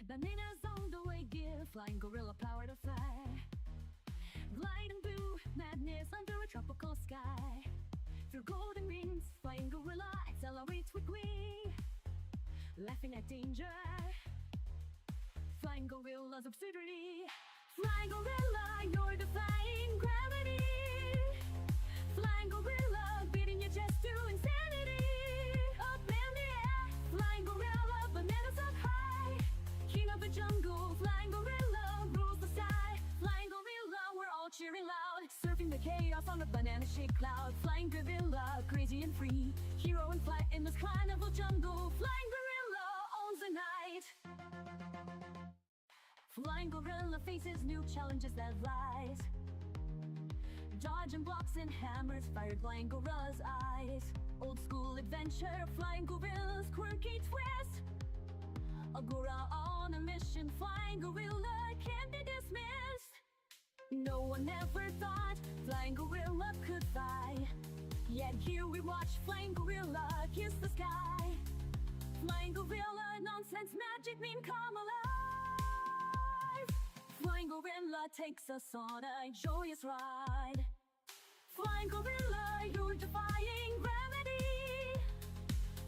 Bananas on the way, give flying gorilla power to fly. Gliding through madness under a tropical sky. Through golden rings, flying gorilla accelerates quickly. Laughing at danger, flying gorilla's absurdity. Flying gorilla, you're defying gravity. Flying gorilla, beating your chest to insanity. Up in the air, flying gorilla, bananas up high. King of the jungle, flying gorilla, rules the sky. Flying gorilla, we're all cheering loud. Surfing the chaos on a banana-shaped cloud. Flying gorilla, crazy and free. Hero in flight in this carnival jungle. Flying gorilla owns the night. Flying gorilla faces new challenges that rise. Dodging blocks and hammers, fired flying gorilla's eyes. Old school adventure, flying gorilla's quirky twist. A gorilla on a mission, flying gorilla can't be dismissed. No one ever thought flying gorilla could fly. Yet here we watch flying gorilla kiss the sky. Flying gorilla, nonsense, magic meme, come alive. Flying gorilla takes us on a joyous ride. Flying gorilla, you're defying gravity.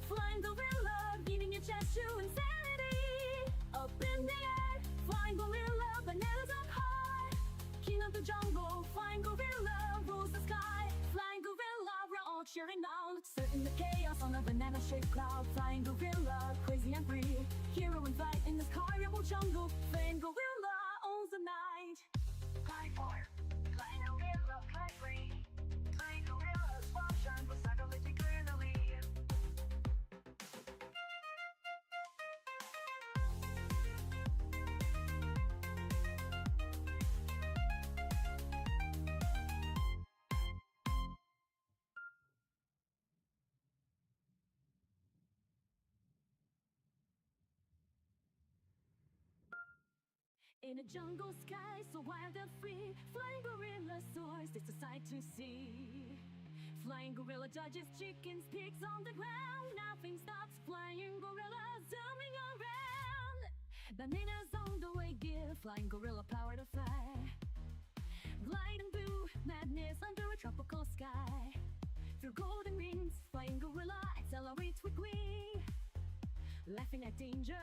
Flying gorilla, beating your chest to insanity. Up in the air, flying gorilla, bananas up high. King of the jungle, flying gorilla, rules the sky. Flying gorilla, we're all cheering now. Surfing the chaos on a banana-shaped cloud. Flying gorilla, crazy and free. Hero in flight in this carnival jungle. Flying gorilla owns the night. Fly far, fly gorilla, fly free. Flying gorilla, swamp shine with satellite eternally. In a jungle sky so wild and free, flying gorilla soars, it's a sight to see. Flying gorilla dodges chickens, pigs on the ground. Nothing stops flying gorilla zooming around. Bananas on the way, give flying gorilla power to fly. Gliding through madness under a tropical sky. Through golden rings, flying gorilla accelerates quickly. Laughing at danger,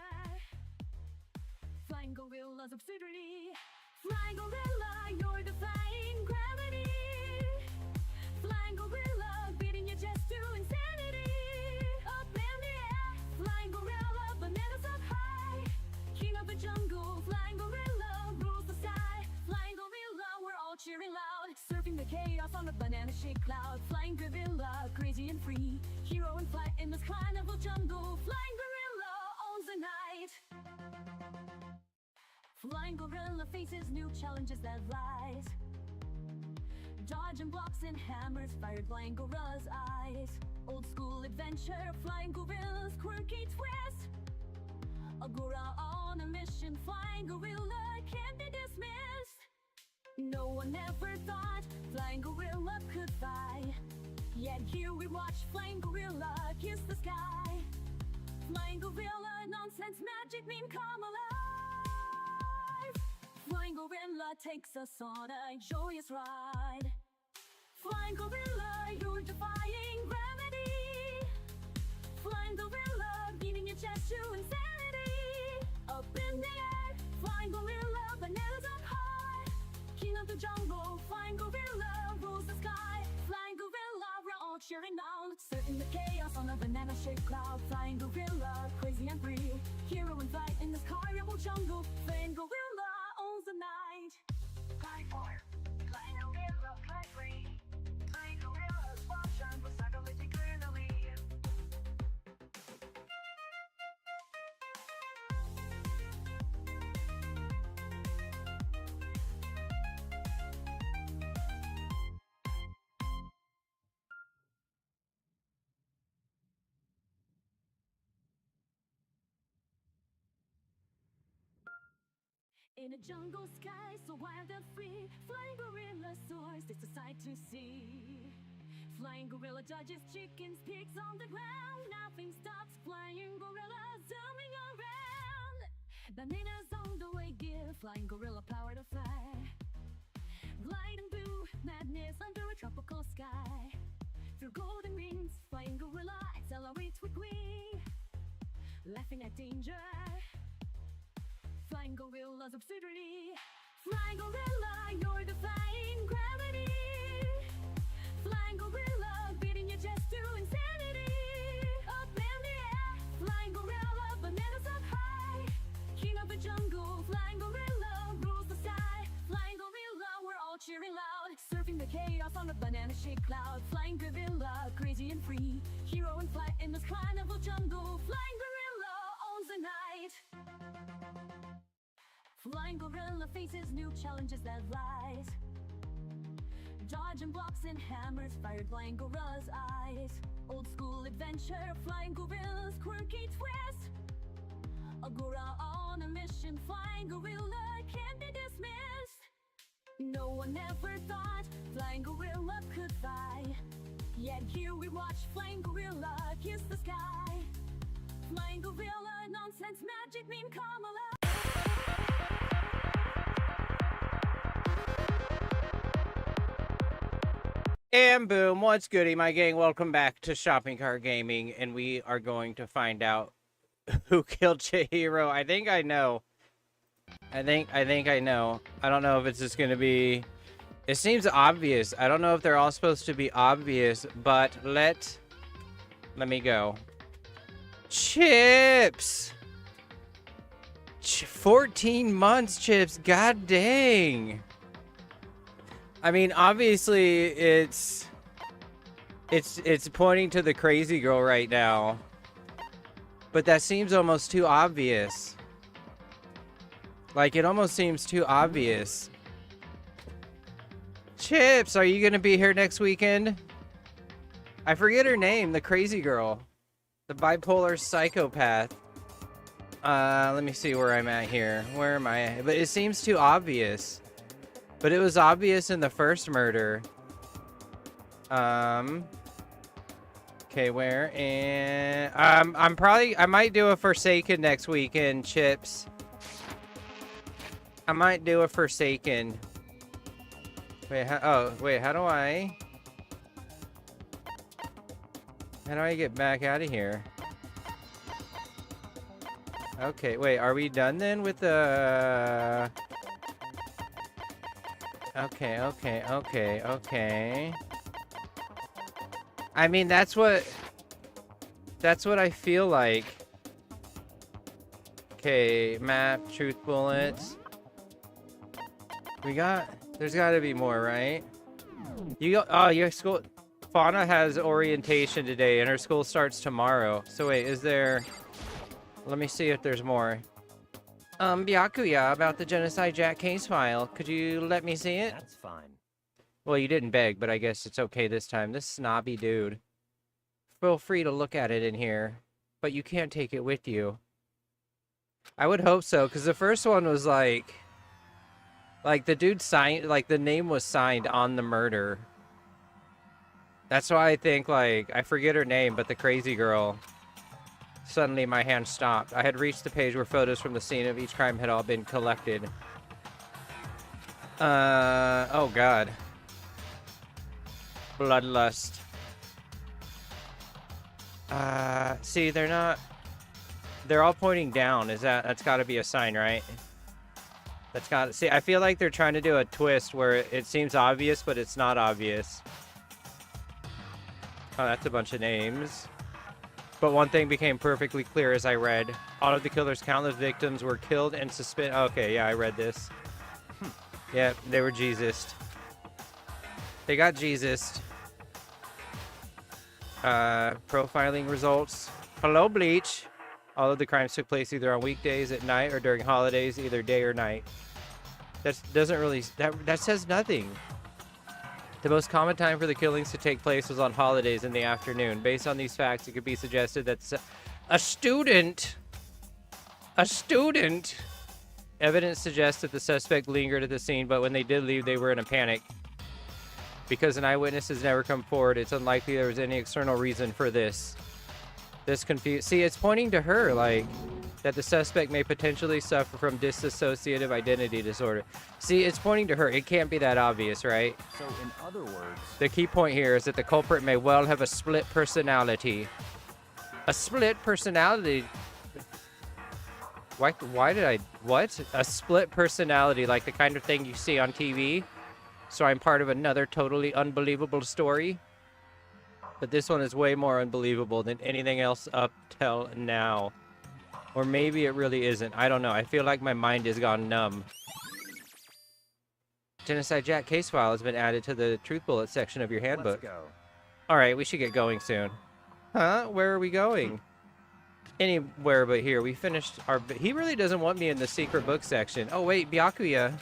flying gorilla's absurdity. Flying gorilla, you're defying gravity. Flying gorilla, beating your chest to insanity. Up in the air, flying gorilla, bananas up high. King of the jungle, flying gorilla, rules the sky. Flying gorilla, we're all cheering loud. Surfing the chaos on a banana-shaped cloud. Flying gorilla, crazy and free. Hero in flight in this carnival jungle. Flying gorilla owns the night. Flying gorilla faces new challenges that rise. Dodging blocks and hammers, fired flying gorilla's eyes. Old school adventure, flying gorilla's quirky twist. A gorilla on a mission, flying gorilla can't be dismissed. No one ever thought flying gorilla could fly. Yet here we watch flying gorilla kiss the sky. Flying gorilla, nonsense, magic meme, come alive. Flying gorilla takes us on a joyous ride. Flying gorilla, you're defying gravity. Flying gorilla, beating your chest to insanity. Up in the air, flying gorilla, bananas up high. King of the jungle, flying gorilla, rules the sky. Flying gorilla, we're all cheering now. Surfing the chaos on a banana-shaped cloud. Flying gorilla, crazy and free. Hero in flight in this carnival jungle. Flying gorilla owns the night. Fly far, fly gorilla, fly free. Flying gorilla, swamp shine with satellite eternally. In a jungle sky so wild and free, flying gorilla soars, it's a sight to see. Flying gorilla dodges chickens, pigs on the ground. Nothing stops flying gorilla zooming around. Bananas on the way, give flying gorilla power to fly. Gliding through madness under a tropical sky. Through golden rings, flying gorilla accelerates with glee. Laughing at danger, flying gorilla's absurdity. Flying gorilla, you're defying gravity. Flying gorilla, beating your chest to insanity. Up in the air, flying gorilla, bananas up high. King of the jungle, flying gorilla, rules the sky. Flying gorilla, we're all cheering loud. Surfing the chaos on a banana-shaped cloud. Flying gorilla, crazy and free. Hero in flight in this carnival jungle. Flying gorilla owns the night. Flying gorilla faces new challenges that rise. Dodging blocks and hammers, fired flying gorilla's eyes. Old school adventure, flying gorilla's quirky twist. A gorilla on a mission, flying gorilla can't be dismissed. No one ever thought flying gorilla could fly. Yet here we watch flying gorilla kiss the sky. Flying gorilla, nonsense, magic, meme, come alive. And boom, what's goody, my gang? Welcome back to Shopping Cart Gaming, and we are going to find out who killed Chihiro. I think I know. I think I know. I don't know if it's just gonna be... It seems obvious. I don't know if they're all supposed to be obvious, but let me go. Chips! 14 months, Chips. God dang. I mean, obviously, it's pointing to the crazy girl right now. But that seems almost too obvious. Like, it almost seems too obvious. Chips, are you gonna be here next weekend? I forget her name, the crazy girl. The bipolar psychopath. Let me see where I'm at here. Where am I at? But it seems too obvious. But it was obvious in the first murder. Okay, where? And I might do a Forsaken next weekend, Chips. I might do a Forsaken. Wait, how do I get back out of here? Okay, wait, are we done then with the... Okay. I mean, that's what I feel like. Okay, map, truth bullets. There's gotta be more, right? Your school, Fauna has orientation today and her school starts tomorrow. So wait, is there, let me see if there's more. Byakuya, about the Genocide Jack case file. Could you let me see it? That's fine. Well, you didn't beg, but I guess it's okay this time. This snobby dude. Feel free to look at it in here, but you can't take it with you. I would hope so, because the first one was like the dude signed, like the name was signed on the murder. That's why I think, like, I forget her name, but the crazy girl. Suddenly my hand stopped. I had reached the page where photos from the scene of each crime had all been collected. Oh god. Bloodlust. See, they're all pointing down. That's gotta be a sign, right? See, I feel like they're trying to do a twist where it seems obvious, but it's not obvious. Oh, that's a bunch of names. But one thing became perfectly clear as I read. All of the killer's countless victims were killed and suspended. Okay, yeah, I read this. Yeah, they were Jesus. They got Jesus. Profiling results. Hello, Bleach. All of the crimes took place either on weekdays, at night, or during holidays, either day or night. That doesn't really... That says nothing. The most common time for the killings to take place was on holidays in the afternoon. Based on these facts, it could be suggested that a student... Evidence suggests that the suspect lingered at the scene, but when they did leave, they were in a panic. Because an eyewitness has never come forward, it's unlikely there was any external reason for this. See, it's pointing to her, like... that the suspect may potentially suffer from dissociative identity disorder. See, it's pointing to her. It can't be that obvious, right? So, in other words, The key point here is that the culprit may well have a split personality. A split personality? Why did I... What? A split personality, like the kind of thing you see on TV? So I'm part of another totally unbelievable story? But this one is way more unbelievable than anything else up till now. Or maybe it really isn't. I don't know. I feel like my mind has gone numb. Genocide Jack case file has been added to the truth bullet section of your handbook. let's go. Alright, we should get going soon. Huh? Where are we going? Anywhere but here. We finished our... He really doesn't want me in the secret book section. Oh, wait, Byakuya.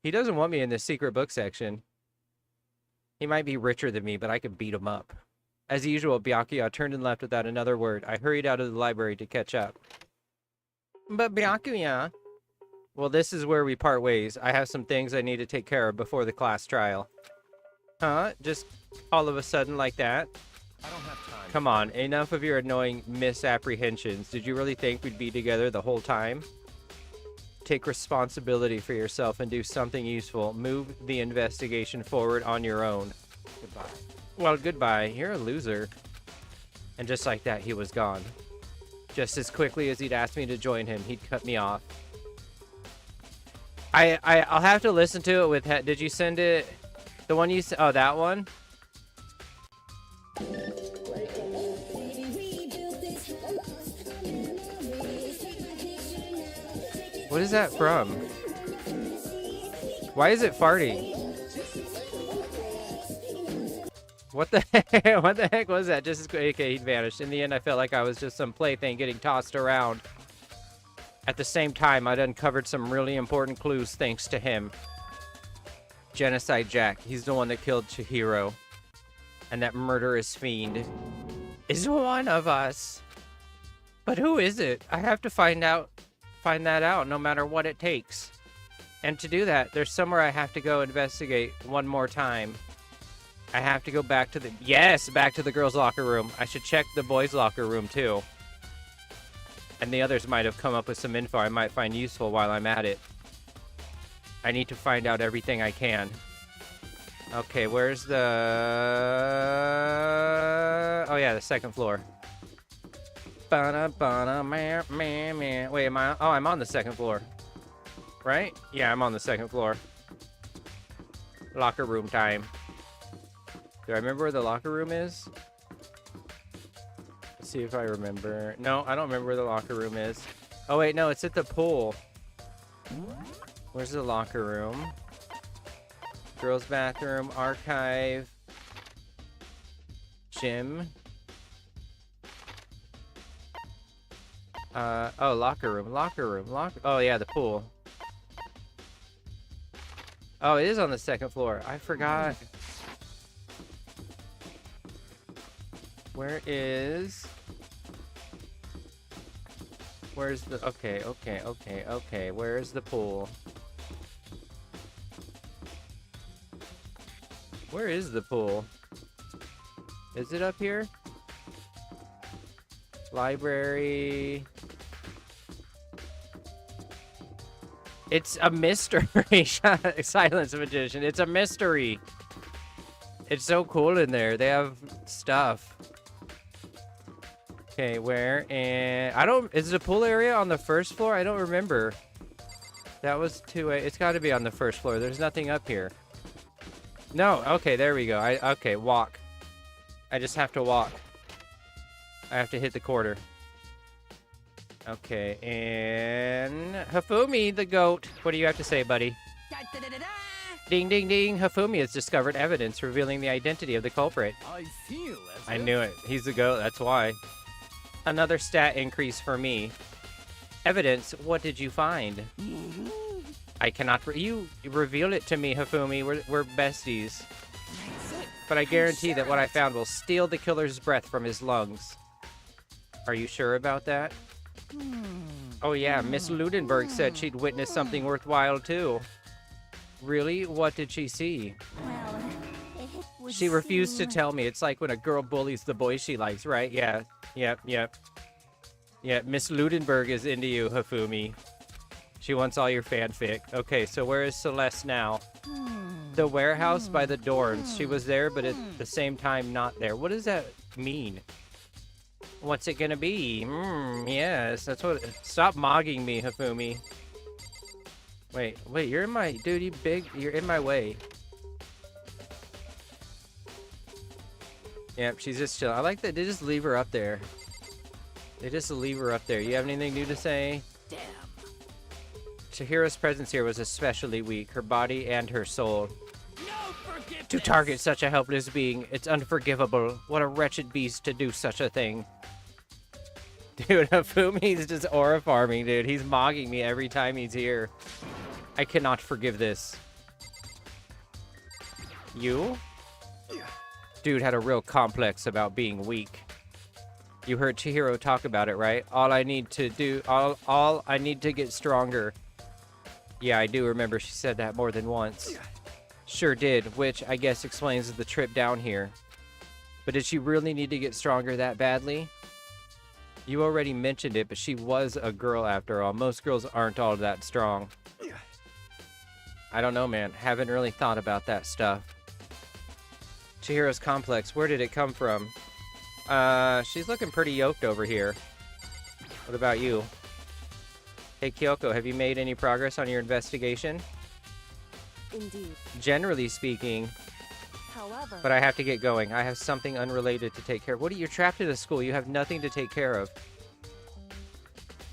He doesn't want me in the secret book section. He might be richer than me, but I could beat him up. As usual, Byakuya turned and left without another word. I hurried out of the library to catch up. But Byakuya... Well, this is where we part ways. I have some things I need to take care of before the class trial. Huh? Just all of a sudden like that? I don't have time. Come on, enough of your annoying misapprehensions. Did you really think we'd be together the whole time? Take responsibility for yourself and do something useful. Move the investigation forward on your own. Goodbye. Well, goodbye. You're a loser. And just like that, he was gone. Just as quickly as he'd asked me to join him, he'd cut me off. I'll have to listen to it with... Did you send it? The one you... Oh, that one? What is that from? Why is it farting? What the heck? What the heck was that? Just as quick. Okay, he vanished. In the end, I felt like I was just some plaything getting tossed around. At the same time, I'd uncovered some really important clues thanks to him. Genocide Jack. He's the one that killed Chihiro. And that murderous fiend is one of us. But who is it? I have to find that out no matter what it takes. And to do that, there's somewhere I have to go investigate one more time. I have to go back to the... Yes, back to the girls' locker room. I should check the boys' locker room, too. And the others might have come up with some info I might find useful while I'm at it. I need to find out everything I can. Okay, where's the... Oh, yeah, the second floor. Wait, am I... Oh, I'm on the second floor. Right? Yeah, I'm on the second floor. Locker room time. Do I remember where the locker room is? Let's see if I remember. No, I don't remember where the locker room is. Oh, wait, no, it's at the pool. Where's the locker room? Girls' bathroom, archive, gym. Oh, locker room. Oh, yeah, the pool. Oh, it is on the second floor. I forgot. Where's the... Okay. Where's the pool? Where is the pool? Is it up here? Library. It's a mystery. Silence Magician. It's a mystery. It's so cool in there. They have stuff. Okay, where? And I don't... Is the pool area on the first floor? I don't remember. That was 2A. It's got to be on the first floor. There's nothing up here. No. Okay, there we go. Okay, walk. I just have to walk. I have to hit the quarter. Okay, and... HIFUMI, the goat. What do you have to say, buddy? Ding, ding, ding. HIFUMI has discovered evidence revealing the identity of the culprit. I see you, I knew it. He's the goat. That's why. Another stat increase for me. Evidence. What did you find? I cannot... You reveal it to me, HIFUMI. We're besties. But I guarantee that what I found will steal the killer's breath from his lungs. Are you sure about that? Oh yeah, Miss Ludenberg said she'd witnessed something worthwhile too. Really? What did she see? Well, it would She refused to seem- tell me. It's like when a girl bullies the boy she likes, right? Yeah. Yep. Yeah, Miss Ludenberg is into you, Hifumi. She wants all your fanfic. Okay, so where is Celeste now? The warehouse by the dorms. She was there, but at the same time not there. What does that mean? What's it gonna be? Yes, that's what... Stop mogging me, Hifumi. Wait, you're in my... Dude, you're in my way. Yep, she's just chilling. I like that they just leave her up there. They just leave her up there. You have anything new to say? Damn. Chihiro's presence here was especially weak, her body and her soul. No forgiveness. To target such a helpless being, it's unforgivable. What a wretched beast to do such a thing. Dude, Hifumi's just aura farming, dude. He's mogging me every time he's here. I cannot forgive this. You? Dude had a real complex about being weak. You heard Chihiro talk about it, right? All I need to get stronger. Yeah, I do remember she said that more than once. Sure did, which I guess explains the trip down here. But did she really need to get stronger that badly? You already mentioned it, but she was a girl after all. Most girls aren't all that strong. I don't know, man. Haven't really thought about that stuff. Chihiro's complex, where did it come from? She's looking pretty yoked over here. What about you? Hey, Kyoko, have you made any progress on your investigation? Indeed. Generally speaking, However, but I have to get going. I have something unrelated to take care of. What are you trapped in a school? You have nothing to take care of.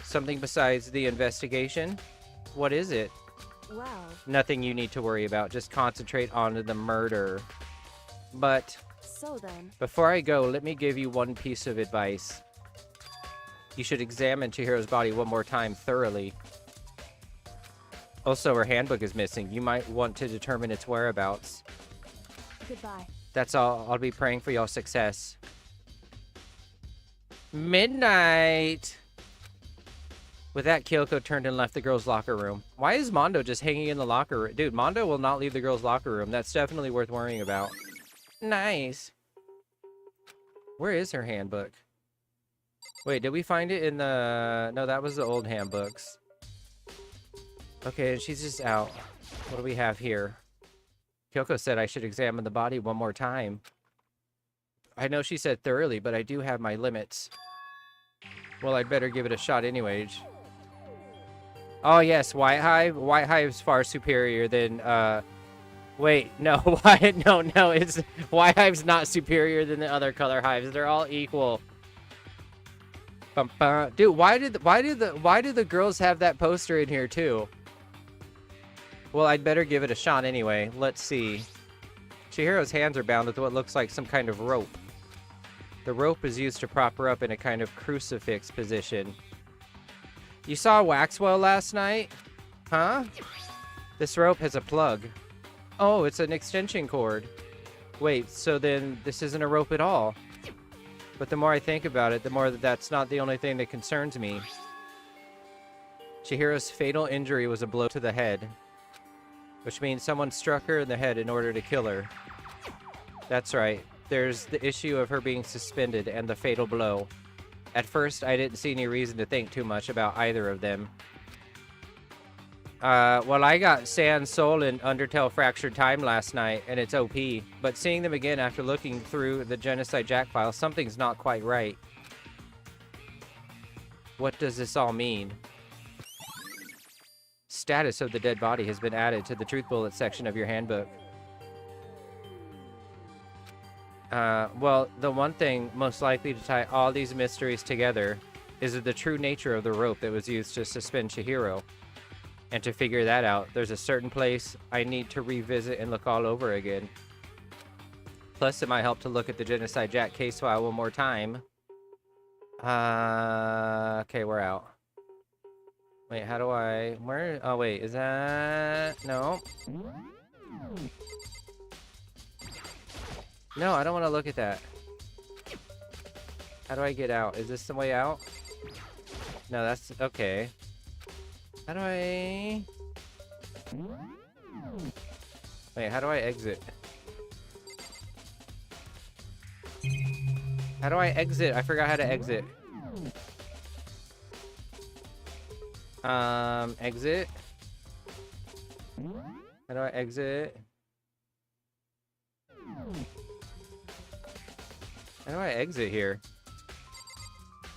Something besides the investigation? What is it? well, Nothing you need to worry about. Just concentrate on the murder. But so then, before I go, let me give you one piece of advice. You should examine Chihiro's body one more time thoroughly. Also, her handbook is missing. You might want to determine its whereabouts. goodbye. That's all. I'll be praying for y'all's success. Midnight! With that, Kyoko turned and left the girls' locker room. Why is Mondo just hanging in the locker room? Dude, Mondo will not leave the girls' locker room. That's definitely worth worrying about. Nice. Where is her handbook? Wait, did we find it in the... No, that was the old handbooks. Okay, and she's just out. What do we have here? Kyoko said I should examine the body one more time. I know she said thoroughly, but I do have my limits. Well, I'd better give it a shot anyways. Oh, yes, White Hive. White Hive's far superior than, Wait, no, no, it's... White Hive's not superior than the other color hives. They're all equal. Bum, bum. Dude, why did the girls have that poster in here, too? Well, I'd better give it a shot anyway. Let's see. Chihiro's hands are bound with what looks like some kind of rope. The rope is used to prop her up in a kind of crucifix position. You saw Waxwell last night? Huh? This rope has a plug. Oh, it's an extension cord. Wait, so then this isn't a rope at all. But the more I think about it, the more that's not the only thing that concerns me. Chihiro's fatal injury was a blow to the head, which means someone struck her in the head in order to kill her. That's right. There's the issue of her being suspended and the fatal blow. At first, I didn't see any reason to think too much about either of them. Well, I got Sand Soul and Undertale Fractured Time last night, and it's OP. But seeing them again after looking through the Genocide Jack file, something's not quite right. What does this all mean? Status of the dead body has been added to the Truth Bullet section of your handbook. Well, the one thing most likely to tie all these mysteries together is the true nature of the rope that was used to suspend Chihiro. And to figure that out, there's a certain place I need to revisit and look all over again. Plus, it might help to look at the Genocide Jack case file one more time. Okay, we're out. Wait, how do I... Where... Oh, wait, is that... No. No, I don't want to look at that. How do I get out? Is this the way out? No, that's... Okay. How do I... Wait, how do I exit? How do I exit? I forgot how to exit. Exit. How do I exit? How do I exit here?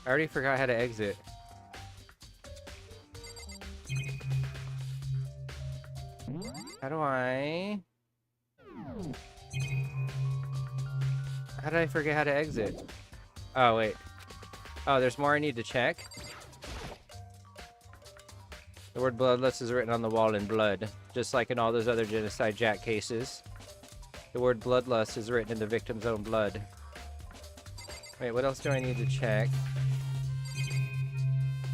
I already forgot how to exit. How do I... How did I forget how to exit? Oh, wait. Oh, there's more I need to check. The word bloodless is written on the wall in blood, just like in all those other Genocide Jack cases. The word bloodlust is written in the victim's own blood. Wait, what else do I need to check?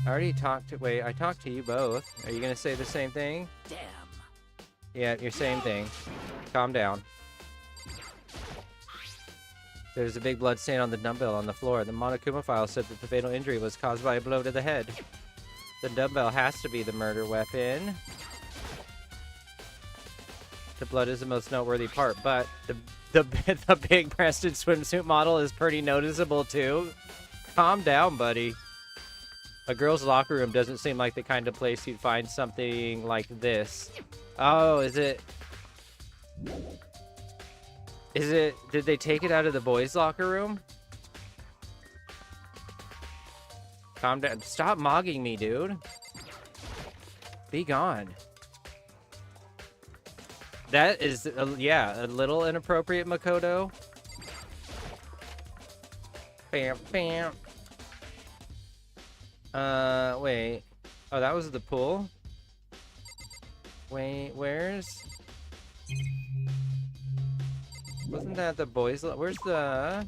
I already talked to... Wait, I talked to you both. Are you gonna say the same thing? Damn. Yeah, your same thing. Calm down. There's a big blood stain on the dumbbell on the floor. The Monokuma file said that the fatal injury was caused by a blow to the head. The dumbbell has to be the murder weapon. The blood is the most noteworthy part, but the big-breasted swimsuit model is pretty noticeable too. Calm down, buddy. A girl's locker room doesn't seem like the kind of place you'd find something like this. Oh, is it... Did they take it out of the boys' locker room? Calm down. Stop mogging me, dude. Be gone. That is, yeah, a little inappropriate, Makoto. Bam, bam. Wait. Oh, that was the pool? Wait, where's... Wasn't that the boys? Where's the...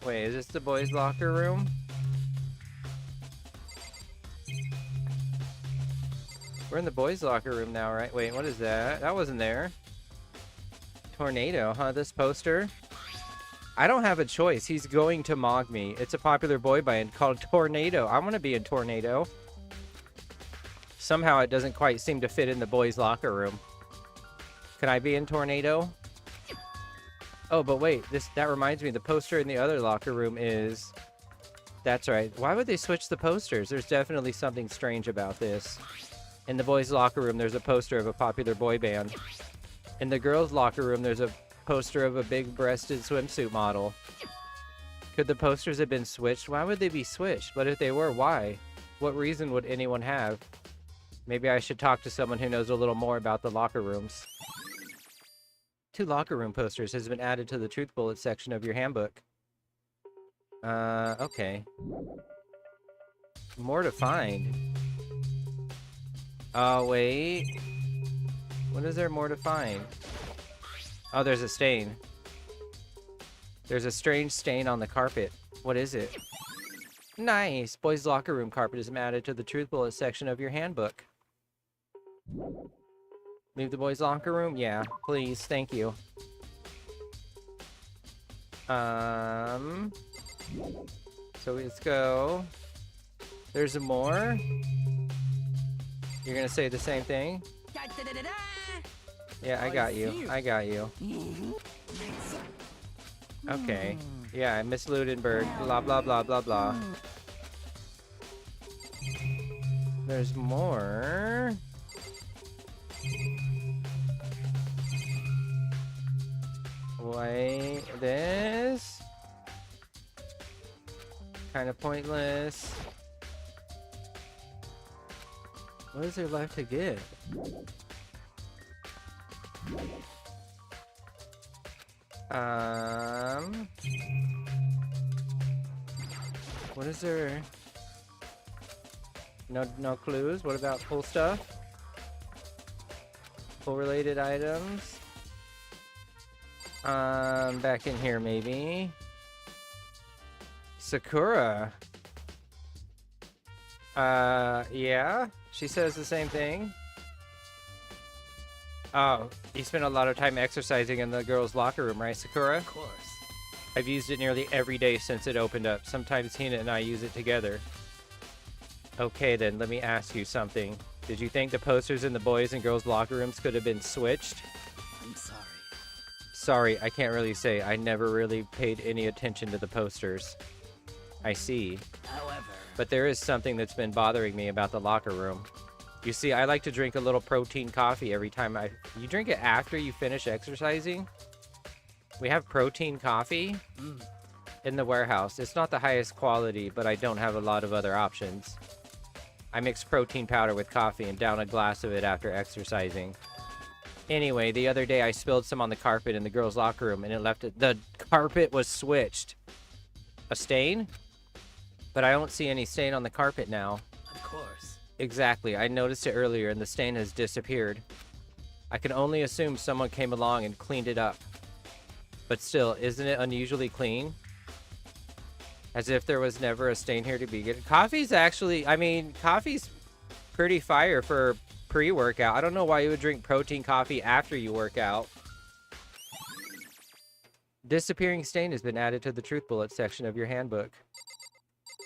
Wait, is this the boys' locker room? We're in the boys' locker room now, right? Wait, what is that? That wasn't there. Tornado, huh? This poster? I don't have a choice. He's going to mog me. It's a popular boy band called Tornado. I want to be in Tornado. Somehow it doesn't quite seem to fit in the boys' locker room. Can I be in Tornado? Oh, but wait. That reminds me. The poster in the other locker room is... That's right. Why would they switch the posters? There's definitely something strange about this. In the boys' locker room, there's a poster of a popular boy band. In the girls' locker room, there's a poster of a big-breasted swimsuit model. Could the posters have been switched? Why would they be switched? But if they were, why? What reason would anyone have? Maybe I should talk to someone who knows a little more about the locker rooms. 2 locker room posters has been added to the truth bullet section of your handbook. Okay. More to find. Oh, wait. What is there more to find? Oh, there's a stain. There's a strange stain on the carpet. What is it? Nice! Boys' locker room carpet is added to the truth bullet section of your handbook. Leave the boys' locker room? Yeah, please. Thank you. So let's go. There's more. You're gonna say the same thing? Yeah, I got you. I got you. Okay. Yeah, Miss Ludenberg. Blah, blah, blah, blah, blah. There's more. Wait, this? Kind of pointless. What is there left to get? What is there? No clues? What about pool stuff? Pool related items? Back in here maybe. Sakura. Yeah? She says the same thing? Oh, you spent a lot of time exercising in the girls' locker room, right, Sakura? Of course. I've used it nearly every day since it opened up. Sometimes Hina and I use it together. Okay then, let me ask you something. Did you think the posters in the boys' and girls' locker rooms could have been switched? I'm sorry. Sorry, I can't really say. I never really paid any attention to the posters. I see. However, But there is something that's been bothering me about the locker room. You see, I like to drink a little protein coffee every time You drink it after you finish exercising? We have protein coffee in the warehouse. It's not the highest quality, but I don't have a lot of other options. I mix protein powder with coffee and down a glass of it after exercising. Anyway, the other day I spilled some on the carpet in the girls' locker room and it left it. The carpet was switched. A stain? But I don't see any stain on the carpet now. of course. Exactly. I noticed it earlier and the stain has disappeared. I can only assume someone came along and cleaned it up. But still, isn't it unusually clean? As if there was never a stain here to begin. Coffee's actually, I mean, coffee's pretty fire for pre-workout. I don't know why you would drink protein coffee after you work out. Disappearing stain has been added to the truth bullet section of your handbook.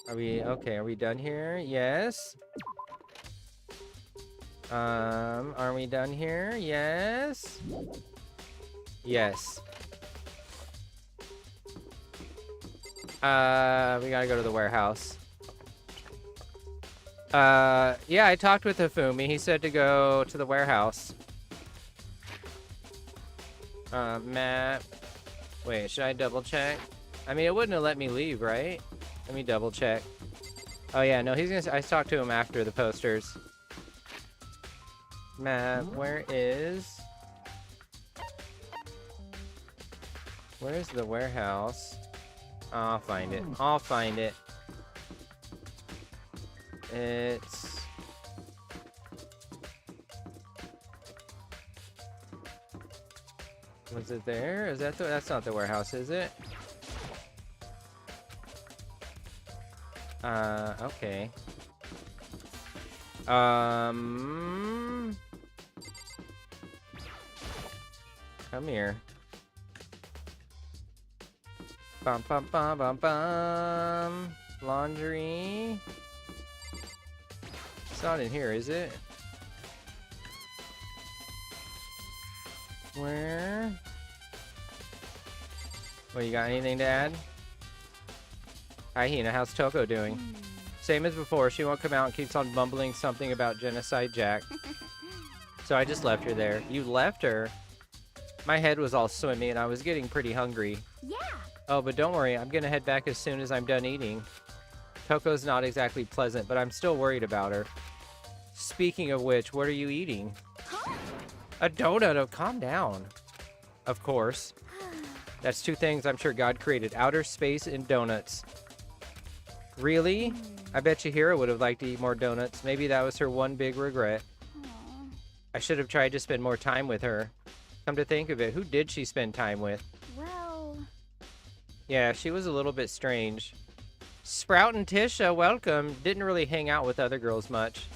Are we okay? Are we done here? Yes. Are we done here? Yes. Yes. We gotta go to the warehouse. Yeah, I talked with HIFUMI. He said to go to the warehouse. Matt. Wait, should I double check? I mean, it wouldn't have let me leave, right? Let me double check. Oh yeah, no, he's gonna. I talked to him after the posters. Matt, where is the warehouse? I'll find it. I'll find it. It's... Was it there? Is that that's not the warehouse, is it? Okay. Come here. Bum bum bum bum bum. Laundry. It's not in here, is it? Where? What, you got anything to add? Hi, Hina. How's Toko doing? Same as before. She won't come out and keeps on mumbling something about Genocide Jack. So I just left her there. You left her? My head was all swimmy and I was getting pretty hungry. Yeah. Oh, but don't worry. I'm going to head back as soon as I'm done eating. Toko's not exactly pleasant, but I'm still worried about her. Speaking of which, what are you eating? A donut. Oh, calm down. Of course. That's two things I'm sure God created. Outer space and donuts. Really? I bet Chihiro would have liked to eat more donuts. Maybe that was her one big regret. I should have tried to spend more time with her. Come to think of it, who did she spend time with? Well... Yeah, she was a little bit strange. Sprout and Tisha, welcome. Didn't really hang out with other girls much.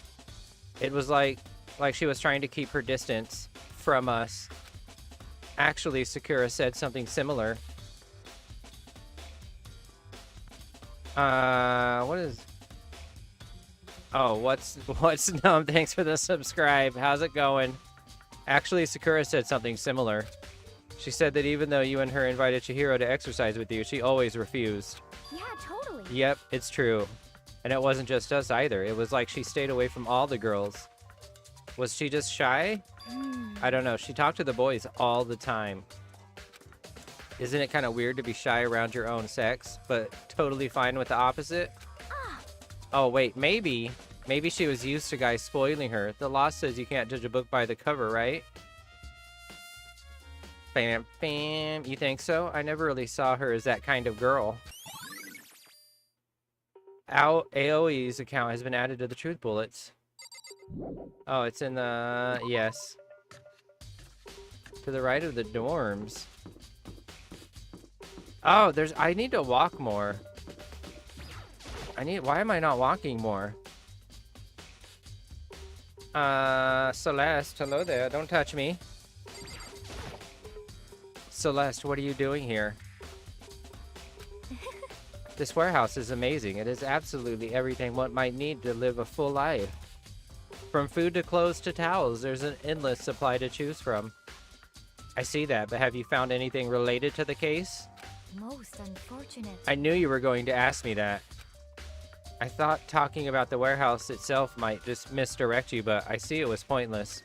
It was like she was trying to keep her distance from us. Actually, Sakura said something similar. What is... Oh, what's no, thanks for the subscribe. How's it going? Actually, Sakura said something similar. She said that even though you and her invited Chihiro to exercise with you, she always refused. Yeah, totally. Yep, it's true. And it wasn't just us either. It was like she stayed away from all the girls. Was she just shy? I don't know. She talked to the boys all the time. Isn't it kind of weird to be shy around your own sex, but totally fine with the opposite? Oh, wait, maybe she was used to guys spoiling her. The law says you can't judge a book by the cover, right? Bam, bam. You think so? I never really saw her as that kind of girl. AOE's account has been added to the truth bullets. Oh, it's in the... Yes. To the right of the dorms. Oh, there's... I need to walk more. Why am I not walking more? Celeste, hello there. Don't touch me. Celeste, what are you doing here? This warehouse is amazing. It is absolutely everything one might need to live a full life. From food to clothes to towels, there's an endless supply to choose from. I see that, but have you found anything related to the case? most unfortunate. I knew you were going to ask me that. I thought talking about the warehouse itself might just misdirect you, but I see it was pointless.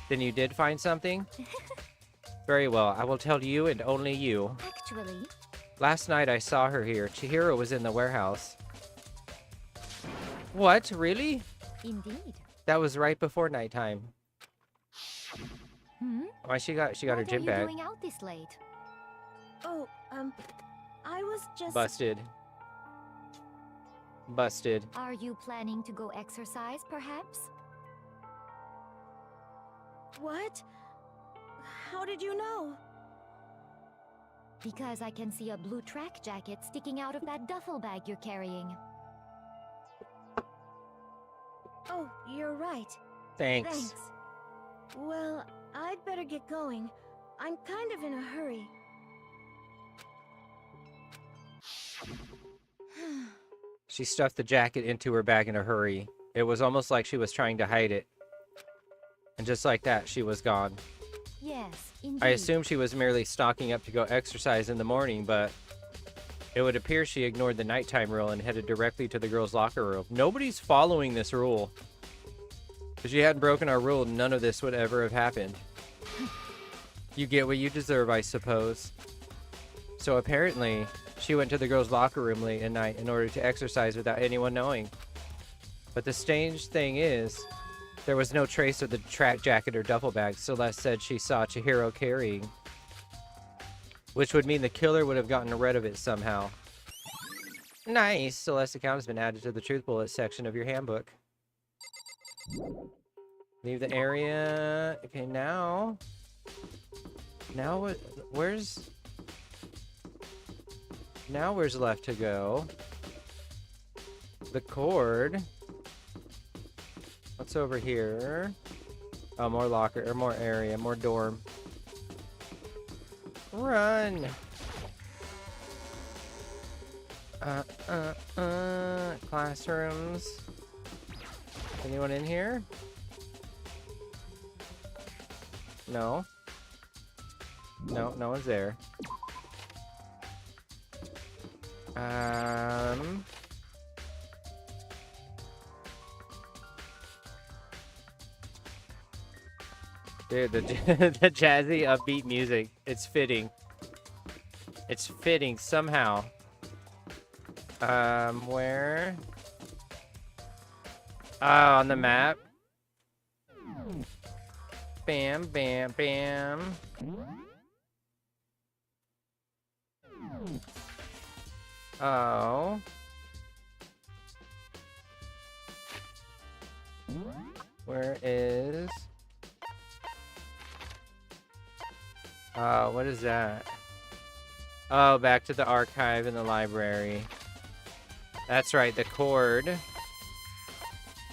Then you did find something? Very well, I will tell you and only you. Actually, Last night I saw her here. Chihiro was in the warehouse. What? Really? indeed. That was right before nighttime. Hmm? Why she got her What gym are bag you doing out this late? Oh, I was just... busted. Busted. Are you planning to go exercise, perhaps? What? How did you know? Because I can see a blue track jacket sticking out of that duffel bag you're carrying. Oh, you're right. Thanks. Well, I'd better get going. I'm kind of in a hurry. She stuffed the jacket into her bag in a hurry. It was almost like she was trying to hide it. And just like that, she was gone. Yes, indeed. I assumed she was merely stocking up to go exercise in the morning, but it would appear she ignored the nighttime rule and headed directly to the girls' locker room. Nobody's following this rule. If she hadn't broken our rule, none of this would ever have happened. You get what you deserve, I suppose. So apparently, she went to the girls' locker room late at night in order to exercise without anyone knowing. But the strange thing is, there was no trace of the track jacket or duffel bag Celeste said she saw Chihiro carrying. Which would mean the killer would have gotten rid of it somehow. Nice! Celeste's account has been added to the truth bullet section of your handbook. Leave the area. Okay, now... Now what? Where's... Now where's left to go? The cord. What's over here? Oh, more locker, or more area, more dorm. Run! Classrooms. Anyone in here? No. No, no one's there. Dude, the the jazzy upbeat music, it's fitting. It's fitting somehow. Where? Oh, on the map. Bam, bam, bam. Oh. Where is... what is that? Oh, back to the archive in the library. That's right, the cord.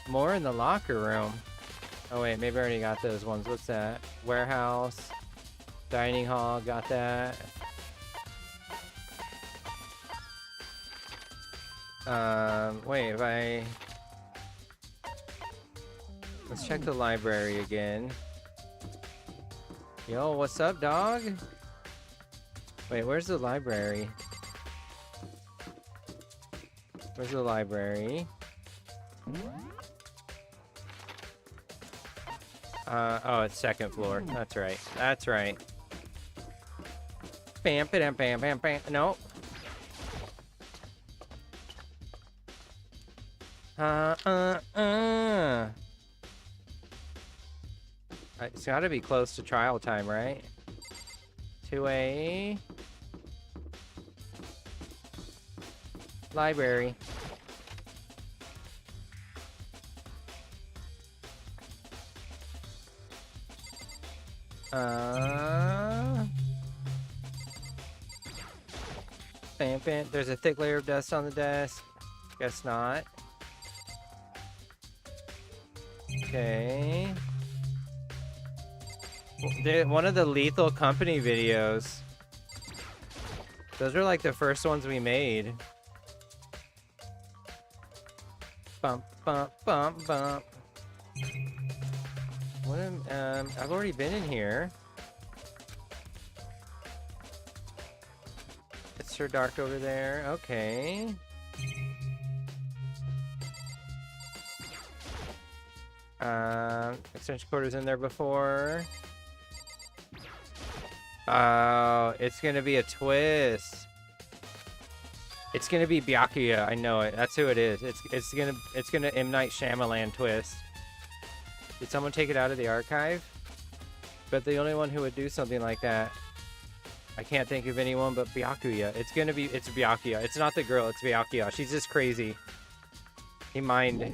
More in the locker room. Oh wait, maybe I already got those ones. What's that? Warehouse. Dining hall, got that. Wait, if I... Let's check the library again. Yo, what's up, dog? Wait, where's the library? Where's the library? Oh, it's second floor. That's right. That's right. Bam, bam, bam, bam, bam. Nope. It's gotta be close to trial time, right? To a... library. Bam, bam. There's a thick layer of dust on the desk. Guess not. Okay. One of the Lethal Company videos. Those are like the first ones we made. Bump, bump, bump, bump. What am, I've already been in here. are dark over there. Okay. Extension cord was in there before. Oh, it's gonna be a twist. It's gonna be Byakuya. I know it. That's who it is. It's gonna M. Night Shyamalan twist. Did someone take it out of the archive? But the only one who would do something like that, I can't think of anyone but Byakuya. It's Byakuya. It's not the girl. It's Byakuya. She's just crazy. He mined.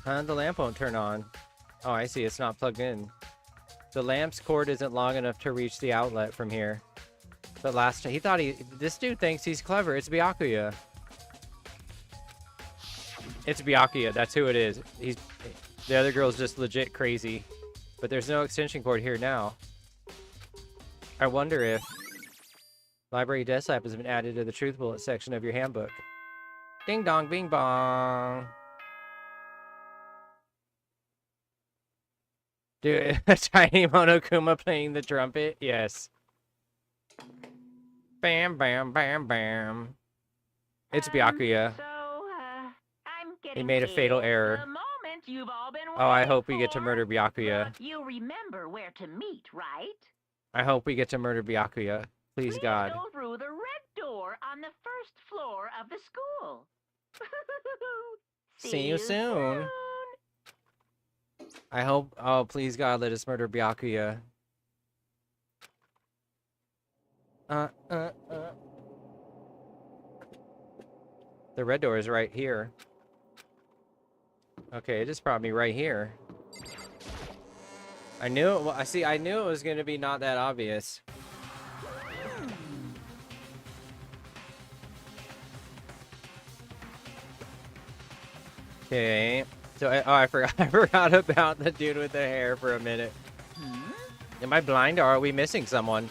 The lamp won't turn on. Oh, I see. It's not plugged in. The lamp's cord isn't long enough to reach the outlet from here. But last time, this dude thinks he's clever. It's Byakuya. It's Byakuya. That's who it is. The other girl's just legit crazy. But there's no extension cord here now. I wonder if Library Desk Lab has been added to the Truth Bullet section of your handbook. Ding dong, bing bong. Dude, a tiny Monokuma playing the trumpet? Yes. Bam, bam, bam, bam. It's Byakuya. He made a fatal error. Oh, I hope we get to murder Byakuya. You remember where to meet, right? I hope we get to murder Byakuya. Please, God. Go through the red door on the first floor of the school. See you soon. I hope. Oh, please, God, let us murder Byakuya. The red door is right here. Okay, it just brought me right here. I knew it. I knew it was gonna be not that obvious. Okay. So I forgot. I forgot about the dude with the hair for a minute. Am I blind or are we missing someone?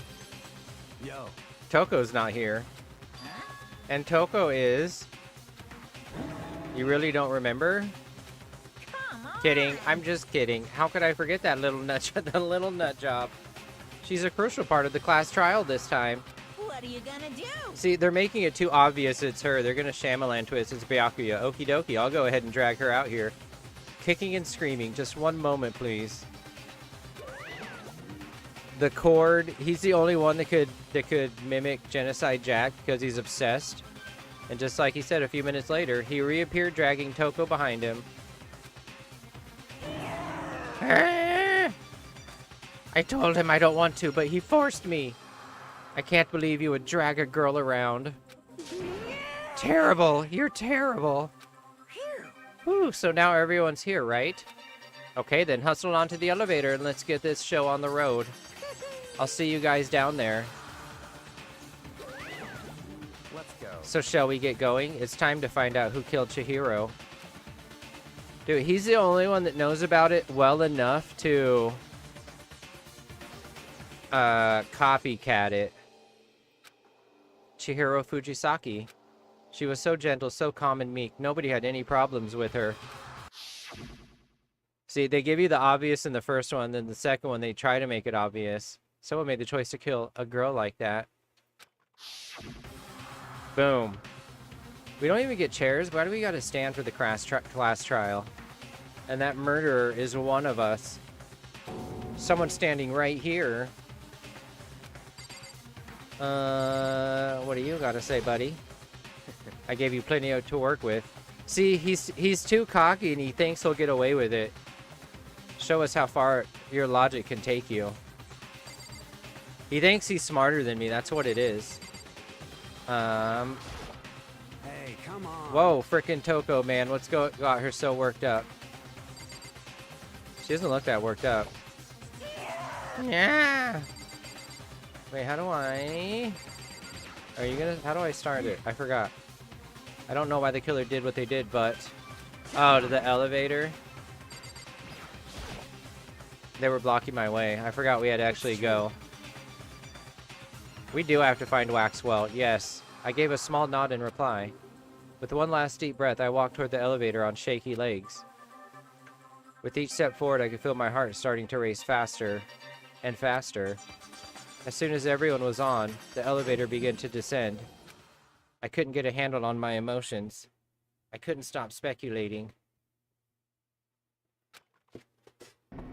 Yo. Toko's not here. And Toko is. You really don't remember? Kidding. I'm just kidding. How could I forget that little nut, the little nut job? She's a crucial part of the class trial this time. What are you gonna do? See, they're making it too obvious it's her. They're gonna Shyamalan twist. It's Byakuya. Okie dokie. I'll go ahead and drag her out here. Kicking and screaming. Just one moment, please. The cord. He's the only one that could mimic Genocide Jack because he's obsessed. And just like he said a few minutes later, he reappeared dragging Toko behind him. I told him I don't want to, but he forced me. I can't believe you would drag a girl around. Terrible. You're terrible. Whew, so now everyone's here, right? Okay, then hustle onto the elevator and let's get this show on the road. I'll see you guys down there. Let's go. So shall we get going? It's time to find out who killed Chihiro. Dude, he's the only one that knows about it well enough to copycat it. Chihiro Fujisaki. She was so gentle, so calm and meek. Nobody had any problems with her. See, they give you the obvious in the first one, then the second one they try to make it obvious. Someone made the choice to kill a girl like that. Boom. We don't even get chairs. Why do we gotta stand for the class trial? And that murderer is one of us. Someone standing right here. What do you gotta say, buddy? I gave you plenty to work with. See, he's too cocky and he thinks he'll get away with it. Show us how far your logic can take you. He thinks he's smarter than me. That's what it is. Hey, come on. Whoa, frickin' Toko, man. What's got her so worked up? She doesn't look that worked up. Yeah. Wait, how do I... Are you gonna... How do I start it? I forgot. I don't know why the killer did what they did, but... Oh, to the elevator? They were blocking my way. I forgot we had to actually go. We do have to find Waxwell, yes. I gave a small nod in reply. With one last deep breath, I walked toward the elevator on shaky legs. With each step forward, I could feel my heart starting to race faster and faster. As soon as everyone was on, the elevator began to descend. I couldn't get a handle on my emotions. I couldn't stop speculating.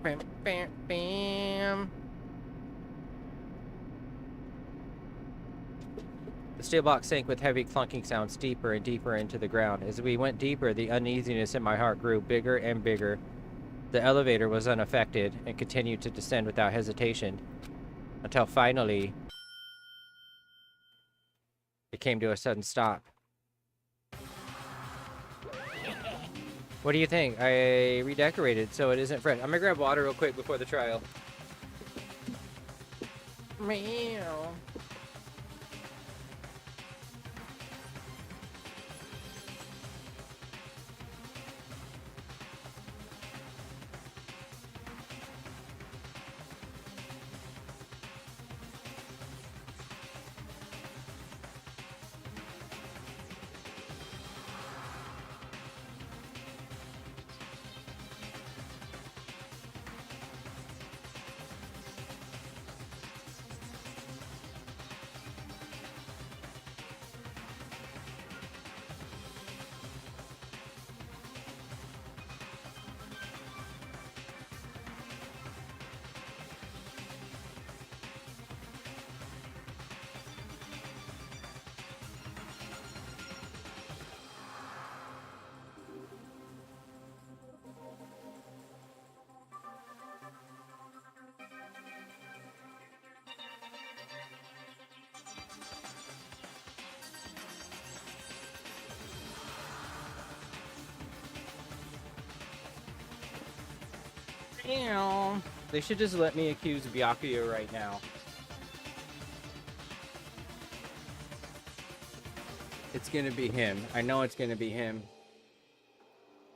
Bam, bam, bam. The steel box sank with heavy clunking sounds deeper and deeper into the ground. As we went deeper, the uneasiness in my heart grew bigger and bigger. The elevator was unaffected and continued to descend without hesitation, until finally it came to a sudden stop. What do you think? I redecorated so it isn't fresh. I'm gonna grab water real quick before the trial. Meow. They should just let me accuse Byakuya right now. It's gonna be him. I know it's gonna be him.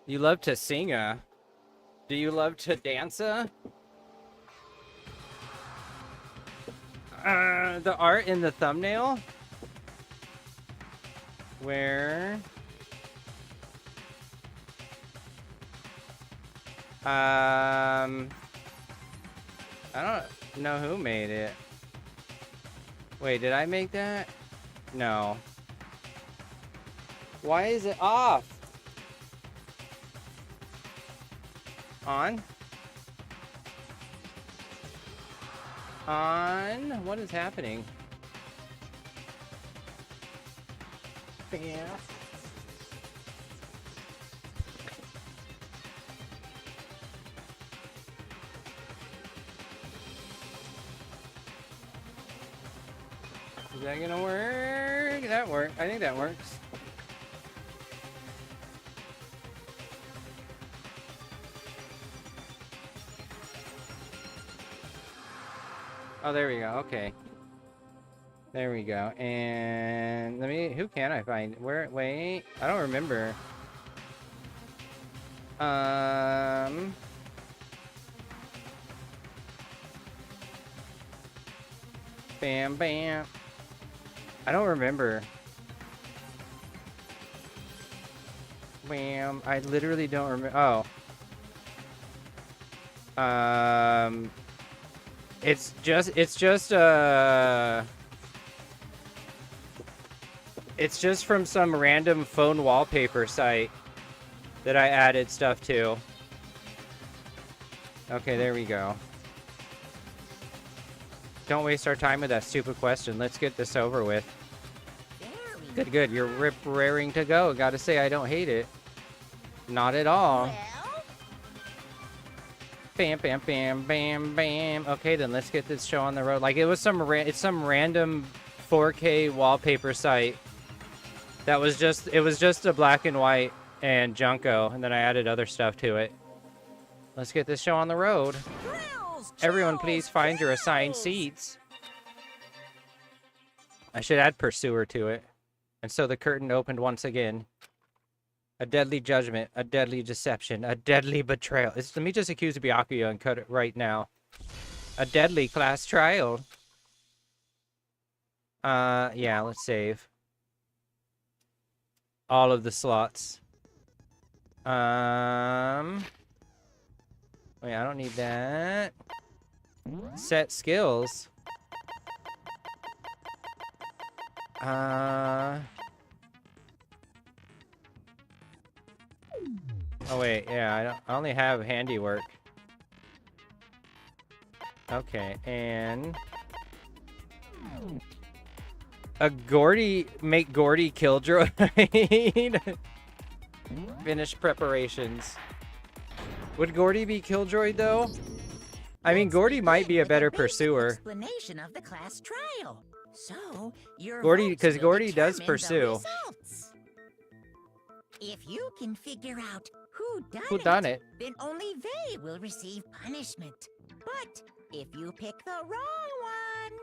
You love to sing, Do you love to dance, The art in the thumbnail? Where? I don't know who made it. Wait, did I make that? No. Why is it off? On? On? What is happening? Yeah. Is that gonna work? That worked. I think that works. Oh, there we go. Okay. There we go. And let me... Who can I find? Where... Wait. I don't remember. Bam, bam. I don't remember. Bam. I literally don't remember. Oh. It's just from some random phone wallpaper site that I added stuff to. Okay, there we go. Don't waste our time with that stupid question. Let's get this over with. Good, good. You're raring to go. Gotta say, I don't hate it. Not at all. Well, Bam, bam, bam, bam, bam. Okay, then let's get this show on the road. Like, it was some random 4K wallpaper site that was just, it was just a black and white and Junko, and then I added other stuff to it. Let's get this show on the road. Everyone, please find your assigned seats. I should add Pursuer to it. And so the curtain opened once again. A deadly judgment, a deadly deception, a deadly betrayal. Let me just accuse Byakuya and cut it right now. A deadly class trial. Yeah, let's save. All of the slots. need that. Set skills. Oh wait, yeah, I only have handiwork. Okay, and a Gordy, make Gordy Killjoy. Finish preparations. Would Gordy be Killjoy though? I mean, Gordy might be a better pursuer. Explanation of the class trial. So, your Gordy, votes because will Gordy does determine the pursue. results. If you can figure out Who done it? then only they will receive punishment. But if you pick the wrong one,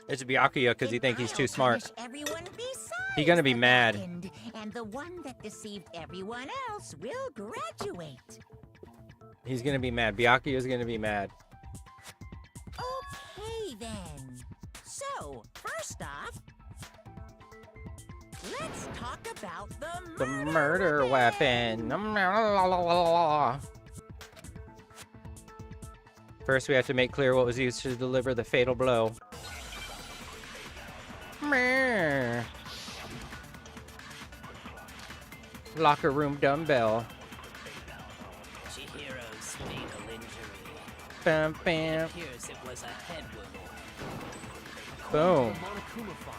It's Byakuya because he then think he's I'll too smart. punish everyone besides He gonna be the mad. second, and the one that deceived everyone else will graduate. He's gonna be mad. Byakuya's gonna be mad. Okay then. So, first off, let's talk about The murder weapon. First, we have to make clear what was used to deliver the fatal blow. Meh. Locker room dumbbell. Chihiro's fatal injury. Bam, bam. Appears it was a head wound. Boom. Monokuma file.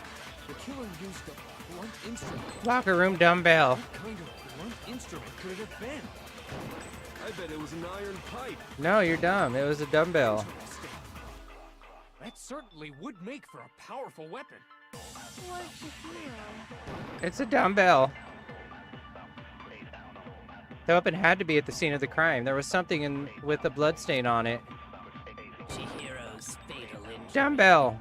The killer used a blunt instrument. Locker room dumbbell. What kind of blunt instrument could it have been? I bet it was an iron pipe. No, you're dumb. It was a dumbbell. Interesting. That certainly would make for a powerful weapon. It's a dumbbell. The weapon had to be at the scene of the crime. There was something in with a bloodstain on it. Chihiro's fatal injury. Dumbbell.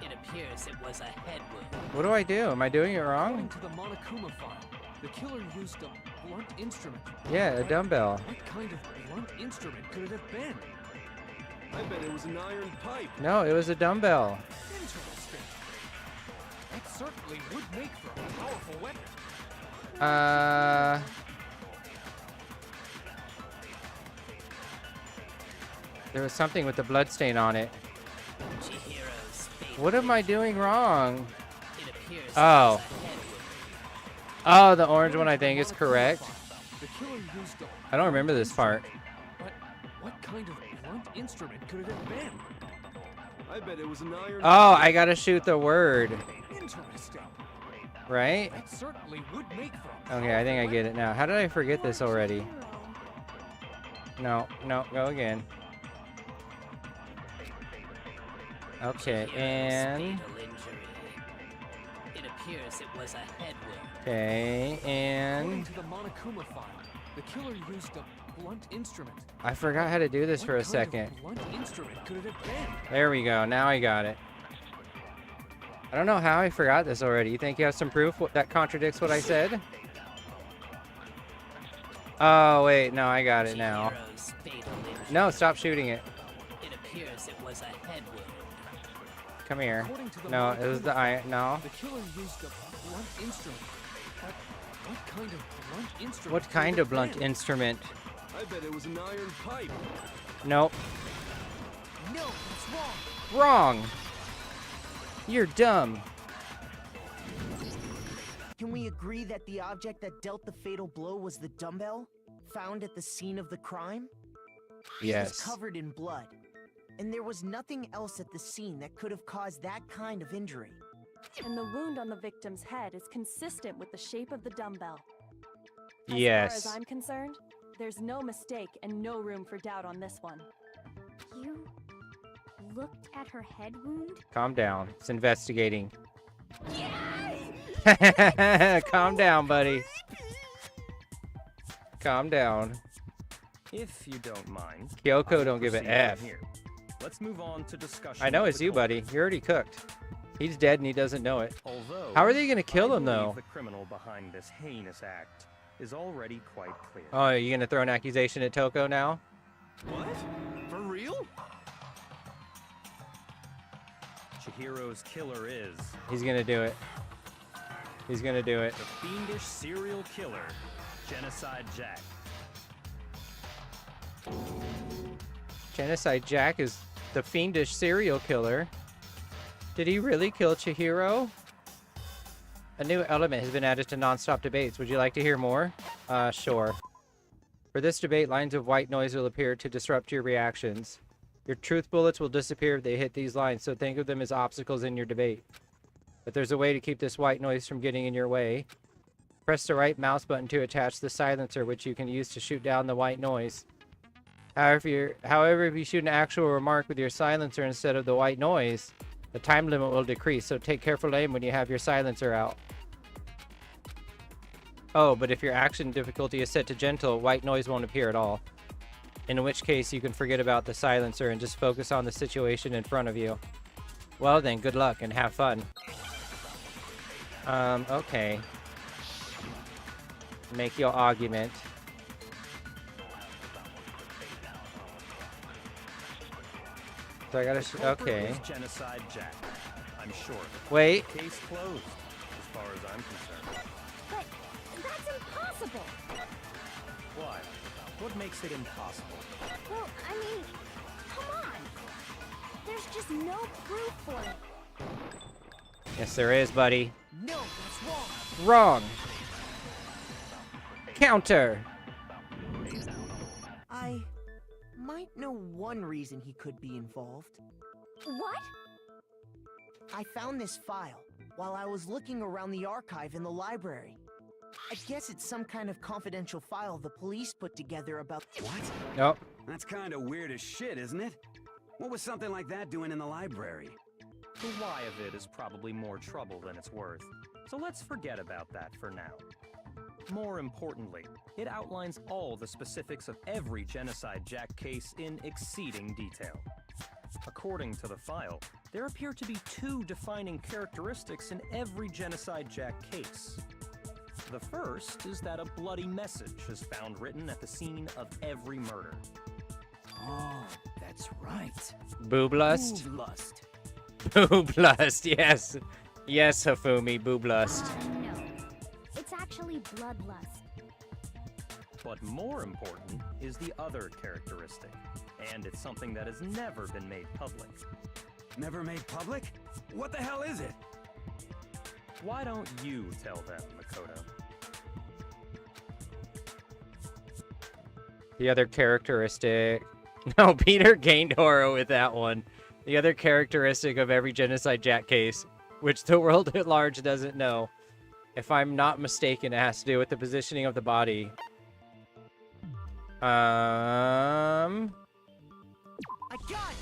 It appears it was a head wound. What do I do? Am I doing it wrong? According to the Monokuma file, the killer used a blunt instrument. Yeah, a dumbbell. What kind of blunt instrument could it have been? I bet it was an iron pipe. No, it was a dumbbell. Interesting. That certainly would make for a powerful weapon. There was something with the bloodstain on it. Chihiro's fatal What am I doing wrong? It appears Oh. it was a head wound. Oh, the orange one I think is correct. The killer used a I don't remember this part. But what kind of blunt instrument could it have been? I bet it was an iron. Oh, I gotta shoot the word, Interesting. right? That certainly would make for a Okay, I think I powerful get it now. How did I forget this already? No, go again. Okay, Chihiro's and... fatal injury. It appears it was a head wound. Okay, According and... to the Monokuma file, the killer used a blunt instrument. I forgot how to do this What for a kind of second. blunt instrument could it have been? There we go, now I got it. I don't know how I forgot this already. You think you have some proof that contradicts what I said? Oh, wait, no, I got it now. Chihiro's fatal injury. No, stop shooting it. It appears it was a head wound. Come here. According to the No, it was Monokuma the file, eye. No. The killer used a blunt instrument. But what kind of blunt instrument? What could kind it of have blunt been? instrument? I bet it was an iron pipe. Nope. No, it's wrong. Wrong. You're dumb. Can we agree that the object that dealt the fatal blow was the dumbbell found at the scene of the crime? It was Yes. covered in blood, and there was nothing else at the scene that could have caused that kind of injury. And the wound on the victim's head is consistent with the shape of the dumbbell. As Yes. far as I'm concerned, there's no mistake and no room for doubt on this one. You looked at her head wound? Calm down. It's investigating. Calm down, buddy. Calm down. If you don't mind, Kyoko I'll don't give a proceed F. from here. Let's move on to discussion. I know of it's the you, culprit. buddy. You're already cooked. He's dead and he doesn't know it. Although, How are they gonna kill I him, believe though? The criminal behind this heinous act is already quite clear. Oh, are you gonna throw an accusation at Toko now? What? For real? Chihiro's killer is He's gonna do it. He's gonna do it. the fiendish serial killer, Genocide Jack. Genocide Jack is the fiendish serial killer. Did he really kill Chihiro? A new element has been added to non-stop debates. Would you like to hear more? Sure. For this debate, lines of white noise will appear to disrupt your reactions. Your truth bullets will disappear if they hit these lines, so think of them as obstacles in your debate. But there's a way to keep this white noise from getting in your way. Press the right mouse button to attach the silencer, which you can use to shoot down the white noise. However, if you shoot an actual remark with your silencer instead of the white noise, the time limit will decrease, so take careful aim when you have your silencer out. Oh, but if your action difficulty is set to gentle, white noise won't appear at all. In which case, you can forget about the silencer and just focus on the situation in front of you. Well then, good luck and have fun. Okay. Make your argument. So I gotta okay. Genocide Jack. I'm sure. Wait. Case closed, as far as I'm concerned. But that's impossible. Why? What makes it impossible? Well, I mean, come on. There's just no proof for it. Yes, there is, buddy. No, that's wrong. Wrong. Counter. I might know one reason he could be involved. What? I found this file while I was looking around the archive in the library. I guess it's some kind of confidential file the police put together about... What? Nope. That's kind of weird as shit, isn't it? What was something like that doing in the library? The why of it is probably more trouble than it's worth, so let's forget about that for now. More importantly, it outlines all the specifics of every Genocide Jack case in exceeding detail. According to the file, there appear to be two defining characteristics in every Genocide Jack case. The first is that a bloody message is found written at the scene of every murder. Oh, that's right. Booblust? Booblust. Booblust, yes. Yes, Hifumi, booblust. No. It's actually bloodlust. But more important is the other characteristic, and it's something that has never been made public. Never made public? What the hell is it? Why don't you tell them, Makoto? The other characteristic... No, Peter gained horror with that one. The other characteristic of every Genocide Jack case, which the world at large doesn't know. If I'm not mistaken, it has to do with the positioning of the body. I got it!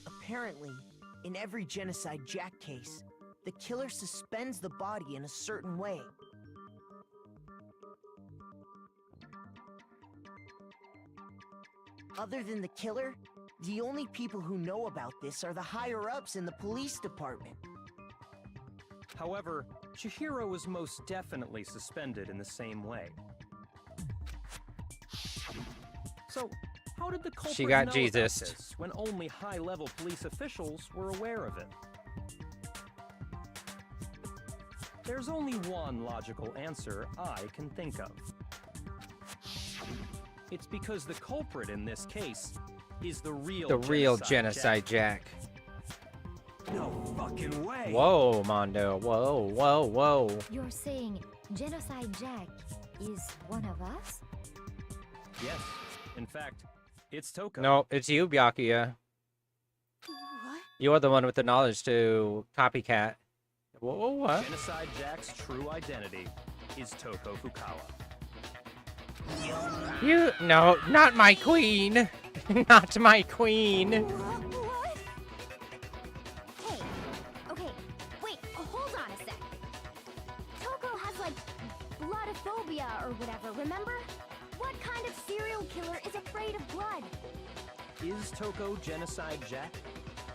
Apparently, in every Genocide Jack case, the killer suspends the body in a certain way. Other than the killer, the only people who know about this are the higher-ups in the police department. However, Chihiro was most definitely suspended in the same way. So, how did the culprit She got know Jesus. about this when only high-level police officials were aware of it? There's only one logical answer I can think of. It's because the culprit in this case is the real Genocide Jack. No fucking way. Whoa, Mondo. Whoa, whoa, whoa. You're saying Genocide Jack is one of us? Yes. In fact, it's Toko. No, it's you, Byakuya. What? You are the one with the knowledge to copycat. Whoa, what? Genocide Jack's true identity is Toko Fukawa. You... No, not my queen. Not my queen. What? Hey, okay, wait, hold on a sec. Toko has, like, bloodophobia or whatever, remember? What kind of serial killer is afraid of blood? Is Toko Genocide Jack?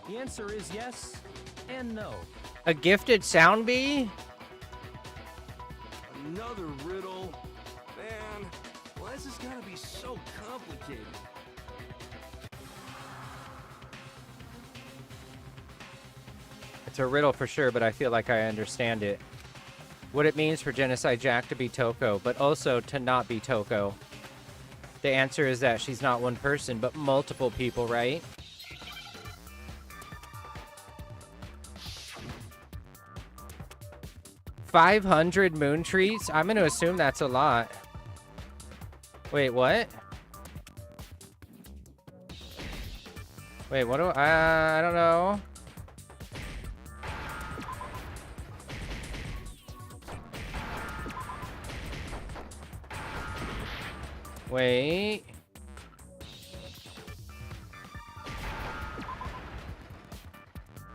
The answer is yes and no. A gifted sound bee? Another riddle? Man, why is this gotta be so complicated? It's a riddle for sure, but I feel like I understand it. What it means for Genocide Jack to be Toko, but also to not be Toko. The answer is that she's not one person, but multiple people, right? $500 moon treats? I'm going to assume that's a lot. Wait, what? Wait, what do I don't know. Wait.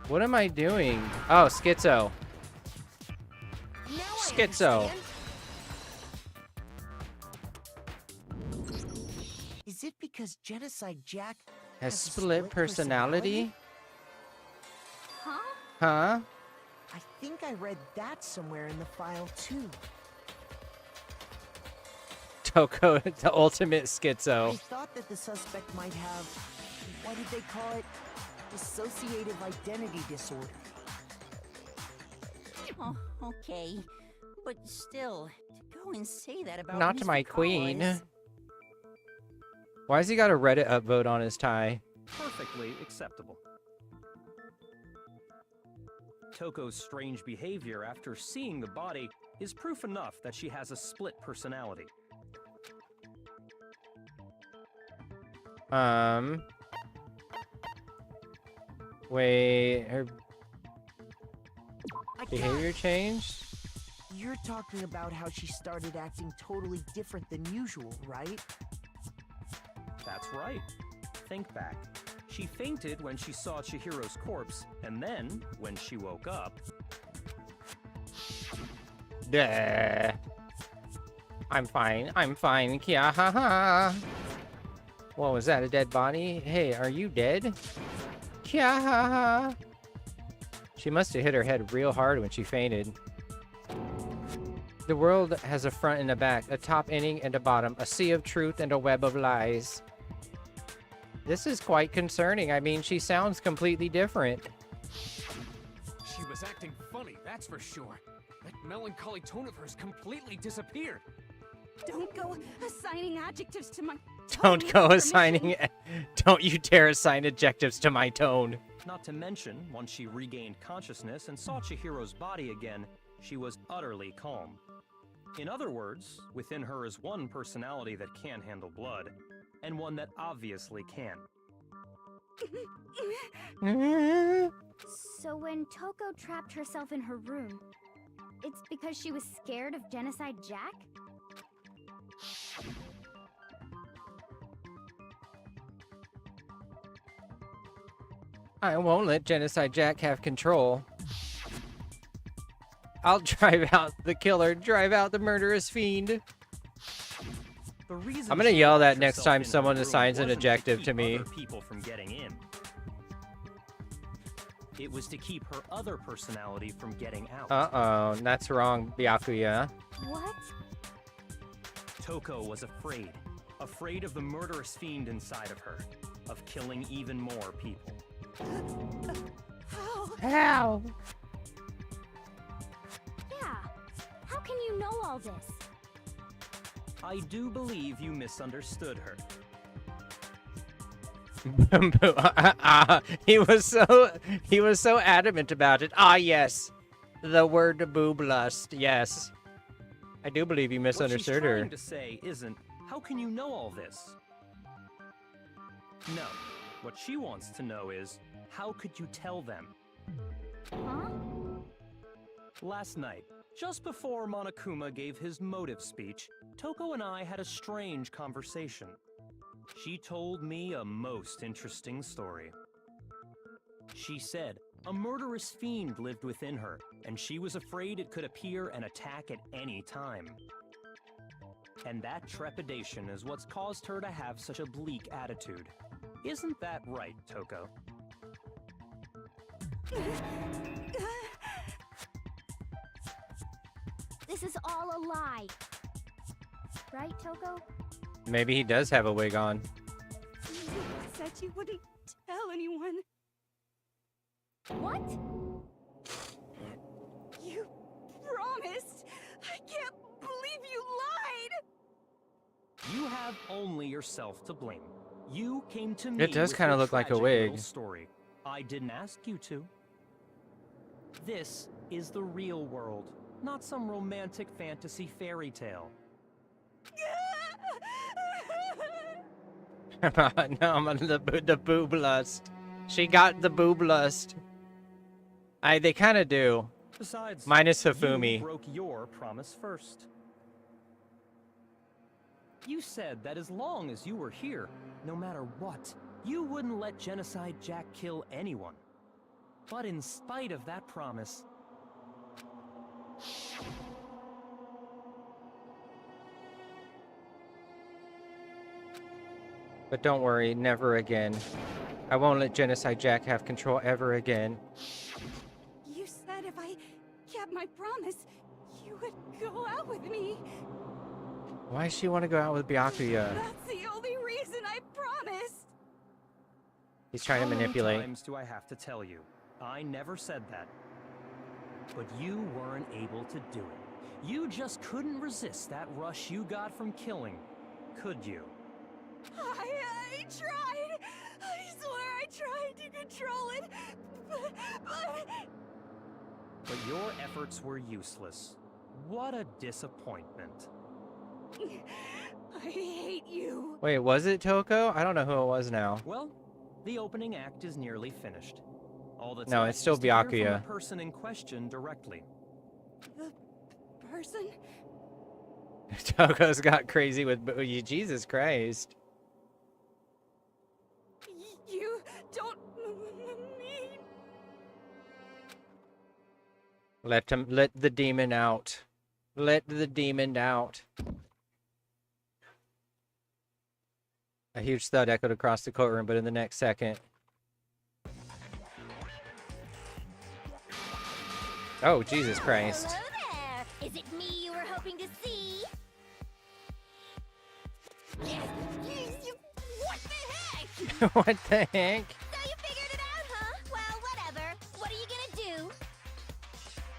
What am I doing? Oh, schizo. Schizo. Is it because Genocide Jack Has a split personality? Huh? Huh? I think I read that somewhere in the file too. Toko, the ultimate I schizo. thought that the suspect might have, what did they call it? Dissociative identity disorder. Oh, okay. But still, to go and say that about Not Mr. my queen. Collins. Why has he got a Reddit upvote on his tie? Perfectly acceptable. Toko's strange behavior after seeing the body is proof enough that she has a split personality. Wait, her I got behavior it. changed? You're talking about how she started acting totally different than usual, right? That's right. Think back. She fainted when she saw Chihiro's corpse, and then, when she woke up, Duh. I'm fine, Kia, ha ha. What was that, a dead body? Hey, are you dead? Kia, ha ha. She must have hit her head real hard when she fainted. The world has a front and a back, a top ending and a bottom, a sea of truth and a web of lies. This is quite concerning. I mean, she sounds completely different. She was acting funny, that's for sure. That melancholy tone of hers completely disappeared. Don't go assigning adjectives to my Don't tone go without assigning... permission. Don't you dare assign adjectives to my tone. not to mention, once she regained consciousness and saw Chihiro's body again, she was utterly calm. In other words, within her is one personality that can't handle blood, and one that obviously can. So when Toko trapped herself in her room, it's because she was scared of Genocide Jack? I won't let Genocide Jack have control. I'll drive out the killer, drive out the murderous fiend. The reason I'm gonna she yell locked that next herself time in her someone room assigns an wasn't adjective keep to me. other people from getting in. It was to keep her other personality from getting out. Uh-oh, that's wrong, Byakuya. What? Toko was afraid. Afraid of the murderous fiend inside of her. Of killing even more people. How? Yeah. How can you know all this? I do believe you misunderstood her. He was so adamant about it. Ah, yes. The word booblust, yes. I do believe you misunderstood What she's her. trying to say isn't, how can you know all this? No. What she wants to know is, how could you tell them? Huh? Last night, just before Monokuma gave his motive speech, Toko and I had a strange conversation. She told me a most interesting story. She said a murderous fiend lived within her, and she was afraid it could appear and attack at any time. And that trepidation is what's caused her to have such a bleak attitude. Isn't that right, Toko? This is all a lie. Right, Toko? Maybe he does have a wig on. You said you wouldn't tell anyone. What? You promised. I can't believe you lied. You have only yourself to blame. You came to me. It does with kind of your look like a tragic wig. little story. I didn't ask you to. This is the real world, not some romantic fantasy fairy tale. No, I'm on the boob lust. She got the boob lust. They kind of do. Besides, Minus you Hifumi. broke your promise first. You said that as long as you were here, no matter what, you wouldn't let Genocide Jack kill anyone. But in spite of that promise, But don't worry, never again. I won't let Genocide Jack have control ever again. You said if I kept my promise, you would go out with me. Why does she want to go out with Byakuya? That's the only reason I promised. He's trying to how many manipulate. times do I have to tell you? I never said that. But you weren't able to do it. You just couldn't resist that rush you got from killing, could you? I tried. I swear I tried to control it, but... But your efforts were useless. What a disappointment. I hate you. Wait, was it Toko? I don't know who it was now. Well, the opening act is nearly finished. All that's No, left it's still is to hear from Byakuya. the person in question directly. The person? Toko's got crazy with Jesus Christ. You don't mean... Let the demon out. Let the demon out. A huge thud echoed across the courtroom, but in the next second... Oh, Jesus Christ. Hello there! Is it me you were hoping to see? What the heck? What the heck? So you figured it out, huh? Well, whatever. What are you gonna do?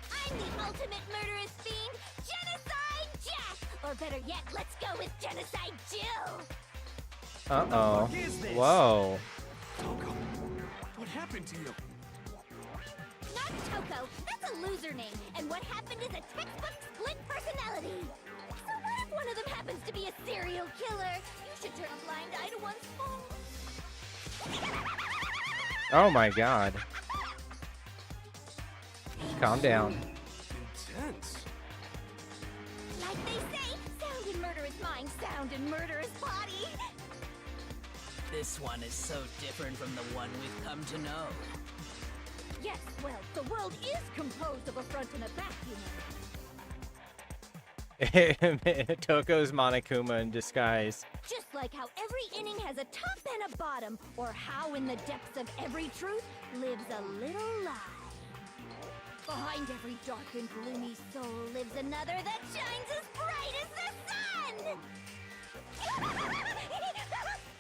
I'm the ultimate murderous fiend, Genocide Jack! Or better yet, let's go with Genocide Jill! Uh-oh. What is this? Whoa. Toko, what happened to you? Not Toko, that's a loser name, and what happened is a textbook split personality. So what if one of them happens to be a serial killer? You should turn a blind eye to one's fault. Oh my God. Calm down. Intense. Like they say, sound in murderous mind, sound in murderous body. This one is so different from the one we've come to know. Yes, well, the world is composed of a front and a back, you know. Toko's Monokuma in disguise. Just like how every inning has a top and a bottom, or how in the depths of every truth lives a little lie. Behind every dark and gloomy soul lives another that shines as bright as the sun!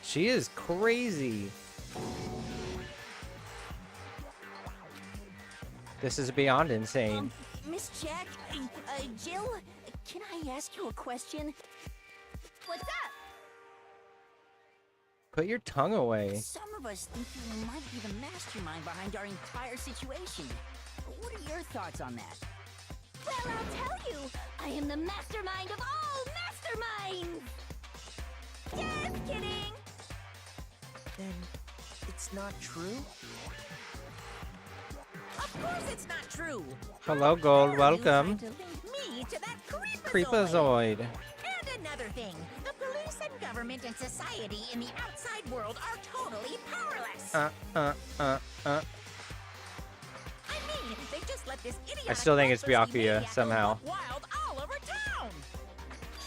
She is crazy. This is beyond insane. Miss Jack, Jill, can I ask you a question? What's up? Put your tongue away. Some of us think you might be the mastermind behind our entire situation. What are your thoughts on that? Well, I'll tell you, I am the mastermind of all masterminds! Just kidding! Then it's not true? Of course it's not true! Hello, Gold. How Welcome. dare you try to link me to that Creepazoid. And another thing, the police and government and society in the outside world are totally powerless. I mean, they just let this idiot. I still think it's Byakuya somehow. Wild all over town.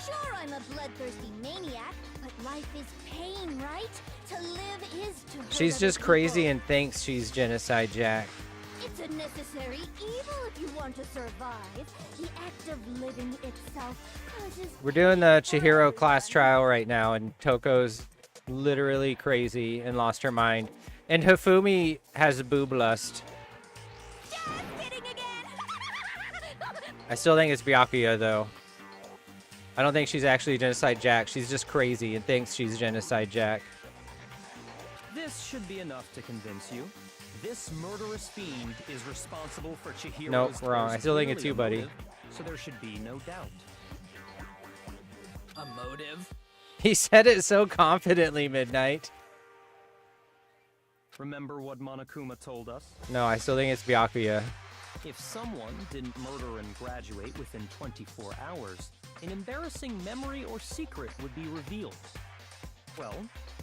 Sure, I'm a bloodthirsty maniac, but life is pain, right? To live is to hurt She's other just crazy people. and thinks she's Genocide Jack. It's a necessary evil if you want to survive. The act of living itself causes... We're doing the Chihiro class trial right now, and Toko's literally crazy and lost her mind. And Hifumi has boob lust. Just kidding again! I still think it's Byakuya, though. I don't think she's actually Genocide Jack. She's just crazy and thinks she's Genocide Jack. This should be enough to convince you. This murderous fiend is responsible for Chihiro's... Nope, wrong. I still think it's you, buddy. motive, so there should be no doubt. A motive? He said it so confidently, Midnight. Remember what Monokuma told us? No, I still think it's Byakuya. If someone didn't murder and graduate within 24 hours, an embarrassing memory or secret would be revealed. Well,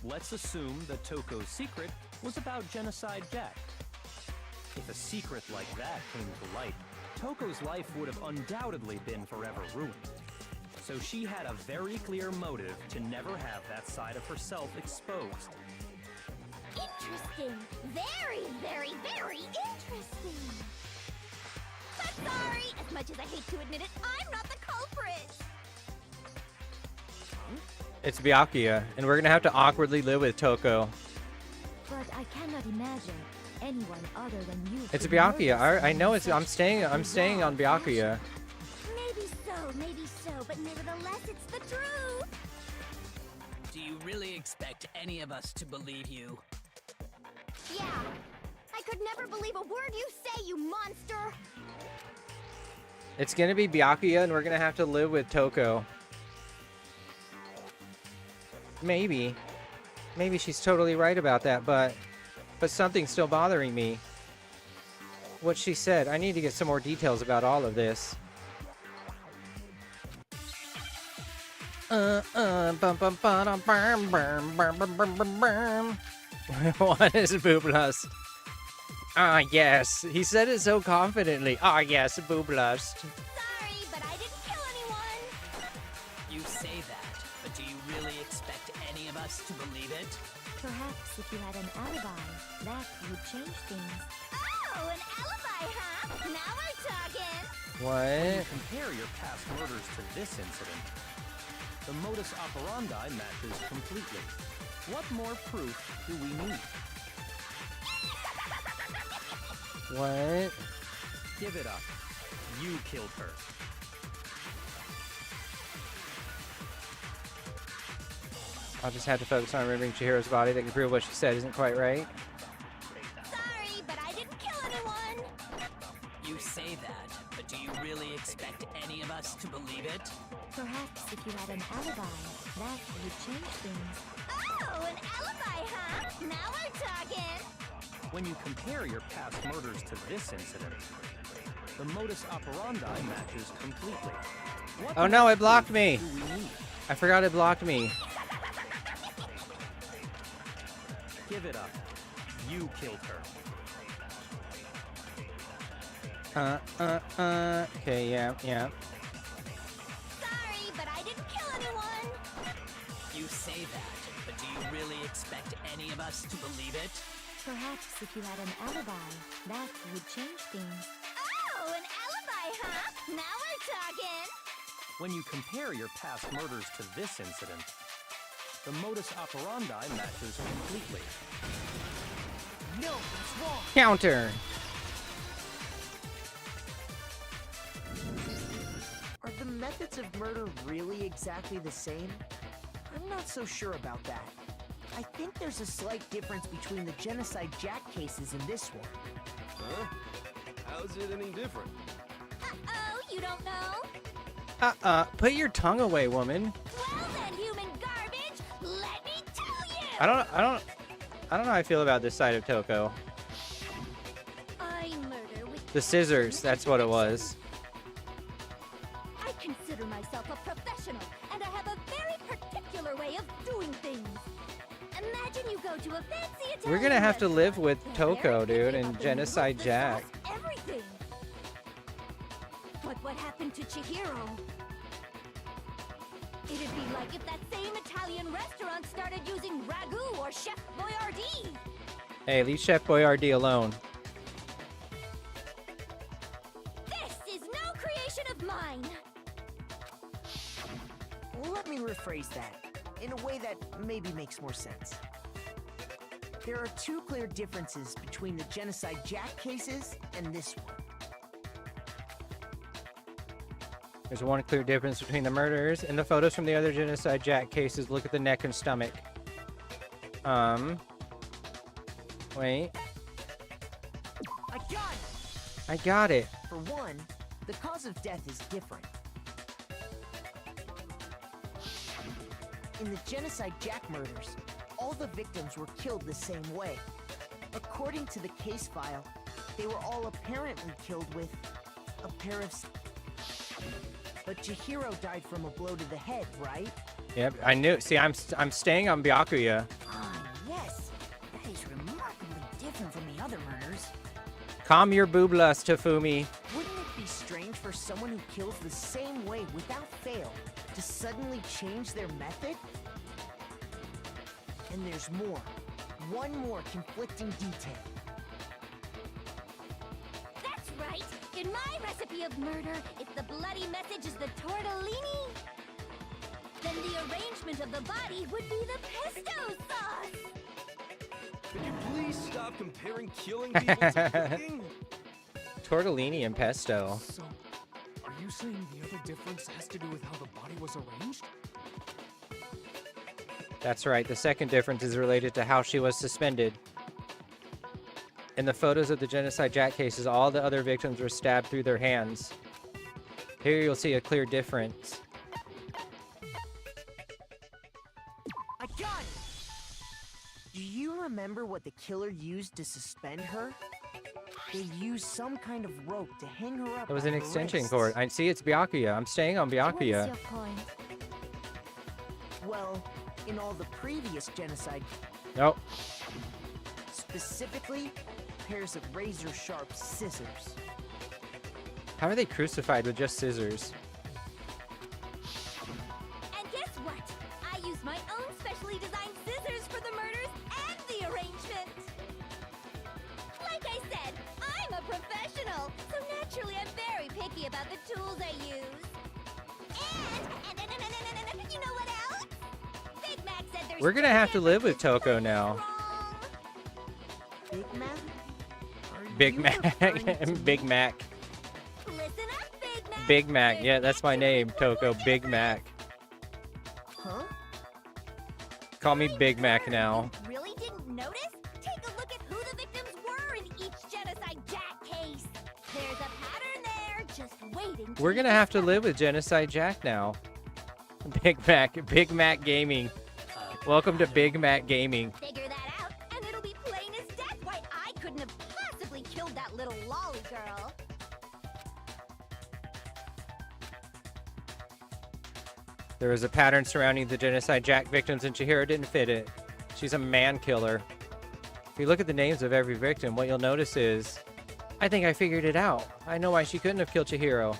let's assume that Toko's secret was about Genocide Jack. If a secret like that came to light, Toko's life would have undoubtedly been forever ruined. So she had a very clear motive to never have that side of herself exposed. Interesting. Very, very, very interesting. But sorry, as much as I hate to admit it, I'm not the culprit. It's Byakuya, and we're gonna have to awkwardly live with Toko. But I cannot imagine anyone other than you. It's Byakuya. I know it's. I'm staying on Byakuya. Maybe so, but nevertheless, it's the truth. Do you really expect any of us to believe you? Yeah. I could never believe a word you say, you monster. It's gonna be Byakuya, and we're gonna have to live with Toko. Maybe she's totally right about that, but something's still bothering me. What she said. I need to get some more details about all of this. What is Booblust? Ah, yes. He said it so confidently. Ah, yes, Booblust. Sorry, but I didn't kill anyone. You say that, but do you really expect any of us to believe it? Perhaps if you had an alibi, that would change things. Oh, an alibi, huh? Now we're talking. What? You compare your past murders to this incident. The modus operandi matches completely. What more proof do we need? What? Give it up. You killed her. I'll just have to focus on remembering Chihiro's body. That can prove what she said isn't quite right. Sorry, but I didn't kill anyone. You say that, but do you really expect any of us to believe it? Perhaps if you had an alibi, that would change things. Oh, an alibi, huh? Now we're talking. When you compare your past murders to this incident, the modus operandi matches completely. What Oh no, it blocked me. do we need? I forgot it blocked me. Give it up. You killed her. Okay, yeah. Sorry, but I didn't kill anyone. You say that, but do you really expect any of us to believe it? Perhaps if you had an alibi, that would change things. Oh, an alibi, huh? Now we're talking. When you compare your past murders to this incident, the modus operandi matches completely. No, it's wrong. Counter. Are the methods of murder really exactly the same? I'm not so sure about that. I think there's a slight difference between the Genocide Jack cases and this one. Huh? How's it any different? Uh-oh, you don't know? Put your tongue away, woman. Well then, human garbage, let me tell you! I don't know how I feel about this side of Toko. I murder with The scissors, that's what it was. I consider myself a professional, and I have a very particular way of doing things. Imagine you go to a fancy Italian We're gonna have to live with restaurant. Toko, There, dude, they and up the Genocide noodles, the Jack. sauce, everything. But what happened to Chihiro? It'd be like if that same Italian restaurant started using ragu or Chef Boyardee. Hey, leave Chef Boyardee alone. This is no creation of mine. Let me rephrase that in a way that maybe makes more sense. There are two clear differences between the Genocide Jack cases and this one. There's one clear difference between the murders and the photos from the other Genocide Jack cases. Look at the neck and stomach. Wait. I got it. For one, the cause of death is different. In the Genocide Jack murders, all the victims were killed the same way. According to the case file, they were all apparently killed with a pair of... But Chihiro died from a blow to the head, right? Yep, I knew. See, I'm staying on Byakuya. Ah, yes. That is remarkably different from the other murders. Calm your boob lust, Hifumi. Wouldn't it be strange for someone who kills the same way without fail to suddenly change their method? And there's more. One more conflicting detail. That's right! In my recipe of murder, if the bloody message is the tortellini, then the arrangement of the body would be the pesto sauce! Could you please stop comparing killing people to cooking? Tortellini and pesto. So, are you saying the other difference has to do with how the body was arranged? That's right. The second difference is related to how she was suspended. In the photos of the Genocide Jack cases, all the other victims were stabbed through their hands. Here you'll see a clear difference. I got it! Do you remember what the killer used to suspend her? They used some kind of rope to hang her up. It was by an her extension wrists. cord. I see it's Byakuya. I'm staying on What's Byakuya. your point? Well, in all the previous genocide, Nope. specifically, pairs of razor-sharp scissors. How are they crucified with just scissors? And guess what? I use my own specially designed scissors for the murders and the arrangement! Like I said, I'm a professional, so naturally I'm very picky about the tools I use. And you know what else? Big Mac said there's We're gonna have to live with Toko now. Big Mac? Big Mac. Big Mac. Listen up, Big Mac. Big Mac. Yeah, that's my name, Toko. Big Mac. Huh? Call me Big Mac now. Really didn't notice? Take a look at who the victims were in each Genocide Jack case. There's a pattern there, just waiting. We're gonna have to live with Genocide Jack now. Big Mac Gaming. Welcome to Big Mac Gaming. Figure that out, and it'll be plain as death why I couldn't have possibly killed that little lolly girl. There was a pattern surrounding the Genocide Jack victims, and Chihiro didn't fit it. She's a man killer. If you look at the names of every victim, what you'll notice is, I think I figured it out. I know why she couldn't have killed Chihiro.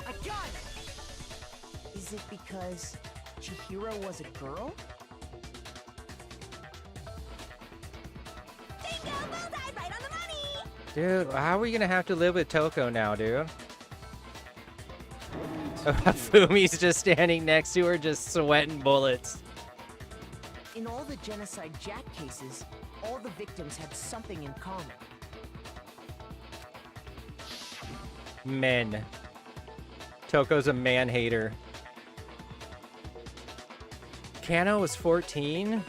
I got it! Is it because Chihiro was a girl? Bingo! Bullseye! Right on the money! Dude, how are we gonna have to live with Toko now, dude? Fumi's just standing next to her, just sweating bullets. In all the Genocide Jack cases, all the victims had something in common. Men. Toko's a man-hater. Kano was 14?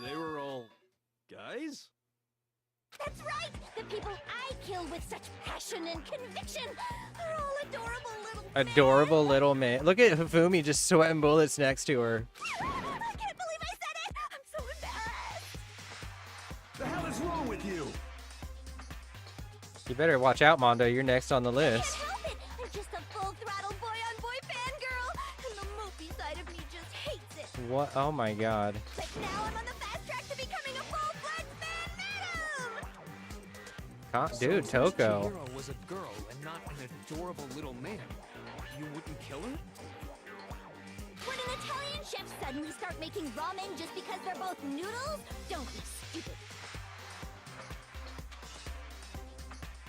They were all guys? That's right! The people I killed with such passion and conviction are all adorable little Adorable little man. Look at Hifumi just sweating bullets next to her. I can't believe I said it! I'm so embarrassed! The hell is wrong with you? You better watch out, Mondo. You're next on the list. Can't help it! I'm just a full-throttle boy-on-boy fangirl, and the movie side of me just hates it. What? Oh my god. But now I'm on the fast track to becoming a full-fledged fan madam! Dude, So since Toko. Chihiro was a girl and not an adorable little man, you wouldn't kill her? Would an Italian chef suddenly start making ramen just because they're both noodles? Don't be stupid.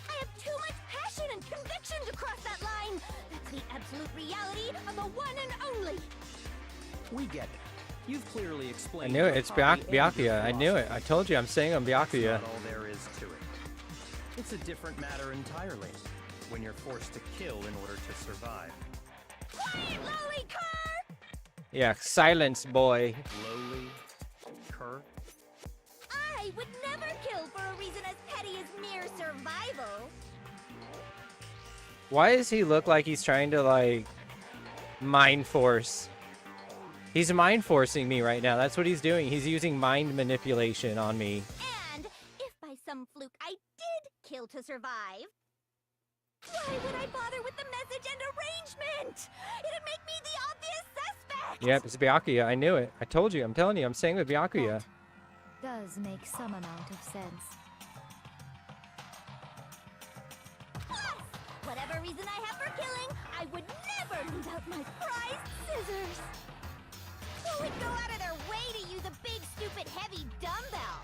I have too much passion and conviction to cross that line. That's the absolute reality of the one and only. We get it. You've clearly I explained. knew it. your It's hobby and your Byakuya. I knew it. I told you I'm saying I'm That's Byakuya. not all there is to it. It's a different matter entirely when you're forced to kill in order to survive. Quiet, lowly cur! Yeah, silence, boy. Lowly cur. I would never kill for a reason as petty as mere survival. Why does he look like he's trying to, like, mind force? He's mind forcing me right now. That's what he's doing. He's using mind manipulation on me. And if by some fluke I did kill to survive, why would I bother with the message and arrangement? It'd make me the obvious suspect. Yep, it's Byakuya. I knew it. I told you. I'm telling you. I'm saying with Byakuya. Does make some amount of sense. Plus, whatever reason I have for killing, I would never leave out my prized scissors. Who would go out of their way to use a big, stupid, heavy dumbbell?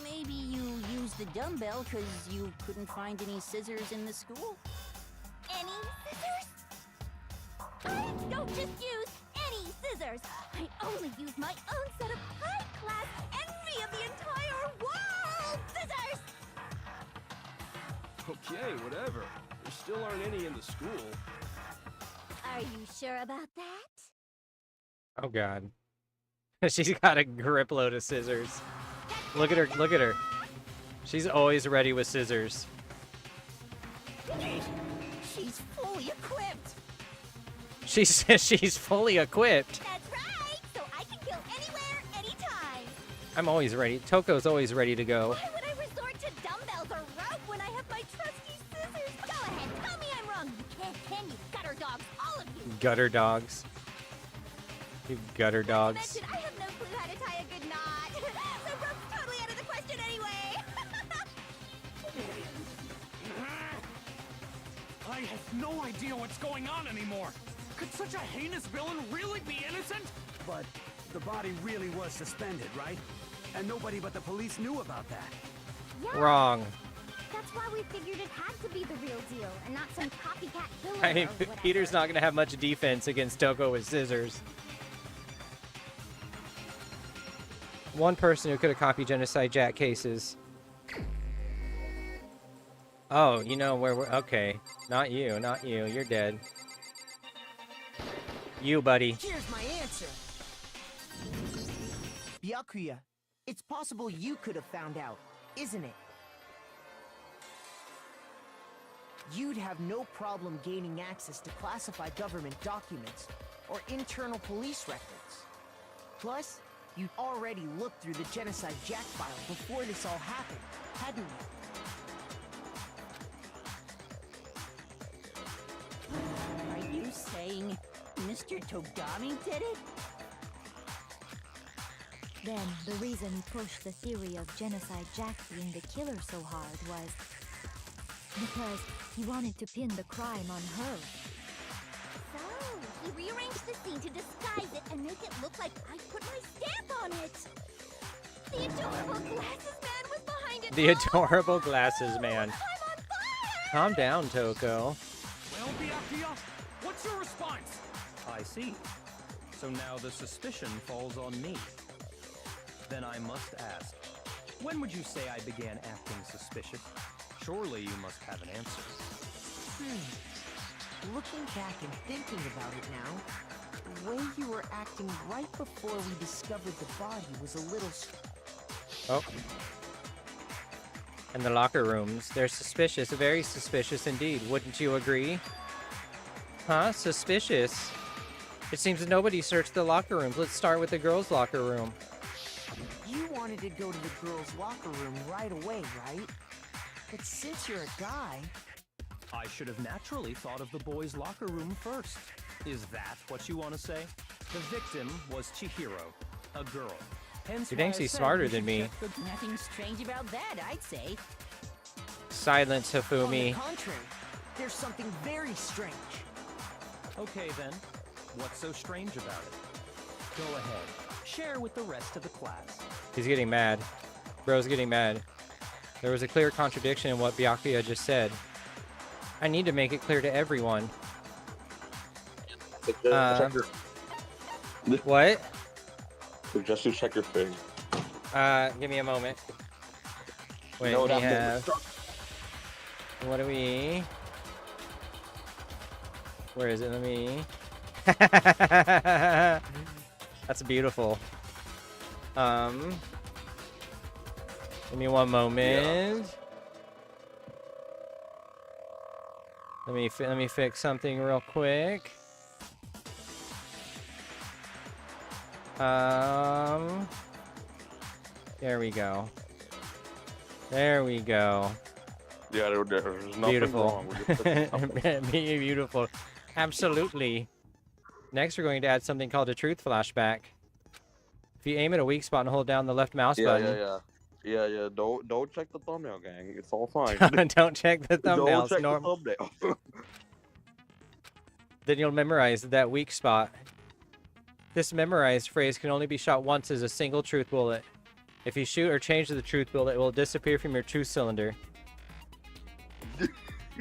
Maybe you used the dumbbell because you couldn't find any scissors in the school? Any scissors? I don't just use any scissors. I only use my own set of high-class, envy of the entire world scissors! Okay, whatever. There still aren't any in the school. Are you sure about that? Oh, God. She's got a grip load of scissors. Look at her. Look at her. She's always ready with scissors. She's fully equipped. She says she's fully equipped. That's right! So I can kill anywhere, anytime! I'm always ready. Toko's always ready to go. Why would I resort to dumbbells or rope when I have my trusty scissors? Go ahead, tell me I'm wrong. You can't, can you? Gutter dogs, all of you! Gutter dogs. You gutter dogs. Mention, I have no clue how to tie a good knot. So rope's totally out of the question anyway. I have no idea what's going on anymore. Could such a heinous villain really be innocent? But the body really was suspended, right? And nobody but the police knew about that. Yeah, Wrong. that's why we figured it had to be the real deal and not some copycat killer I mean, or whatever. Peter's not going to have much defense against Toko with scissors. One person who could have copied Genocide Jack cases. Oh, you know where we're... Okay. Not you, not you. You're dead. You, buddy. Here's my answer. Byakuya, it's possible you could have found out, isn't it? You'd have no problem gaining access to classified government documents or internal police records. Plus, you'd already looked through the Genocide Jack file before this all happened, hadn't you? Are you saying Mr. Togami did it? Then, the reason he pushed the theory of Genocide Jack being the killer so hard was because he wanted to pin the crime on her. So, he rearranged the scene to disguise it and make it look like I put my stamp on it. The adorable glasses man was behind it. The adorable glasses man. I'm on fire! Calm down, Toko. Well, Byakuya, what's your response? I see. So now the suspicion falls on me. Then I must ask, when would you say I began acting suspicious? Surely you must have an answer. Looking back and thinking about it now, the way you were acting right before we discovered the body was a little... Oh. And the locker rooms. They're suspicious. Very suspicious indeed. Wouldn't you agree? Huh? Suspicious. It seems that nobody searched the locker rooms. Let's start with the girls' locker room. You wanted to go to the girls' locker room right away, right? But since you're a guy... I should have naturally thought of the boys' locker room first. Is that what you want to say? The victim was Chihiro, a girl. Hence He why thinks I he's said smarter we than should me. check the- Nothing strange about that, I'd say. Silence, On the HIFUMI. contrary, there's something very strange. Okay then, what's so strange about it? Go ahead, share with the rest of the class. He's getting mad. Bro's getting mad. There was a clear contradiction in what Byakuya just said. I need to make it clear to everyone. What? Just to check your thing. Give me a moment. Wait, No, we that have... What do we... Where is it? Let me... That's beautiful. Give me one moment. Yeah. Let me fix something real quick. There we go. There we go. Yeah, there's nothing beautiful. wrong. Beautiful. Absolutely. Next, we're going to add something called a truth flashback. If you aim at a weak spot and hold down the left mouse button. Yeah. Don't check the thumbnail, gang. It's all fine. Don't check the thumbnails. Don't check the thumbnail. Then you'll memorize that weak spot. This memorized phrase can only be shot once as a single truth bullet. If you shoot or change the truth bullet, it will disappear from your truth cylinder.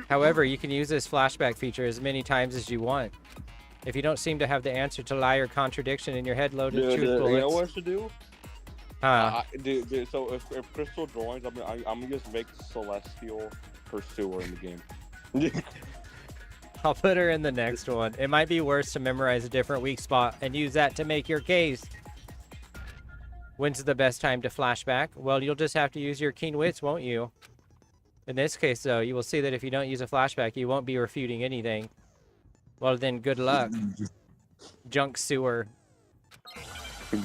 However, you can use this flashback feature as many times as you want. If you don't seem to have the answer to lie or contradiction in your head, load of truth bullets. You know what I should do? Dude, so if Crystal joins, I'm gonna just make Celestial Pursuer in the game. I'll put her in the next one. It might be worse to memorize a different weak spot and use that to make your case. When's the best time to flashback? Well, you'll just have to use your keen wits, won't you? In this case, though, you will see that if you don't use a flashback, you won't be refuting anything. Well, then, good luck. Junk sewer.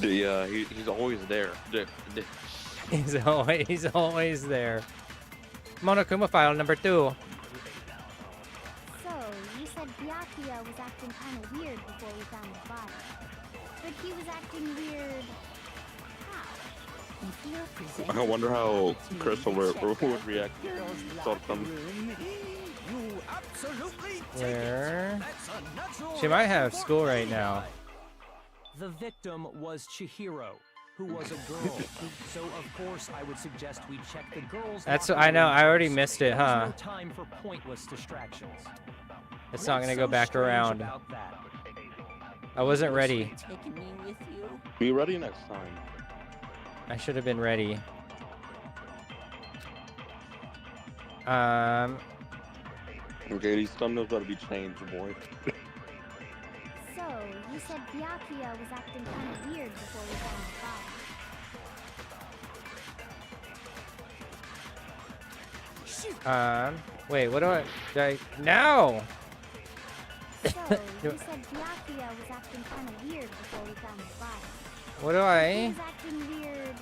Yeah, he's always there. He's always there. Monokuma file number 2. So, you said Byakuya was acting kind of weird before we found the body. But he was acting weird... how? I wonder how Crystal would react to something. Where? She might have school right now. The victim was Chihiro, who was a girl. So of course I would suggest we check the girls. That's I know. I already missed it, huh? No time for pointless distractions. It's not gonna go back around. I wasn't ready. Be ready next time. I should have been ready. Okay, these thumbnails gotta be changed, boy. So, you said Byakuya was acting kind of weird before we found the body. Wait, what do I no! So, you said Byakuya was acting kind of weird before we found the body. What do He I... was acting weird...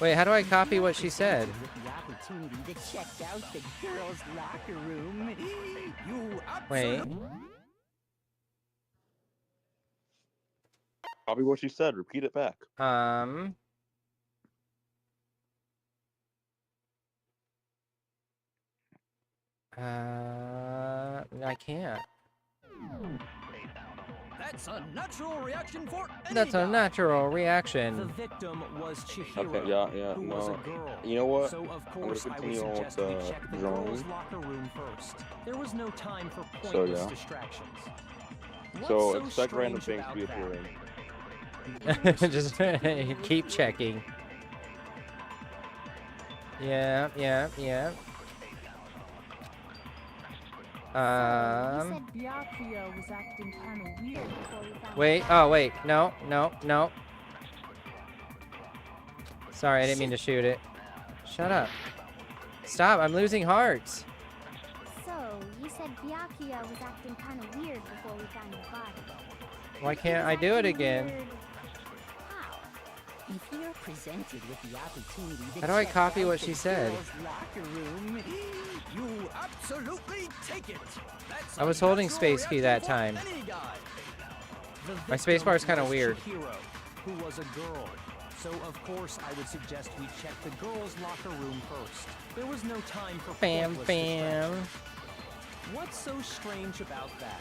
Wait, how do I copy what she said? The opportunity to check out the girls' locker room. Wait. Copy what she said. Repeat it back. I can't. That's a natural reaction for any That's a guy. natural reaction. The victim was Chihiro, Okay, yeah, who was no. a girl. You know what? So of I'm course gonna I would continue on with suggest we check the drawing. girls' locker room first. There was no time for So, pointless yeah. distractions. What's So so expect random strange things to be about appearing. Just keep checking. Yeah. You said Byakuya was acting kind of weird before we found Wait, the body. oh wait, no. Sorry, I didn't mean to shoot it. Shut up. Stop, I'm losing hearts. So, you said Byakuya was acting kind of weird before we found the body. Why can't I do it again? Weird. If you're presented with the opportunity to How do I check copy out what the she said? girls' locker room, You absolutely take it. That's I was a holding natural space key that reaction time. for any guy. The My space bar is victim kind of was weird. Chihiro, who was a girl. So of course I would suggest we check the girls' locker room first. There was no time for Bam, pointless bam. distractions. What's so strange about that?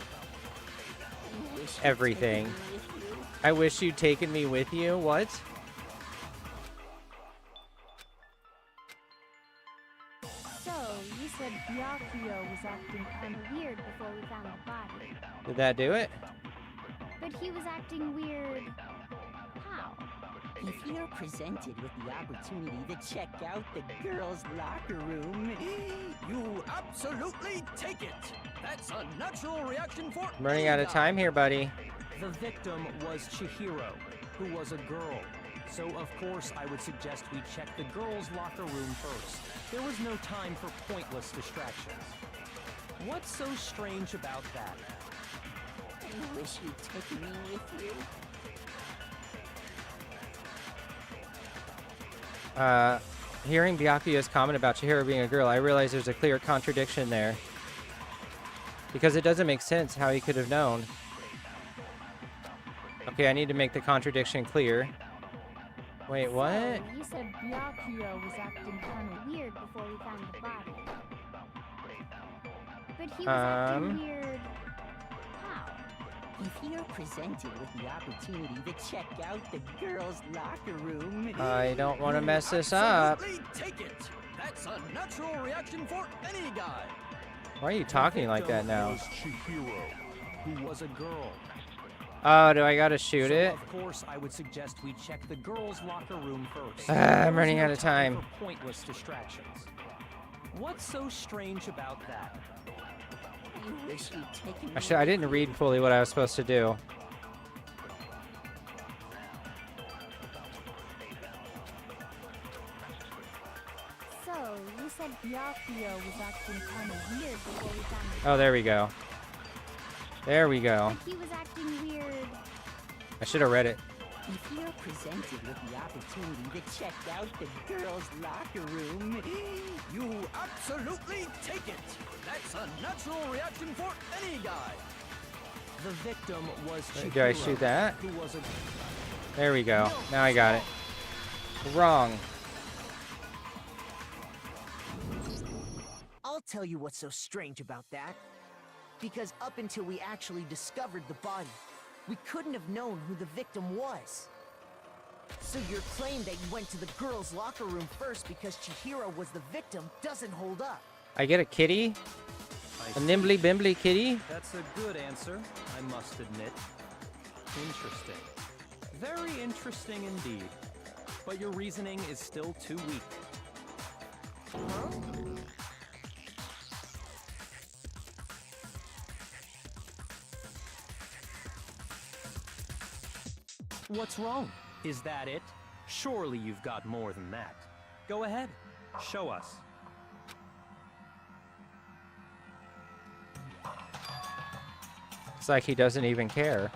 Everything. I wish you'd taken me with you. What? So, you said Byakuya was acting kind of weird before we found the body. Did that do it? But he was acting weird... If you're presented with the opportunity to check out the girls' locker room, You absolutely take it. That's a natural reaction for I'm running out of time here, buddy. The victim was Chihiro, who was a girl. So, of course, I would suggest we check the girls' locker room first. There was no time for pointless distractions. What's so strange about that? I wish you'd take me with you. Hearing Byakuya's comment about Chihiro being a girl, I realize there's a clear contradiction there. Because it doesn't make sense how he could have known. Okay, I need to make the contradiction clear. Wait, what? So, you said Byakuya was acting kind of weird before we found the body. But he was acting weird. How? If you're presented with the opportunity to check out the girls' locker room, I don't want to mess this up. Absolutely take it. That's a natural reaction for any guy. Why are you talking like that now? Was Chihiro, who was a girl. Oh, do I gotta shoot it? Of course, I would suggest we check the girls' locker room first. I'm running out of time. For pointless distractions. What's so strange about that? I wish you'd take me. I didn't read fully what I was supposed to do. So, you said Byakuya was acting kind of weird before we found the Oh, there we go. There we go. But he was acting weird. I should have read it. If you're presented with the opportunity to check out the girls' locker room, You absolutely take it. That's a natural reaction for any guy. The victim was Chihiro, Do I shoot that? who was a... There we go. Now I got it. Wrong. I'll tell you what's so strange about that. Because up until we actually discovered the body, we couldn't have known who the victim was. So your claim that you went to the girls' locker room first because Chihiro was the victim doesn't hold up. I get a kitty? A nimbly bimbly kitty? That's a good answer, I must admit. Interesting. Very interesting indeed. But your reasoning is still too weak. What's wrong? Is that it? Surely you've got more than that. Go ahead, show us. It's like he doesn't even care.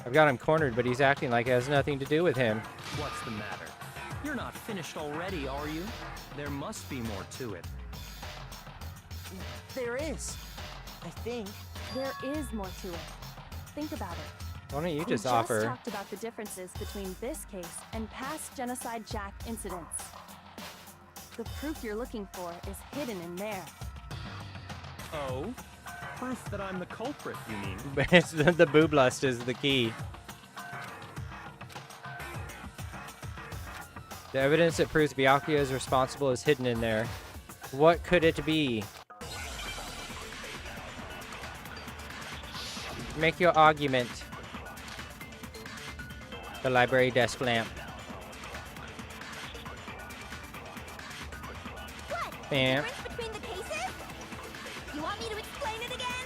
I've got him cornered, but he's acting like it has nothing to do with him. What's the matter? You're not finished already, are you? There must be more to it. There is. I think. There is more to it. Think about it. Why don't you We just offer? talked about the differences between this case and past Genocide Jack incidents. The proof you're looking for is hidden in there. Oh? Proof that I'm the culprit, you mean? The boob lust is the key. The evidence that proves Byakuya is responsible is hidden in there. What could it be? Make your argument. The library desk lamp. What? Bam. Difference between the cases? You want me to explain it again?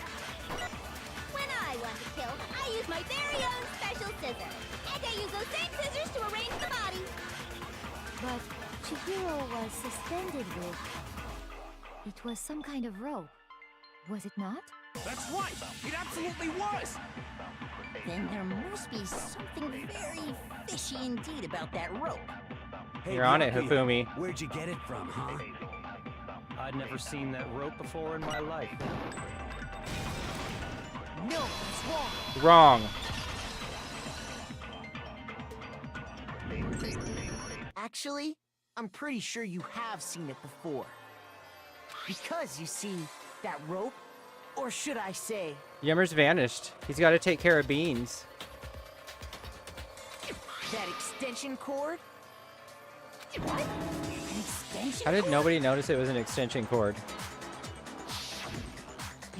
When I want to kill, I use my very own special scissors. And I use those same scissors to arrange the body. But Chihiro was suspended with... It was some kind of rope. Was it not? That's right. It absolutely was. then there must be something very fishy indeed about that rope. Hey, You're on it, Byakuya, Hifumi. Where'd you get it from, huh? I'd never seen that rope before in my life. No, it's wrong. Wrong. Actually, I'm pretty sure you have seen it before. Because, you see, that rope, or should I say... Yummer's vanished. He's got to take care of Beans. that extension cord? What? An extension How did cord? nobody notice it was an extension cord?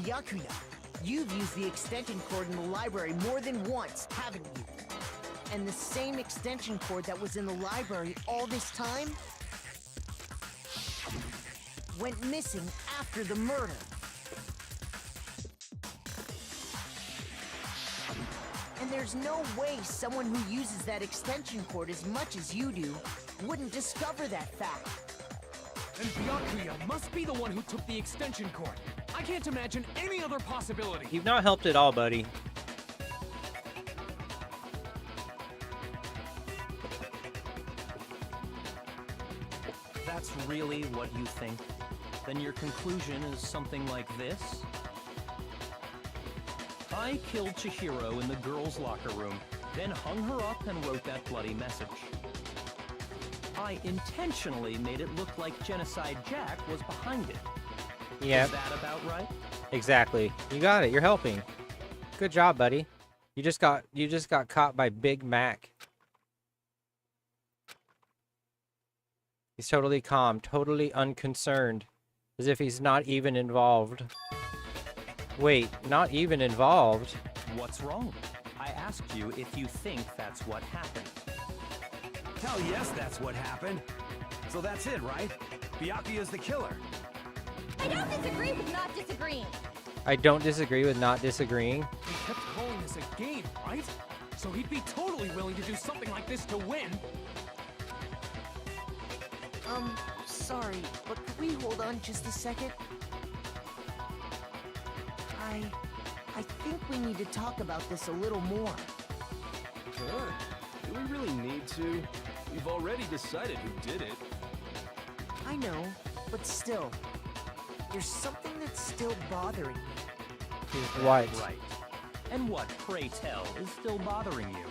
Byakuya, you've used the extension cord in the library more than once, haven't you? And the same extension cord that was in the library all this time went missing after the murder. And there's no way someone who uses that extension cord as much as you do wouldn't discover that fact. And Byakuya must be the one who took the extension cord. I can't imagine any other possibility. You've not helped at all, buddy. That's really what you think? Then your conclusion is something like this? I killed Chihiro in the girls' locker room, then hung her up and wrote that bloody message. I intentionally made it look like Genocide Jack was behind it. Yep. Is that about right? Exactly. You got it. You're helping. Good job, buddy. You just got caught by Big Mac. He's totally calm, totally unconcerned, as if he's not even involved. Wait, not even involved? What's wrong? I asked you if you think that's what happened. Hell yes, that's what happened. So that's it, right? Byakuya's the killer. I don't disagree with not disagreeing. I don't disagree with not disagreeing. He kept calling this a game, right? So he'd be totally willing to do something like this to win. Sorry, but could we hold on just a second? I think we need to talk about this a little more. Huh? Do we really need to? We've already decided who did it. I know, but still, there's something that's still bothering me. What? Right. And what, pray tell, is still bothering you?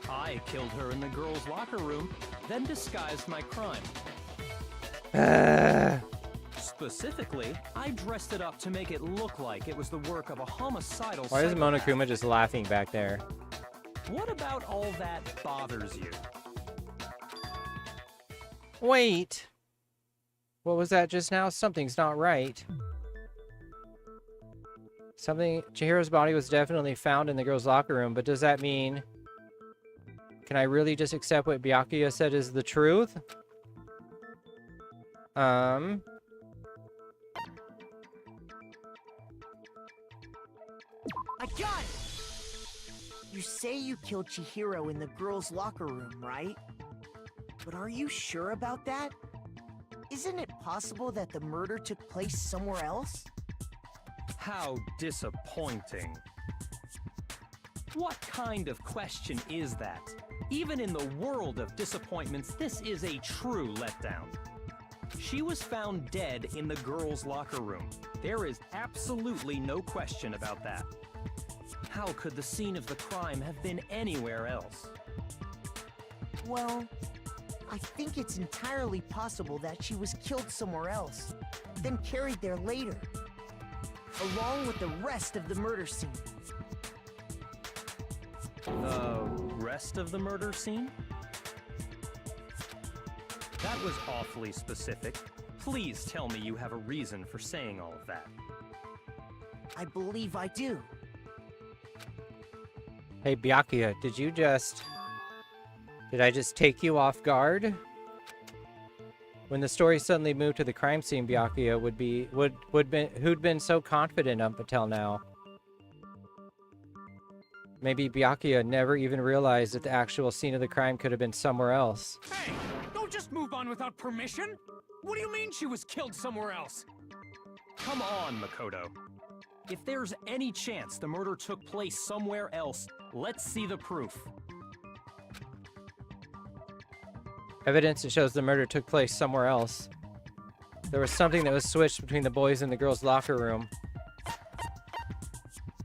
I killed her in the girls' locker room, then disguised my crime. Specifically, I dressed it up to make it look like it was the work of a homicidal Why is psychopath. Monokuma just laughing back there? What about all that bothers you? Wait. What was that just now? Something's not right. Chihiro's body was definitely found in the girls' locker room, but does that mean... Can I really just accept what Byakuya said is the truth? I got it! You say you killed Chihiro in the girls' locker room, right? But are you sure about that? Isn't it possible that the murder took place somewhere else? How disappointing. What kind of question is that? Even in the world of disappointments, this is a true letdown. She was found dead in the girls' locker room. There is absolutely no question about that. How could the scene of the crime have been anywhere else? Well, I think it's entirely possible that she was killed somewhere else, then carried there later, along with the rest of the murder scene. The rest of the murder scene? That was awfully specific. Please tell me you have a reason for saying all of that. I believe I do. Hey, Byakuya, did I just take you off guard? When the story suddenly moved to the crime scene, Byakuya who'd been so confident up until now. Maybe Byakuya never even realized that the actual scene of the crime could have been somewhere else. Hey, don't just move on without permission. What do you mean she was killed somewhere else? Come on, Makoto. If there's any chance the murder took place somewhere else, let's see the proof. Evidence that shows the murder took place somewhere else. There was something that was switched between the boys in the girls' locker room.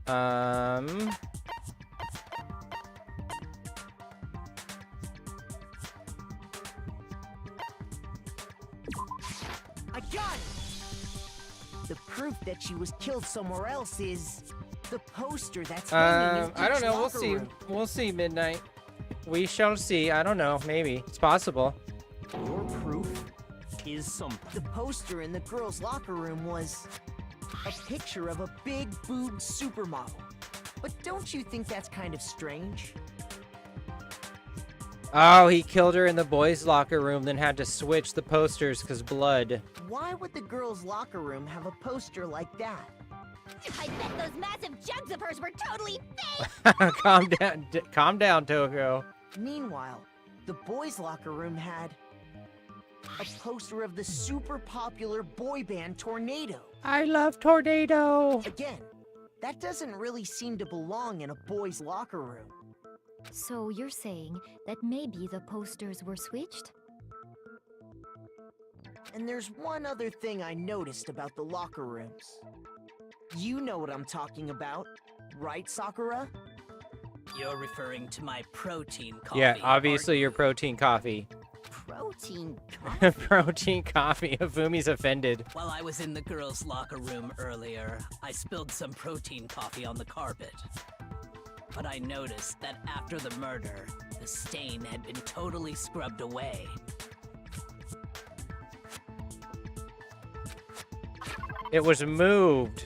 I got it! The proof that she was killed somewhere else is the poster that's hanging in I don't each know. We'll locker see. room. We'll see, Midnight. We shall see. I don't know. Maybe. It's possible. Your proof is some... The poster in the girls' locker room was a picture of a big-boobed supermodel. But don't you think that's kind of strange? Oh, he killed her in the boys' locker room, then had to switch the posters because blood. Why would the girls' locker room have a poster like that? I bet those massive jugs of hers were totally fake! Calm down, Toko. Meanwhile, the boys' locker room had a poster of the super popular boy band Tornado. I love Tornado. Again, that doesn't really seem to belong in a boys' locker room. So you're saying that maybe the posters were switched? And there's one other thing I noticed about the locker rooms. You know what I'm talking about, right, Sakura? You're referring to my protein coffee. Yeah, obviously your protein coffee. Protein coffee? Protein coffee. Hifumi's offended. While I was in the girls' locker room earlier, I spilled some protein coffee on the carpet. But I noticed that after the murder, the stain had been totally scrubbed away. It was moved.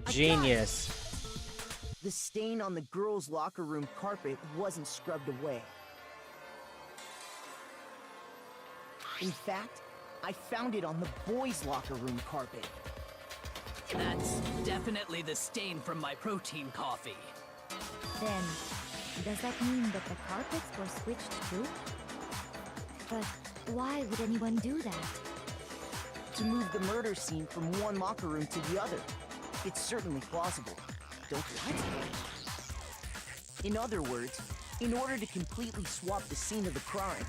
Genius. The stain on the girls' locker room carpet wasn't scrubbed away. In fact, I found it on the boys' locker room carpet. That's definitely the stain from my protein coffee. Then, does that mean that the carpets were switched too? But why would anyone do that? To move the murder scene from one locker room to the other. It's certainly plausible. Don't you think? In other words, in order to completely swap the scene of the crime,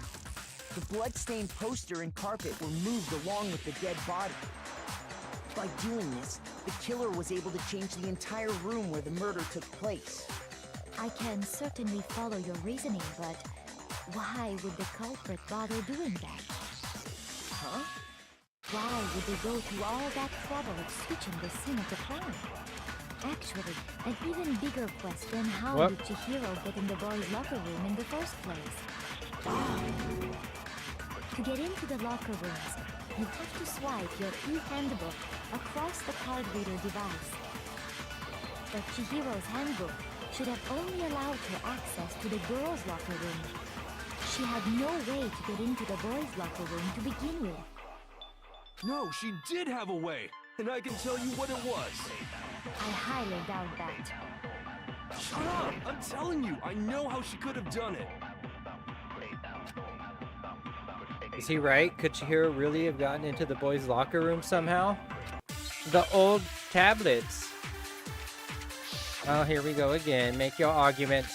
the blood-stained poster and carpet were moved along with the dead body. By doing this, the killer was able to change the entire room where the murder took place. I can certainly follow your reasoning, but why would the culprit bother doing that? Huh? Why would they go to all that trouble of switching the scene of the crime? Actually, an even bigger question, how did Chihiro get in the boys' locker room in the first place? To get into the locker rooms, you have to swipe your e-handbook across the card reader device. But Chihiro's handbook should have only allowed her access to the girls' locker room. She had no way to get into the boys' locker room to begin with. No, she did have a way, and I can tell you what it was. I highly doubt that. Shut up! I'm telling you, I know how she could have done it. Is he right? Could Chihiro really have gotten into the boys' locker room somehow? The old tablets. Oh, here we go again. Make your argument.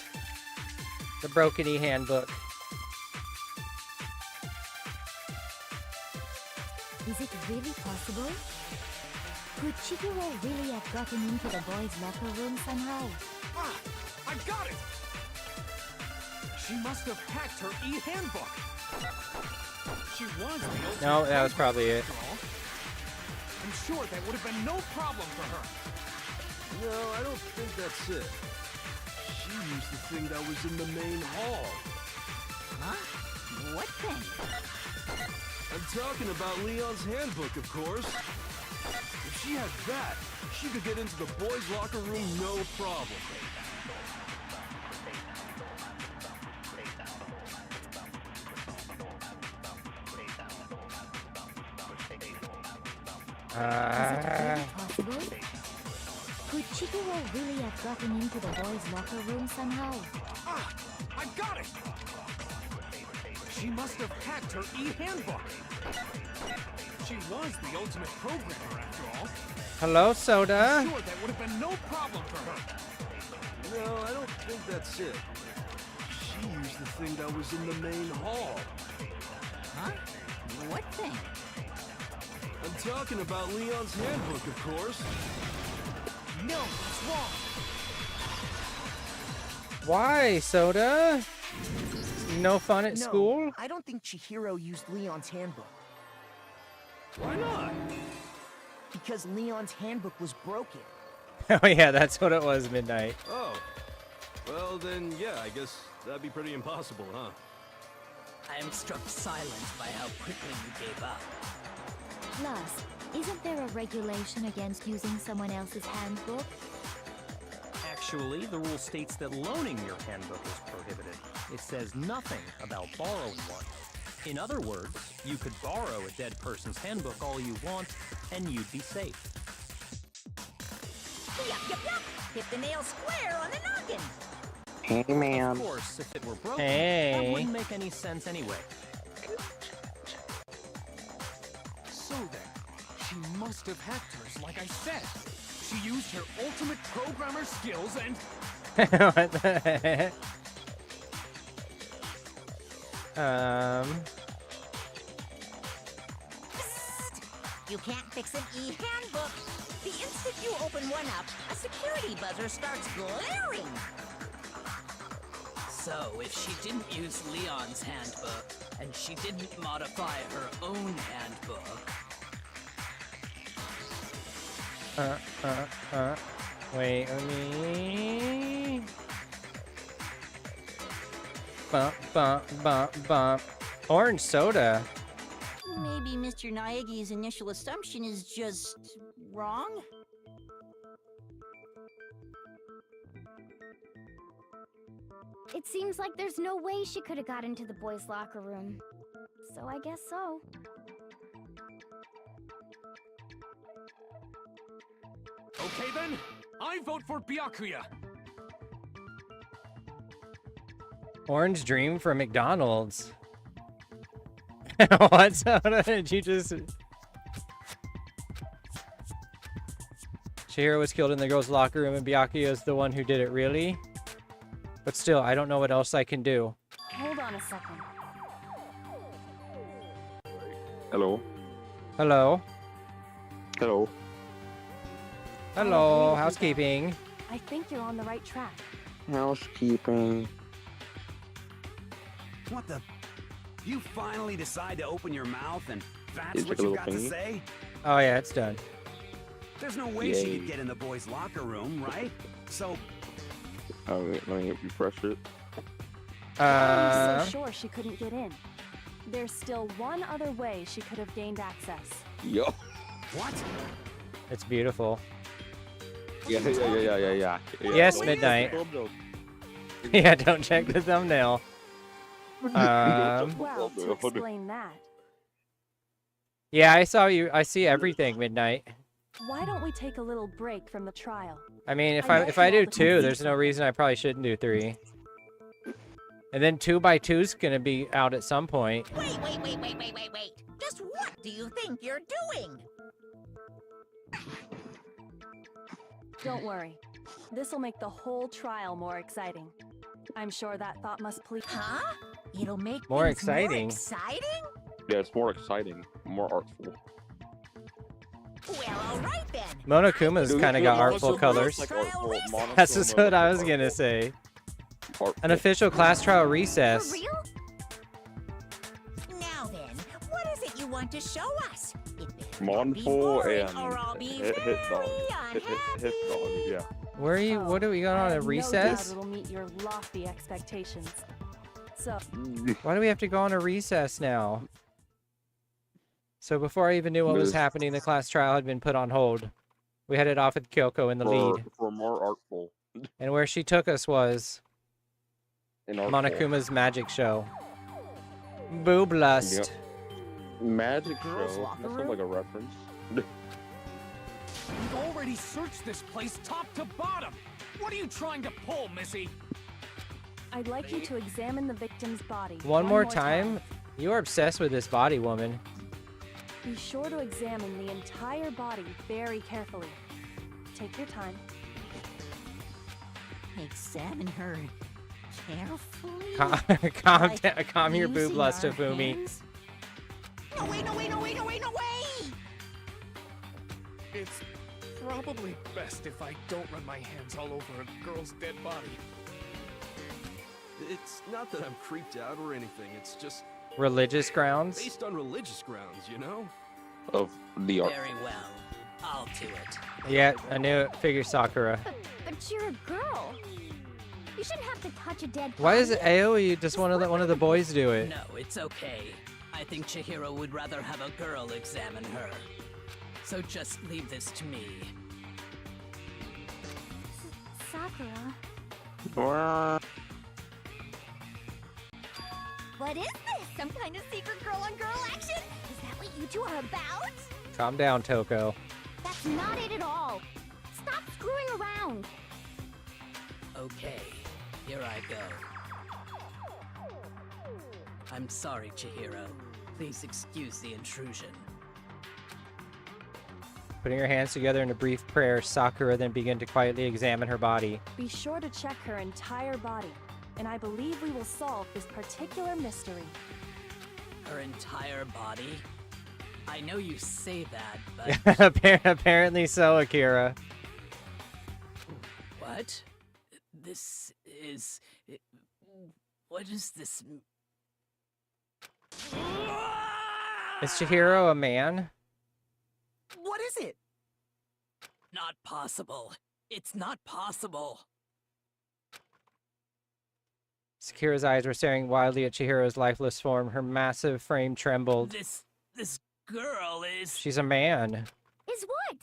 The broken e-handbook. Is it really possible? Could Chihiro really have gotten into the boys' locker room somehow? Ah! I got it! She must have hacked her e-handbook! She was the ultimate. No, that was probably it. I'm sure that would have been no problem for her. No, I don't think that's it. She used the thing that was in the main hall. Huh? What thing? I'm talking about Leon's handbook, of course. If she had that, she could get into the boys' locker room no problem. Is it really possible? Could Chihiro really have gotten into the boys' locker room somehow? Ah! I got it! She must have hacked her e-handbook. She was the ultimate programmer, after all. Hello, Soda. I'm sure that would have been no problem for her. No, I don't think that's it. She used the thing that was in the main hall. Huh? What thing? I'm talking about Leon's handbook, of course. No, it's wrong. Why, Soda? No fun at school? I don't think Chihiro used Leon's handbook. Why not? Because Leon's handbook was broken. Oh yeah, that's what it was, Midnight. Oh. Well, then, yeah, I guess that'd be pretty impossible, huh? I am struck silent by how quickly you gave up. Plus, isn't there a regulation against using someone else's handbook? Actually, the rule states that loaning your handbook is prohibited. It says nothing about borrowing one. In other words, you could borrow a dead person's handbook all you want, and you'd be safe. Yup, yup, yup. Hit the nail square on the noggin. Hey, man. Of course, if it were broken, Hey. that wouldn't make any sense anyway. So then, she must have hacked hers, like I said. She used her ultimate programmer skills and... What the heck? You can't fix an e-handbook. The instant you open one up, a security buzzer starts glaring. So, if she didn't use Leon's handbook, and she didn't modify her own handbook... Wait, let me... Bump, bump, bump, bump. Orange soda. Maybe Mr. Naegi's initial assumption is just wrong? It seems like there's no way she could have got into the boys' locker room. So I guess so. Okay then, I vote for Byakuya. Orange Dream from McDonald's. What soda did you just... Chihiro was killed in the girls' locker room and Byakuya is the one who did it, really? But still, I don't know what else I can do. Hold on a second. Hello. Hello? Hello. Hello, housekeeping. I think you're on the right track. Housekeeping. What the? You finally decide to open your mouth and that's Is what it a you little got to thingy? say? Oh yeah, it's done. There's no way she Yay. could get in the boys' locker room, right? So, Oh, wait, let me refresh it. I'm so sure she couldn't get in. There's still one other way she could have gained access. Yo. what? It's beautiful. Yeah. Yes, Don't- Midnight. don't- Yeah, don't check the thumbnail. Well, to explain that, Yeah, I saw you. I see everything, Midnight. why don't we take a little break from the trial? I mean, if I I know if I all do the 2, there's confusion. no reason I probably shouldn't do 3. And then 2x2's gonna be out at some point. Wait. Just what do you think you're doing? Don't worry. This'll make the whole trial more exciting. I'm sure that thought must please. Huh? It'll make More things exciting. More exciting? Yeah, it's more exciting, more artful. Well, all right then. Monokuma's Dude, kind of yeah, got artful Monokuma colors. looks like artful. Monokuma That's just what I looks was gonna artful. say. Artful. An official class trial recess. For real? Now then, what is it you want to show us? It better be Monful boring and or I'll be hit very dog. unhappy. Hit dog, yeah. Where are you? What are we going I on? A have no doubt recess? it'll meet your lofty expectations. So, Why do we have to go on a recess now? So before I even knew what was This- happening, the class trial had been put on hold. We headed off with Kyoko in the lead, For more artful. and where she took us was And artful. Monokuma's magic show. Boob lust. Magic Girls' show. locker That sounds room? like a reference. We've already searched this place top to bottom. What are you trying to pull, Missy? I'd like you to examine the victim's body. One more time? You are obsessed with this body, woman. Be sure to examine the entire body very carefully. Take your time. Examine her carefully. Calm Like down. Calm your boob using lust, our Hifumi. hands? No way. It's probably best if I don't run my hands all over a girl's dead body. It's not that I'm creeped out or anything, it's just Religious grounds? based on religious grounds, you know? Of the art. Very well. I'll do it. Yeah, I knew it. Figure Sakura. But you're a girl. You shouldn't have to touch a dead body. Why is it Aoi just want to let one of the boys do it? No, it's okay. I think Chihiro would rather have a girl examine her. So just leave this to me. Sakura Sakura. What is this? Some kind of secret girl-on-girl action? Is that what you two are about? Calm down, Toko. That's not it at all. Stop screwing around. Okay, here I go. I'm sorry, Chihiro. Please excuse the intrusion. Putting her hands together in a brief prayer, Sakura then began to quietly examine her body. Be sure to check her entire body, and I believe we will solve this particular mystery. Her entire body? I know you say that, but... Apparently so, Akira. What? This is... What is this? Is Chihiro a man? What is it? Not possible. It's not possible. Sakura's eyes were staring wildly at Chihiro's lifeless form. Her massive frame trembled. This girl is... She's a man. Is what?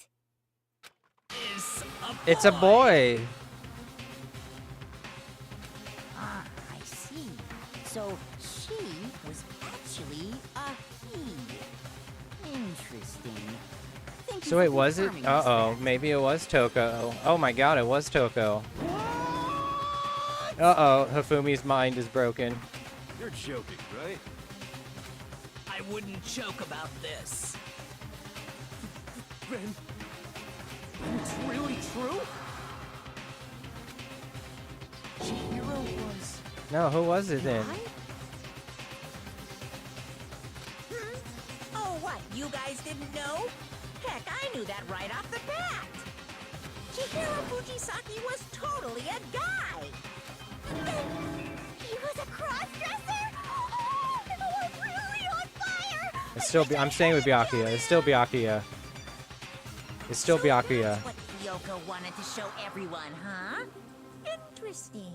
Is a boy. It's a boy. Ah, I see. So she was actually a he. Interesting. Thank you So for wait, was it? confirming this Uh-oh, fact. maybe it was Toko. Oh my god, it was Toko. Uh-oh, Hifumi's mind is broken. You're joking, right? I wouldn't joke about this. Then it's really true? Chihiro was... No, who was it then? Oh, what? You guys didn't know? Heck, I knew that right off the bat. Chihiro Fujisaki was totally a guy. He was a cross-dresser? Oh, I'm really on fire! It's still. I'm staying with Byakuya. It's still Byakuya. It's still Byakuya. What Kyoko wanted to show everyone, huh? Interesting.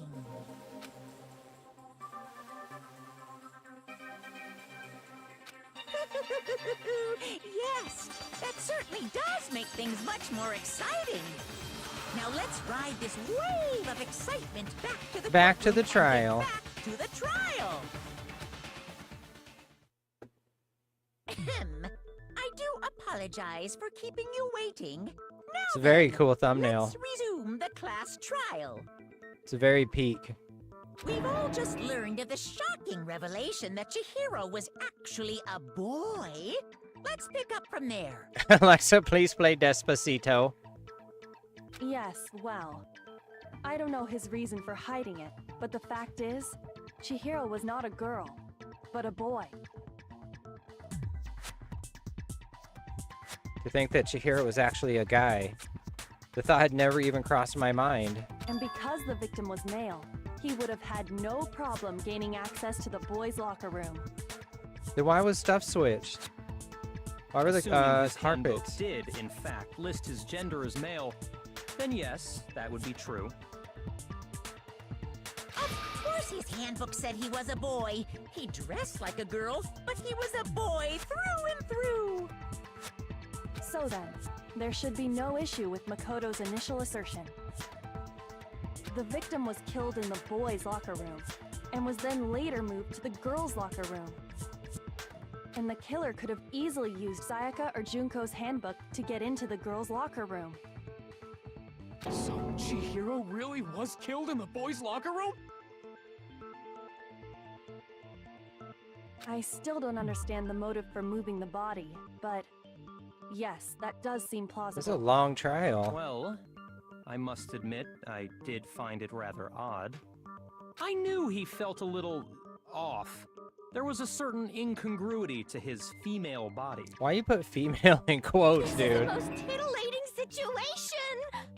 Yes, that certainly does make things much more exciting. Now let's ride this wave of excitement back to the trial. Back to the trial. Ahem. I do apologize for keeping you waiting. Now It's a very then, cool thumbnail. Let's resume the class trial. It's a very peak. We've all just learned of the shocking revelation that Chihiro was actually a boy. Let's pick up from there. Alexa, please play Despacito. Yes, well, I don't know his reason for hiding it, but the fact is, Chihiro was not a girl, but a boy. To think that Chihiro was actually a guy. The thought had never even crossed my mind. And because the victim was male, he would have had no problem gaining access to the boys' locker room. Then why was stuff switched? Why were the Assuming his handbook carpets? did, in fact, list his gender as male, then yes, that would be true. Of course his handbook said he was a boy. He dressed like a girl, but he was a boy through and through. So then, there should be no issue with Makoto's initial assertion. The victim was killed in the boys' locker room, and was then later moved to the girls' locker room. And the killer could have easily used Sayaka or Junko's handbook to get into the girls' locker room. So Chihiro really was killed in the boys' locker room? I still don't understand the motive for moving the body, but yes, that does seem plausible. This is a long trial. Well, I must admit, I did find it rather odd. I knew he felt a little off. There was a certain incongruity to his female body. Why you put female in quotes, This is the dude? most titillating situation!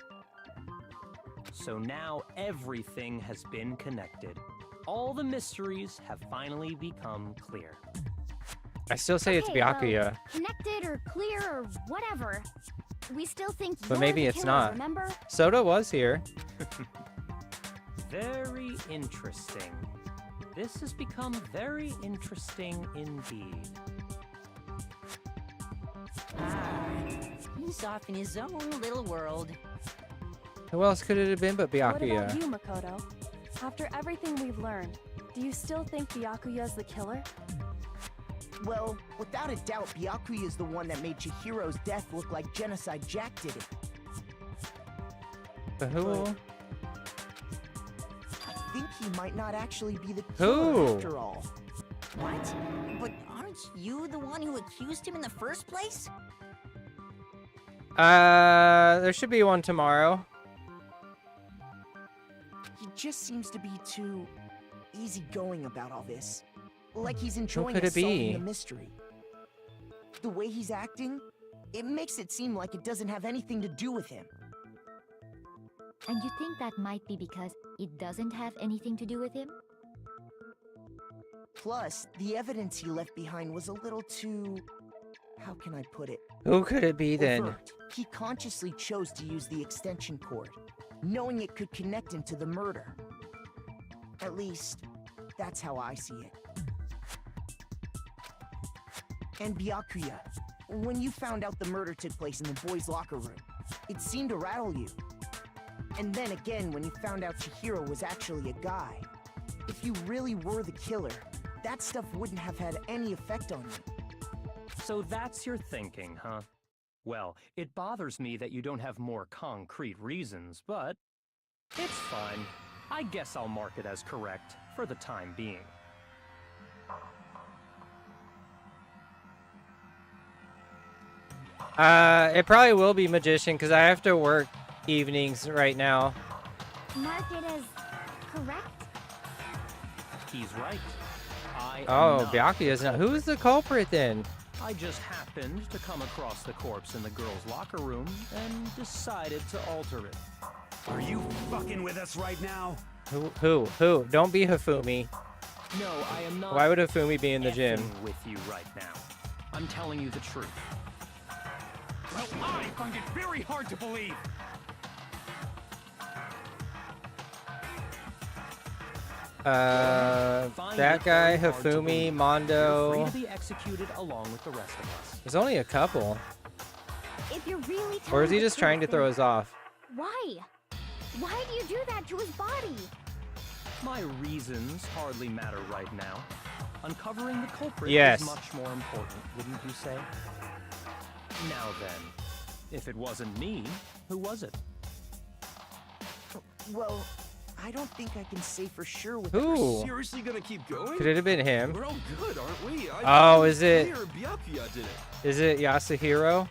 So now everything has been connected. All the mysteries have finally become clear. I still say it's Okay, well, Byakuya. Connected or clear or whatever. We still think But you're maybe the it's killer, not. remember? Soda was here. Very interesting. This has become very interesting indeed. Ah, he's off in his own little world. Who else could it have been but What about Byakuya? you, Makoto? After everything we've learned, do you still think Byakuya's the killer? Well, without a doubt, Byakuya is the one that made Chihiro's death look like Genocide Jack did it. But who? I think he might not actually be the Who? killer after all. What? But aren't you the one who accused him in the first place? There should be one tomorrow. He just seems to be too easygoing about all this. Like he's enjoying could it solving be? the mystery. The way he's acting, it makes it seem like it doesn't have anything to do with him. And you think that might be because it doesn't have anything to do with him? Plus, the evidence he left behind was a little too... how can I put it? Who could it be then? Overt. He consciously chose to use the extension cord, knowing it could connect him to the murder. At least, that's how I see it. And Byakuya, when you found out the murder took place in the boys' locker room, it seemed to rattle you. And then again, when you found out Chihiro was actually a guy, if you really were the killer, that stuff wouldn't have had any effect on you. So that's your thinking, huh? Well, it bothers me that you don't have more concrete reasons, but it's fine. I guess I'll mark it as correct for the time being. It probably will be Magician because I have to work evenings right now. Mark it as correct? He's right. I am Oh, not. Byakuya's not. Who's the culprit then? I just happened to come across the corpse in the girls' locker room and decided to alter it. Are you fucking with us right now? Who? Don't be Hifumi. No, I am not. Why would Hifumi be in the gym? effing with you right now. I'm telling you the truth. Well, I find it very hard to believe. That guy, Hifumi, Mondo. You're free to be executed along with the rest of us. There's only a couple. If you're really Or is he telling the just trying to truth, throw then us off? Why? Why do you do that to his body? My reasons hardly matter right now. Uncovering the culprit Yes. is much more important, wouldn't you say? Now then, if it wasn't me, who was it? Well, I don't think I can say for sure with Who? Seriously gonna keep going? Could it have been him? We're all good, aren't we? Oh, is it? Clear Byakuya did it. Is it Yasuhiro?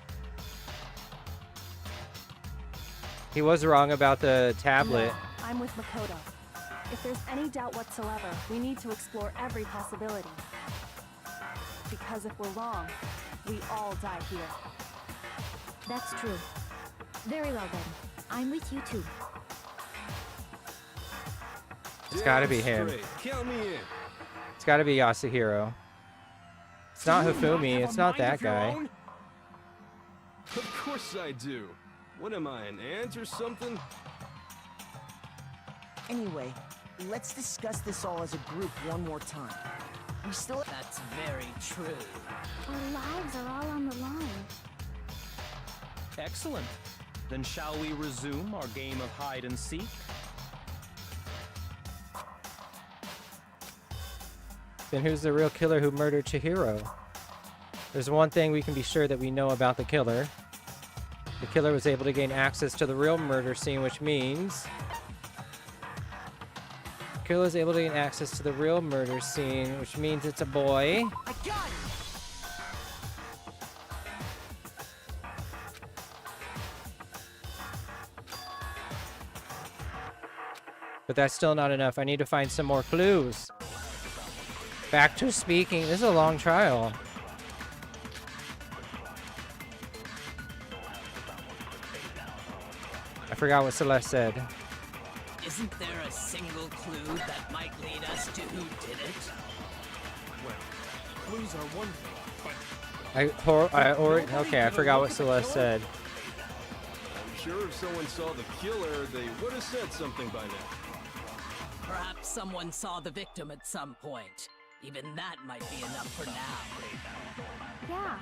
He was wrong about the tablet. No, I'm with Makoto. If there's any doubt whatsoever, we need to explore every possibility. Because if we're wrong, we all die here. That's true. Very well then. I'm with you too. It's gotta be Damn him. straight. Count me in. It's gotta be Yasuhiro. It's not Hifumi. It's not that guy. Of course I do. What am I, an ant or something? Anyway, let's discuss this all as a group one more time. We still... That's very true. Our lives are all on the line. Excellent. Then shall we resume our game of hide and seek? Then who's the real killer who murdered Chihiro? There's one thing we can be sure that we know about the killer. The killer was able to gain access to the real murder scene, which means... The killer is able to gain access to the real murder scene, which means it's a boy. I got it! But that's still not enough. I need to find some more clues. Back to speaking. This is a long trial. I forgot what Celeste said. Isn't there a single clue that might lead us to who did it? Well, clues are one thing, but Okay, I forgot what Celeste said. I'm sure if someone saw the killer, they would have said something by now. Perhaps someone saw the victim at some point. Even that might be enough for now. Yeah.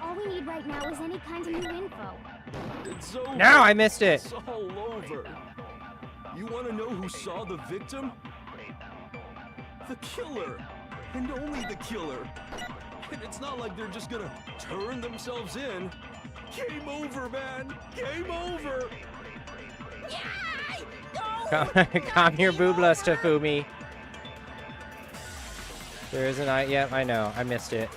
All we need right now is any kind of new info. It's over. No, I missed it. It's all over. You want to know who saw the victim? The killer. And only the killer. And it's not like they're just gonna turn themselves in. Game over, man. Game over. Calm your booblas, HIFUMI. There isn't I. Yep, I know. I missed it.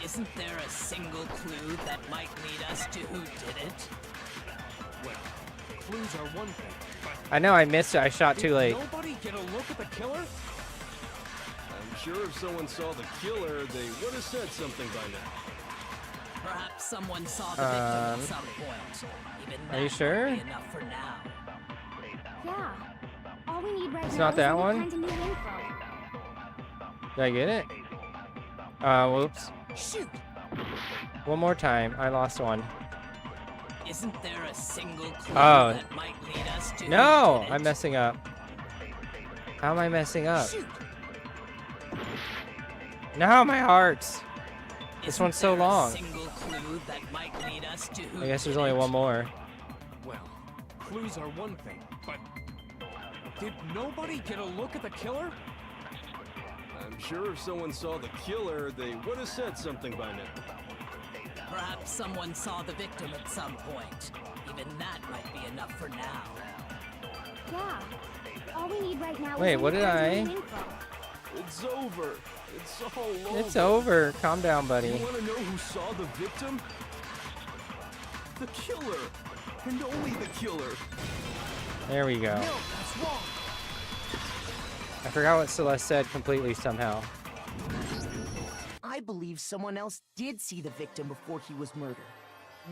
Isn't there a single clue that might lead us to who did it? Well, clues are one thing, but I know I missed it. I shot too late. nobody get a look at the killer? I'm sure if someone saw the killer, they would have said something by now. Perhaps someone saw the victim at some point. Even Are you that sure? might be enough for now. Yeah. All we need right It's now not is that any one? kind of new info. Did I get it? Whoops. Shoot! One more time. I lost one. Isn't there a single clue Oh. that might lead us to No! who did it? I'm messing up. How am I messing up? Shoot! No, my hearts. This Isn't one's so there a long. single clue that might lead us to who I guess there's did only it? one more. Well, clues are one thing, but did nobody get a look at the killer? I'm sure if someone saw the killer, they would have said something by now. Perhaps someone saw the victim at some point. Even that might be enough for now. Yeah. All we need right now Wait, is what any did kind I- of new info. It's over. It's all over. It's over. Calm down, You buddy. want to know who saw the victim? The killer. And only the killer. There we go. No, that's wrong. I forgot what Celeste said completely somehow. I believe someone else did see the victim before he was murdered.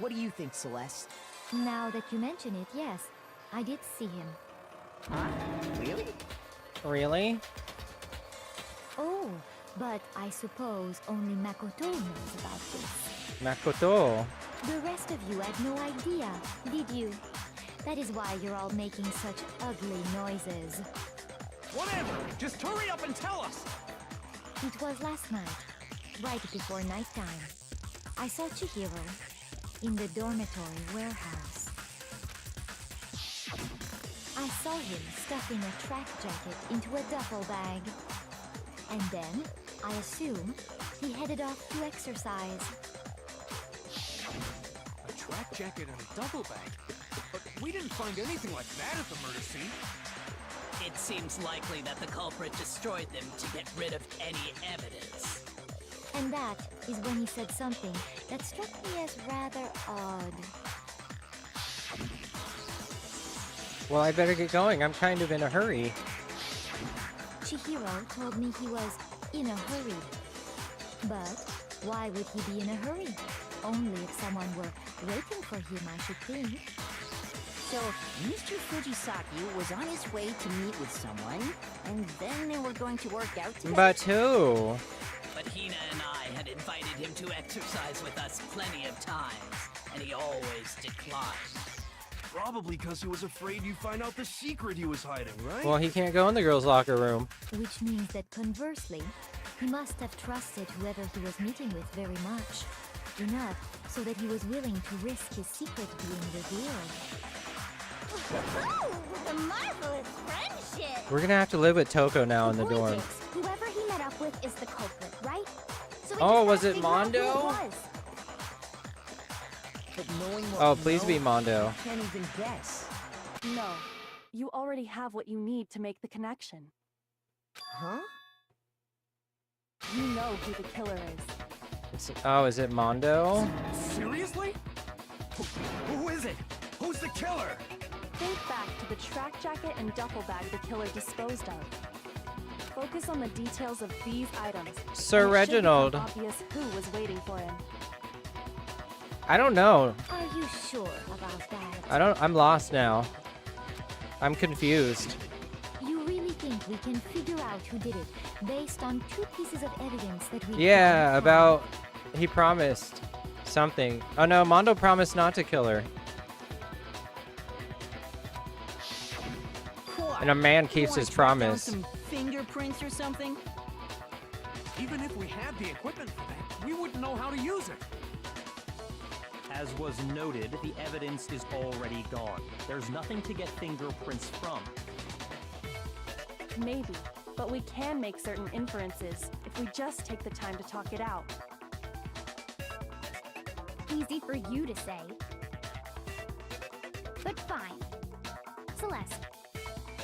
What do you think, Celeste? Now that you mention it, yes, I did see him. Huh? Really? Really? Oh, but I suppose only Makoto knows about this. Makoto. The rest of you had no idea, did you? That is why you're all making such ugly noises. Whatever, just hurry up and tell us. It was last night, right before nighttime. I saw Chihiro in the dormitory warehouse. I saw him stuffing a track jacket into a duffel bag. And then, I assume, he headed off to exercise. A track jacket and a duffel bag. But we didn't find anything like that at the murder scene. It seems likely that the culprit destroyed them to get rid of any evidence. And that is when he said something that struck me as rather odd. Well, I better get going. I'm kind of in a hurry. Chihiro told me he was in a hurry. But why would he be in a hurry? Only if someone were waiting for him, I should think. So, Mr. Fujisaki was on his way to meet with someone, and then they were going to work out together. But who? But Hina and I had invited him to exercise with us plenty of times, and he always declined. Probably because he was afraid you'd find out the secret he was hiding, right? Well, he can't go in the girls' locker room. Which means that conversely, he must have trusted whoever he was meeting with very much. Enough so that he was willing to risk his secret being revealed. Oh, what a marvelous friendship! We're gonna have to live with Toko now in the point dorm. is, whoever he met up with is the culprit, right? So we Oh, just was gotta it figure out who Mondo? was. But knowing what Oh, we please know, be Mondo. I can't even guess. No. You already have what you need to make the connection. Huh? You know who the killer is. Oh, is it Mondo? Seriously? Who is it? Who's the killer? Think back to the track jacket and duffel bag the killer disposed of. Focus on the details of these items. Sir and it should become Reginald. obvious who was waiting for him. I don't know. Are you sure about that? I'm lost now. I'm confused. You really think we can figure out who did it based on 2 pieces of evidence that we Yeah, found? about he promised something. Oh no, Mondo promised not to kill her. What? And a man You keeps wanna his track down promise. some fingerprints or something? Even if we had the equipment for that, we wouldn't know how to use it. As was noted, the evidence is already gone. There's nothing to get fingerprints from. Maybe, but we can make certain inferences if we just take the time to talk it out. Easy for you to say. But fine. Celeste,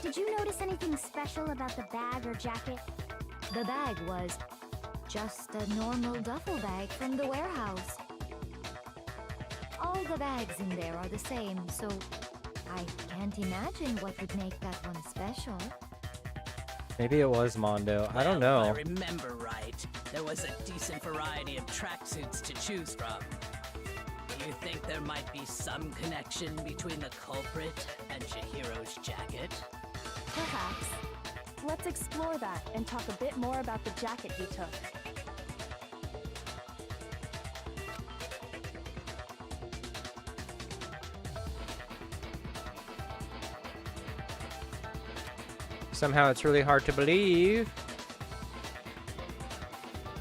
did you notice anything special about the bag or jacket? The bag was just a normal duffel bag from the warehouse. All the bags in there are the same, so I can't imagine what would make that one special. Maybe it was Mondo. I don't If know. I remember right, there was a decent variety of tracksuits to choose from. Do you think there might be some connection between the culprit and Chihiro's jacket? Perhaps. Let's explore that and talk a bit more about the jacket he took. Somehow it's really hard to believe.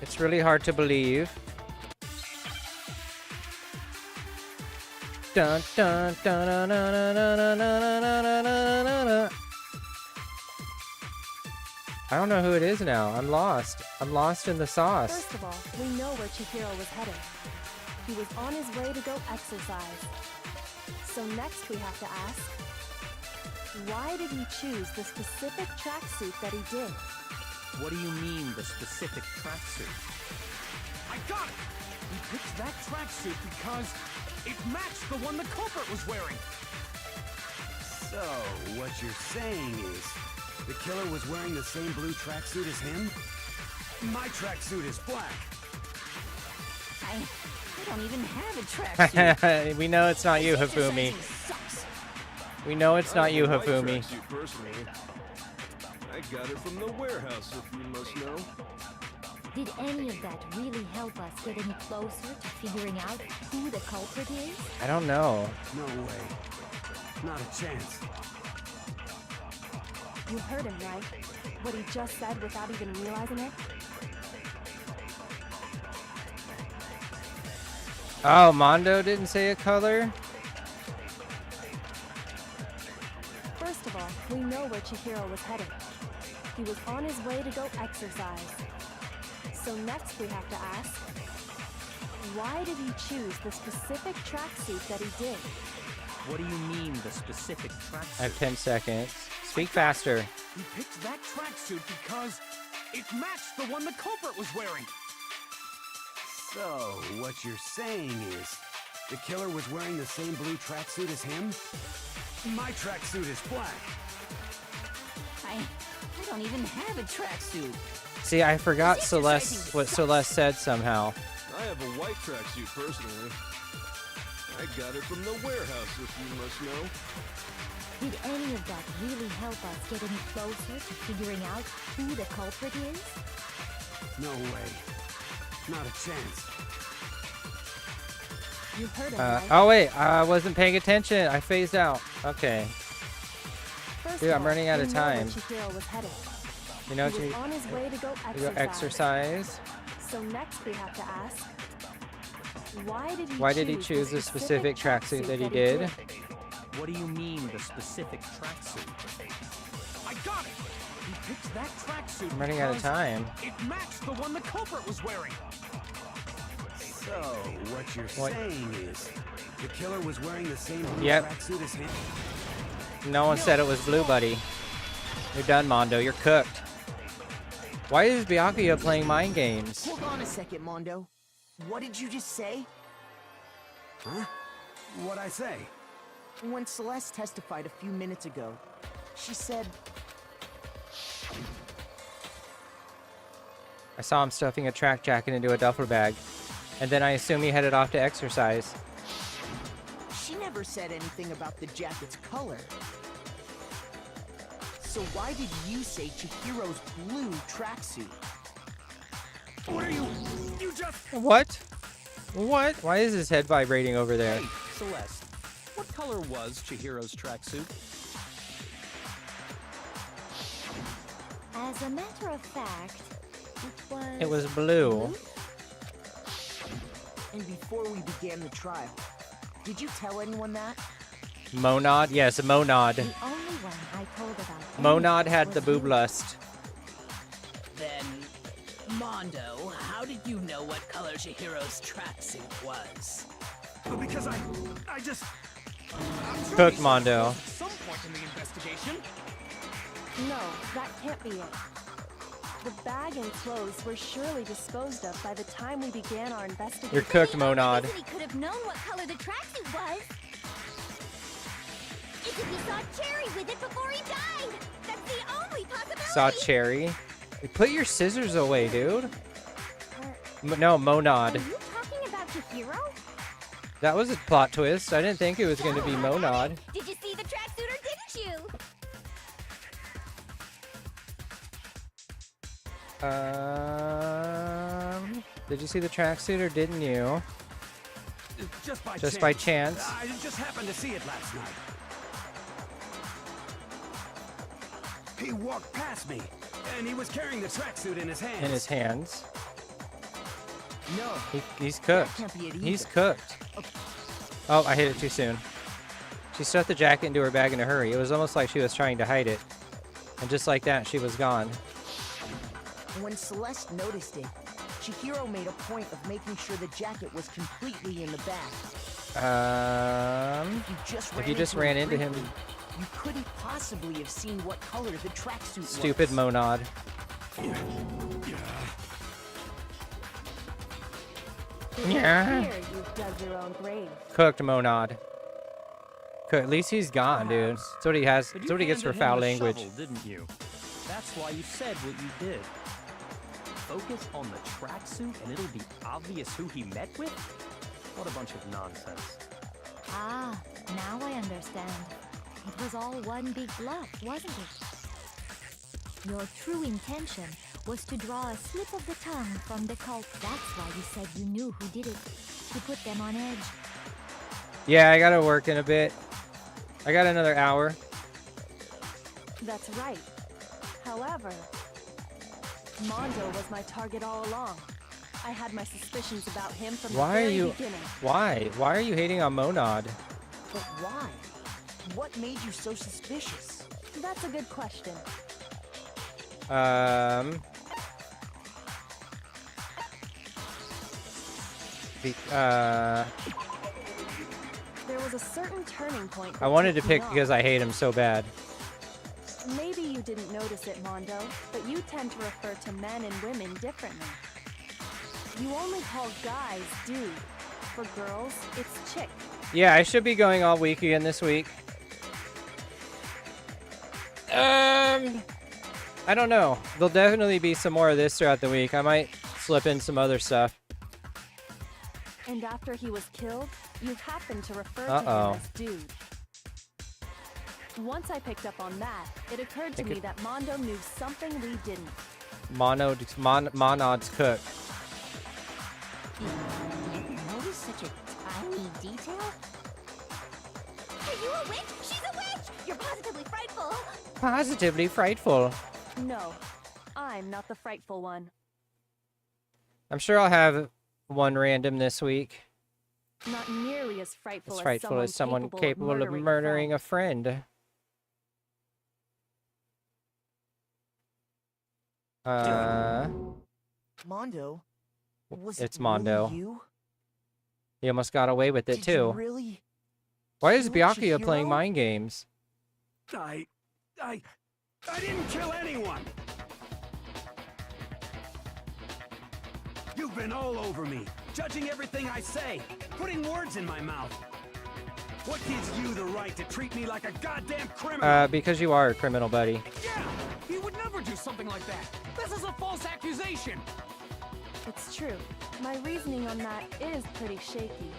It's really hard to believe. Dun dun dun dun dun dun dun dun dun dun dun. I don't know who it is now. I'm lost. I'm lost in the sauce. First of all, we know where Chihiro was headed. He was on his way to go exercise. So next we have to ask, why did he choose the specific tracksuit that he did? What do you mean, the specific tracksuit? I got it! He picked that tracksuit because it matched the one the culprit was wearing. So, what you're saying is, the killer was wearing the same blue tracksuit as him? My tracksuit is black. I don't even have a tracksuit. We know it's not you, HIFUMI. We know it's not you, HIFUMI. Personally, I got it from the warehouse, if you must know. Did any of that really help us get any closer to figuring out who the culprit is? I don't know. No way. Not a chance. You heard him, right? What he just said without even realizing it? Oh, Mondo didn't say a color? First of all, we know where Chihiro was headed. He was on his way to go exercise. So next we have to ask, why did he choose the specific tracksuit that he did? What do you mean, the specific tracksuit? I have 10 seconds. Speak faster. He picked that tracksuit because it matched the one the culprit was wearing. So, what you're saying is, the killer was wearing the same blue tracksuit as him? My tracksuit is black. I don't even have a tracksuit. See, I forgot Celeste, what Celeste said somehow. I have a white tracksuit, personally. I got it from the warehouse, if you must know. Did any of that really help us get any closer to figuring out who the culprit is? No way. Not a chance. You heard him, right? Oh wait, I wasn't paying attention. I phased out. Okay. First Dude, of I'm all, running out we of know where time. Chihiro was headed. You know, He was on his way to go you go exercise. So next we have to ask, Why did he choose the specific tracksuit that he did? What do you mean, the specific tracksuit? I got it! He picked that tracksuit I'm running out of because time. it matched the one the culprit was wearing. So, what you're What? saying is, the killer was wearing the same blue Yep. tracksuit as him? No one said it was Blue Buddy. You're done, Mondo. You're cooked. Why is Byakuya playing mind games? Hold on a second, Mondo. What did you just say? Huh? What'd I say? When Celeste testified a few minutes ago, she said... I saw him stuffing a track jacket into a duffel bag, and then I assume he headed off to exercise. She never said anything about the jacket's color. So why did you say Chihiro's blue tracksuit? What are you just... What? What? Why is his head vibrating over there? Hey, Celeste, what color was Chihiro's tracksuit? As a matter of fact, It was blue. And before we began the trial, did you tell anyone that? Monod? Yes, Monod. The only one I told about. Monod had the was boob you. lust. Then, Mondo, how did you know what color Chihiro's tracksuit was? Because I just... Cooked Mondo. At some point in the investigation. No, that can't be it. The bag and clothes were surely disposed of by the time we began our investigation. You're cooked, Monod. He could have known what color the tracksuit was. It's if he saw Cherry with it before he died. That's the only possibility. Saw Cherry. Put your scissors away, dude. No, Monod. Are you talking about Chihiro? That was a plot twist. I didn't think it was going to be Monod. Did you see the tracksuit or didn't you? Did you see the tracksuit or didn't you? Just by Just chance. by chance. I just happened to see it last night. He walked past me, and he was carrying the tracksuit in his hands. In his hands. No. He's cooked. That can't be it He's either. cooked. Oh, I hit it too soon. She stuffed the jacket into her bag in a hurry. It was almost like she was trying to hide it. And just like that, she was gone. When Celeste noticed it, Chihiro made a point of making sure the jacket was completely in the bag. If you just ran into him, briefly, you couldn't possibly have seen what color the tracksuit was. stupid Monod. Yeah. Here, you've dug your own grave. Cooked Monod. At least he's gone, dude. That's what he has. But That's what he gets for handed him foul the language. shovel, didn't you? That's why you said what you did. Focus on the tracksuit and it'll be obvious who he met with? What a bunch of nonsense. Ah, now I understand. It was all one big bluff, wasn't it? Your true intention was to draw a slip of the tongue from the cult. That's why you said you knew who did it. To put them on edge. Yeah, I gotta work in a bit. I got another hour. That's right. However, Mondo was my target all along. I had my suspicions about him from the Why are very you? beginning. Why? Why are you hating on Monod? But why? What made you so suspicious? That's a good question. There was a certain turning point. I that wanted to tipped me pick off. because I hate him so bad. Maybe you didn't notice it, Mondo, but you tend to refer to men and women differently. You only call guys dude. For girls, it's chick. Yeah, I should be going all week again this week. I don't know. There'll definitely be some more of this throughout the week. I might slip in some other stuff. And after he was killed, you happened to refer to Uh-oh. him as dude. Once I picked up on that, it occurred to Think me it- that Mondo knew something we didn't. Monod's cooked. You notice such a tiny detail? Are you a witch? She's a witch! You're positively frightful! Positively frightful. No, I'm not the frightful one. I'm sure I'll have one random this week. Not nearly as frightful, As frightful as someone capable of murdering murdering a friend. Mondo? Was It's it Mondo. Really you? He almost got away with it Did too. you really? Why is kill Byakuya playing Chihiro? mind games? I didn't kill anyone! You've been all over me, judging everything I say, putting words in my mouth. What gives you the right to treat me like a goddamn criminal? Because you are a criminal, buddy. Yeah, he would never do something like that. This is a false accusation. It's true. My reasoning on that is pretty shaky.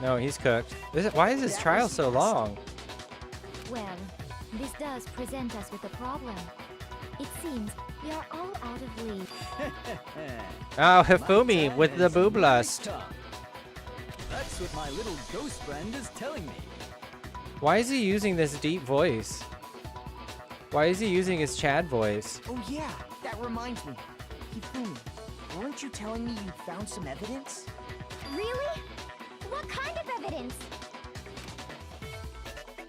No, he's cooked. Why is this trial so long? Well, this does present us with a problem. It seems we are all out of lead. Oh, Hifumi with the boob lust. That's what my little ghost friend is telling me. Why is he using this deep voice? Why is he using his Chad voice? Oh yeah, that reminds me. Hifumi, weren't you telling me you found some evidence? Really? What kind of evidence?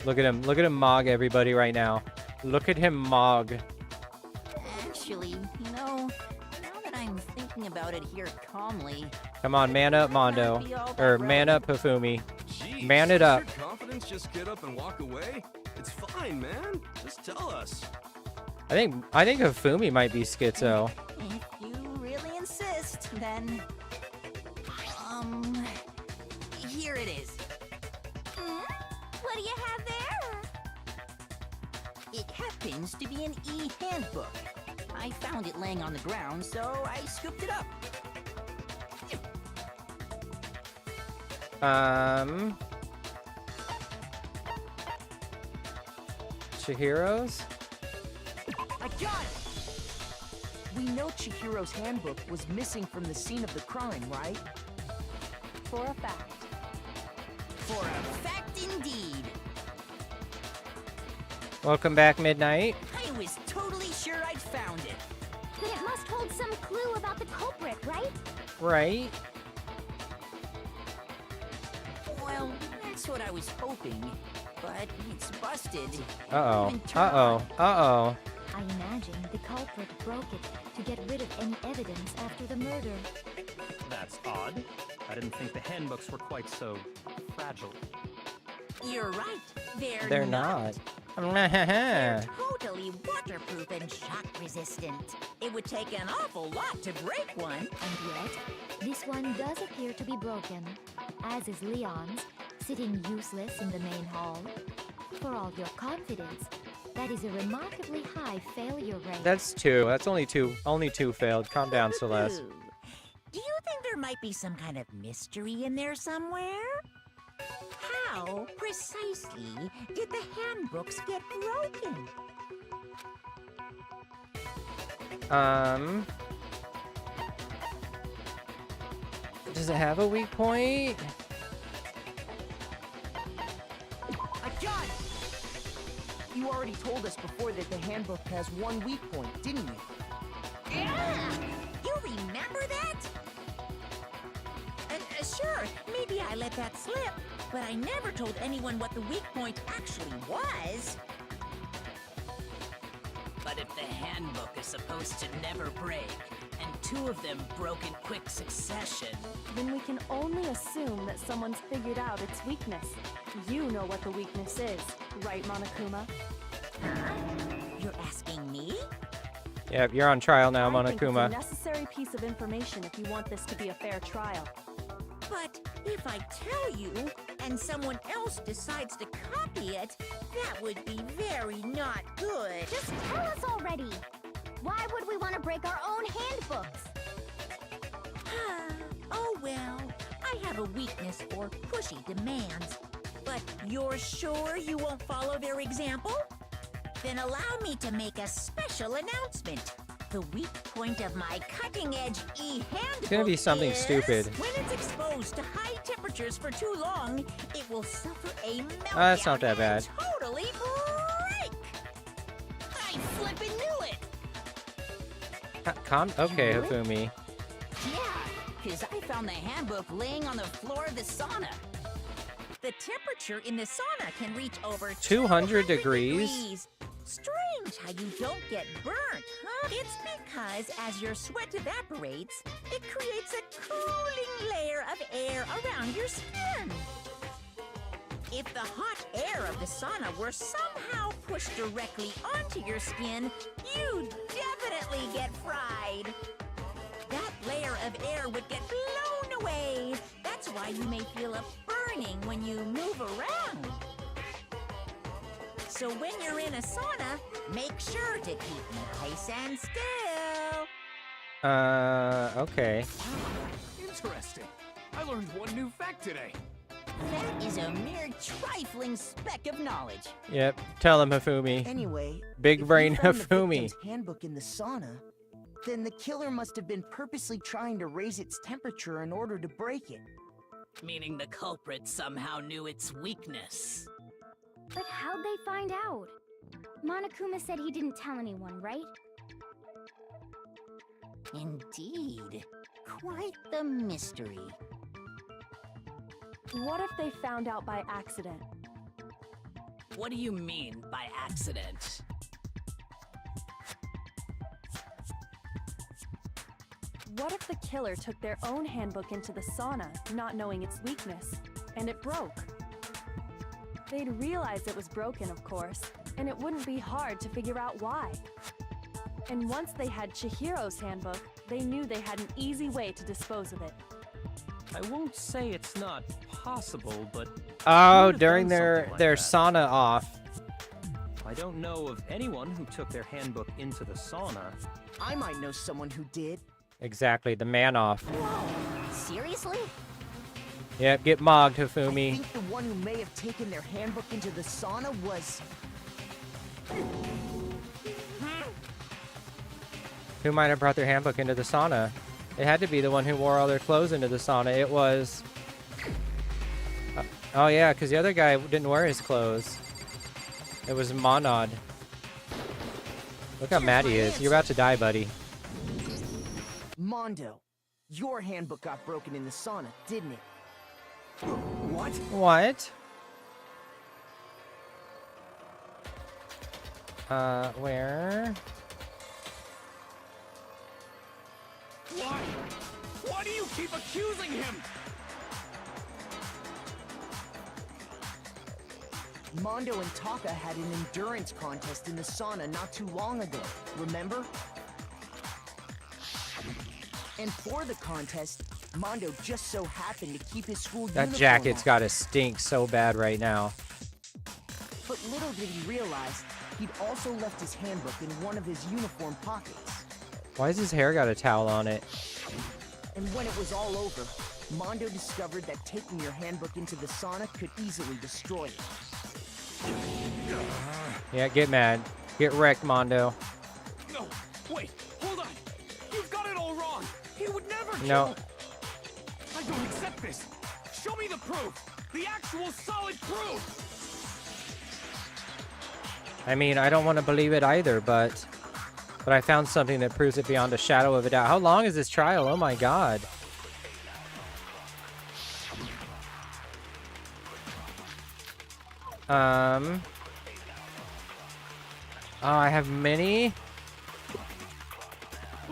Look at him. Look at him mog everybody right now. Look at him mog. Actually, you know, now that I'm thinking about it here calmly, Come on, man up, Mondo. Or man up, Hifumi. Jeez, Man it up. Does your confidence just get up and walk away? It's fine, man. Just tell us. I think Hifumi might be schizo. if you really insist, then... here it is. What do you have there? It happens to be an e-handbook. I found it laying on the ground, so I scooped it up. Chihiro's? I got it! We know Chihiro's handbook was missing from the scene of the crime, right? For a fact. For a fact indeed. Welcome back, Midnight. I was totally sure I'd found it. Then it must hold some clue about the culprit, right? Right? Well, that's what I was hoping. But it's busted. Uh-oh. Even turn Uh-oh. on. Uh-oh. I imagine the culprit broke it to get rid of any evidence after the murder. That's odd. I didn't think the handbooks were quite so fragile. You're right. They're not. They're totally waterproof and shock resistant. It would take an awful lot to break one. And yet, this one does appear to be broken, as is Leon's, sitting useless in the main hall. For all your confidence, that is a remarkably high failure rate. That's two. That's only two. Only two failed. Calm down, Celeste. Ooh. Do you think there might be some kind of mystery in there somewhere? How precisely did the handbooks get broken? Does it have a weak point? I got it! You already told us before that the handbook has one weak point, didn't you? Yeah! You remember that? Sure, maybe I let that slip, but I never told anyone what the weak point actually was. But if the handbook is supposed to never break, and two of them broke in quick succession, Then we can only assume that someone's figured out its weakness. You know what the weakness is, right, Monokuma? You're asking me? Yep, you're on trial now, I think it's a Monokuma. necessary piece of information if you want this to be a fair trial. But if I tell you, and someone else decides to copy it, that would be very not good. Just tell us already. Why would we want to break our own handbooks? Oh well, I have a weakness for pushy demands. But you're sure you won't follow their example? Then allow me to make a special announcement. The weak point of my cutting-edge e-handbook It's gonna be something is stupid. when it's exposed to high temperatures for too long, it will suffer a meltdown That's not that bad. and totally break. I flippin' knew it. Okay, Hifumi. Yeah, because I found the handbook laying on the floor of the sauna. The temperature in the sauna can reach over 200 degrees? Strange how you don't get burnt, huh? It's because as your sweat evaporates, it creates a cooling layer of air around your skin. If the hot air of the sauna were somehow pushed directly onto your skin, you'd definitely get fried. That layer of air would get blown away. That's why you may feel a burning when you move around. So when you're in a sauna, make sure to keep nice and still. Okay. Interesting. I learned one new fact today. That is a mere trifling speck of knowledge. Yep. Tell him, Hifumi. Anyway, Big if brain you found the Hifumi. victim's handbook in the sauna, then the killer must have been purposely trying to raise its temperature in order to break it. meaning the culprit somehow knew its weakness. But how'd they find out? Monokuma said he didn't tell anyone, right? Indeed. Quite the mystery. What if they found out by accident? What do you mean by accident? What if the killer took their own handbook into the sauna, not knowing its weakness, and it broke? They'd realize it was broken, of course, and it wouldn't be hard to figure out why. And once they had Chihiro's handbook, they knew they had an easy way to dispose of it. I won't say it's not possible, but Oh, during their sauna off. I don't know of anyone who took their handbook into the sauna. I might know someone who did. Exactly, the man off. Seriously? Yep, get mogged, I Hifumi. think the one who may have taken their handbook into the sauna was... Who might have brought their handbook into the sauna? It had to be the one who wore all their clothes into the sauna. It was... oh yeah, because the other guy didn't wear his clothes. It was Monod. Look how mad he is. You're about to die, buddy. Mondo, your handbook got broken in the sauna, didn't it? What? What? Where? Why? Why do you keep accusing him? Mondo and Taka had an endurance contest in the sauna not too long ago, remember? And for the contest, Mondo just so happened to keep his school That uniform jacket's on. gotta stink so bad right now. But little did he realize, he'd also left his handbook in one of his uniform pockets. Why has his hair got a towel on it? And when it was all over, Mondo discovered that taking your handbook into the sauna could easily destroy it. Yeah, get mad. Get wrecked, Mondo. No, wait, hold on. You've got it all wrong. He would never No. kill. I don't accept this. Show me the proof. The actual solid proof. I mean, I don't want to believe it either, but I found something that proves it beyond a shadow of a doubt. How long is this trial? Oh my god. Oh, I have many?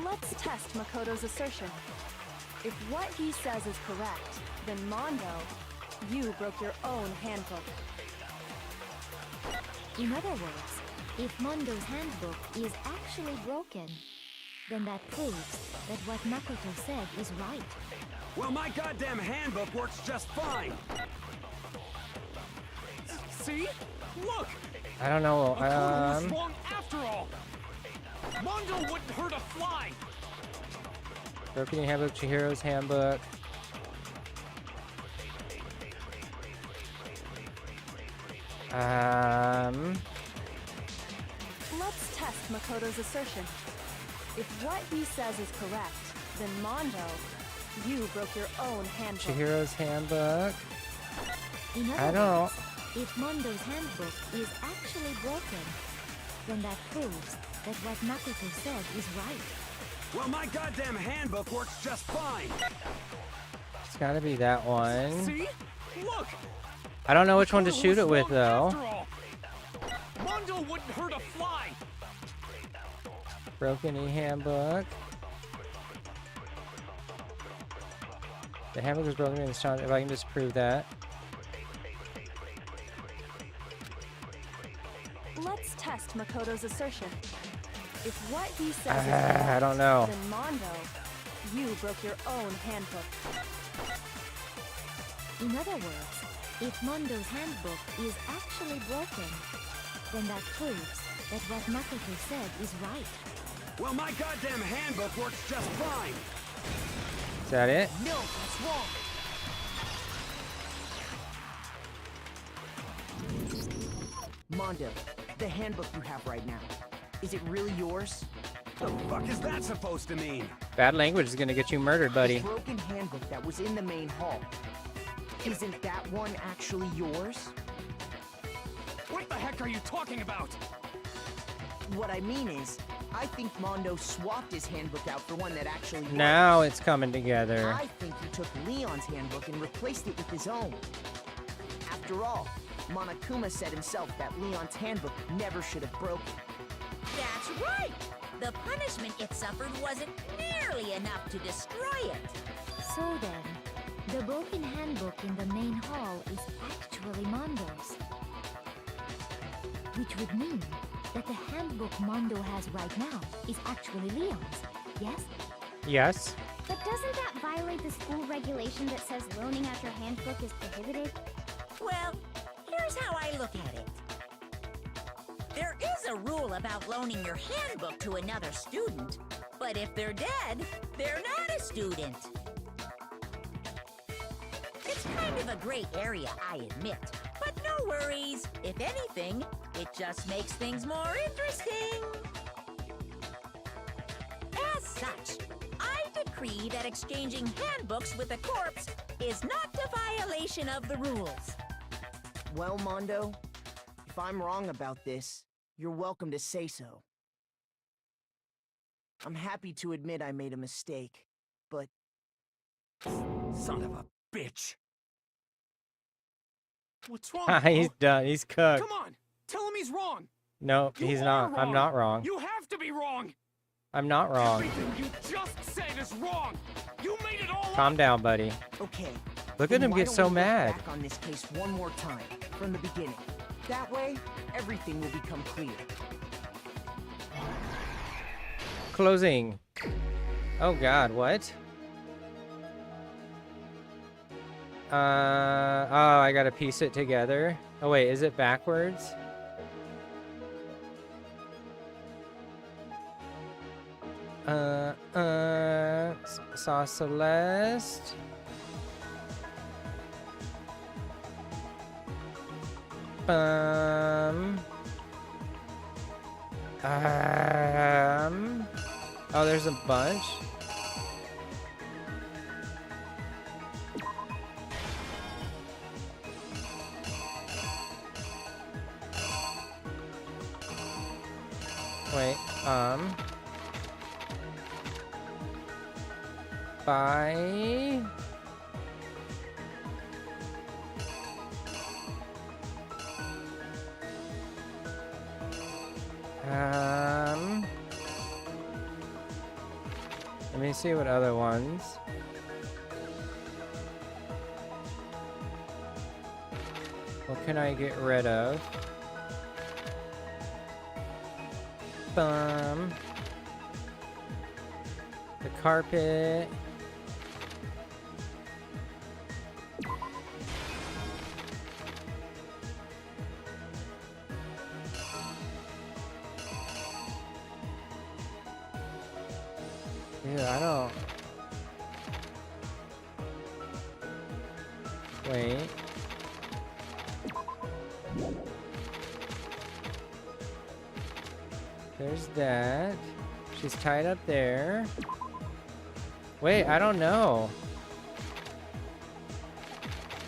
Let's test Makoto's assertion. If what he says is correct, then Mondo, you broke your own handbook. In other words, if Mondo's handbook is actually broken, then that proves that what Makoto said is right. Well, my goddamn handbook works just fine. See? Look! I don't know. Makoto was wrong after all. Mondo wouldn't hurt a fly. Broken handbook, Chihiro's handbook. Let's test Makoto's assertion. If what he says is correct, then Mondo, you broke your own handbook. Chihiro's handbook. In I other don't. words, if Mondo's handbook is actually broken, then that proves that what Makoto said is right. Well, my goddamn handbook works just fine. It's gotta be that one. See? Look! I don't know which one to Makoto shoot was it with, wrong though. after all. Mondo wouldn't hurt a fly. Broken handbook. The handbook was broken in this challenge. If I can just prove that. Let's test Makoto's assertion. If what he says is I correct, don't know. then Mondo, you broke your own handbook. In other words, if Mondo's handbook is actually broken, then that proves that what Makoto said is right. Well, my goddamn handbook works just fine. Is that it? No, that's wrong. Mondo, the handbook you have right now, is it really yours? The fuck is that supposed to mean? Bad language is gonna get you murdered, buddy. The broken handbook that was in the main hall. Isn't that one actually yours? What the heck are you talking about? What I mean is, I think Mondo swapped his handbook out for one that actually works. Now it's coming together. I think he took Leon's handbook and replaced it with his own. After all, Monokuma said himself that Leon's handbook never should have broken. That's right! The punishment it suffered wasn't nearly enough to destroy it. So then, the broken handbook in the main hall is actually Mondo's. Which would mean that the handbook Mondo has right now is actually Leon's, yes? Yes. But doesn't that violate the school regulation that says loaning out your handbook is prohibited? Well, here's how I look at it. There is a rule about loaning your handbook to another student, but if they're dead, they're not a student. It's kind of a gray area, I admit, but no worries. If anything, it just makes things more interesting. As such, I decree that exchanging handbooks with a corpse is not a violation of the rules. Well, Mondo, if I'm wrong about this, you're welcome to say so. I'm happy to admit I made a mistake, but... Son of a bitch! What's wrong? He's done. He's cooked. Come on! Tell him he's wrong! No, he's not. I'm not wrong. You have to be wrong! I'm not wrong. Everything you just said is wrong! You made it all Calm down, buddy. Okay. Look at him get so mad. Back on this case one more time, from the beginning. That way, everything will become clear. Closing. Oh God, what? Oh, I gotta piece it together. Oh wait, is it backwards? Saw Celeste. Oh, there's a bunch. Wait, by... Let me see what other ones. What can I get rid of? The carpet. Yeah, I don't... Wait. There's that. She's tied up there. Wait, I don't know.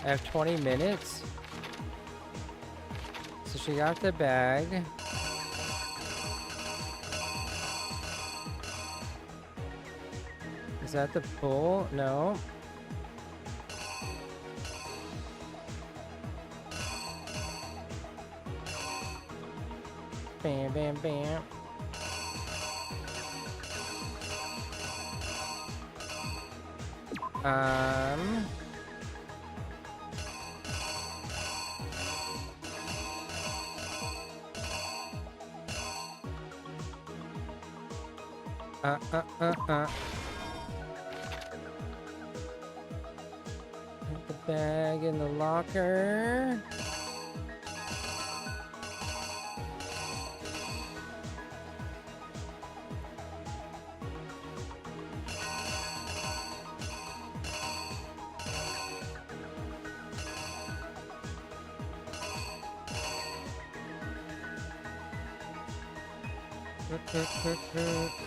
I have 20 minutes. So she got the bag. Is that the pool? No. Bam, bam, bam. Put the bag in the locker.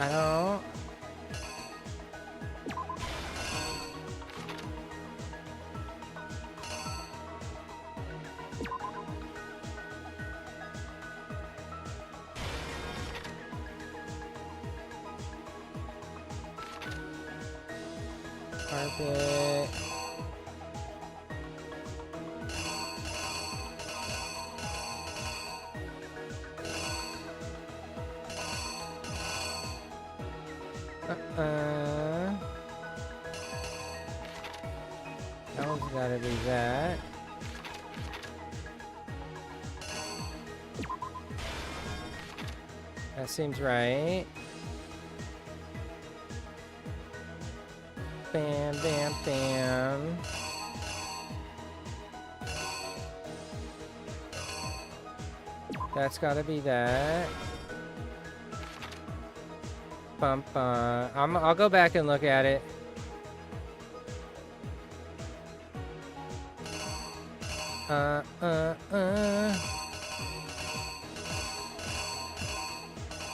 I don't. Okay. That one's gotta be that. That seems right. Bam, bam, bam. That's gotta be that. Bum, bum. I'll go back and look at it.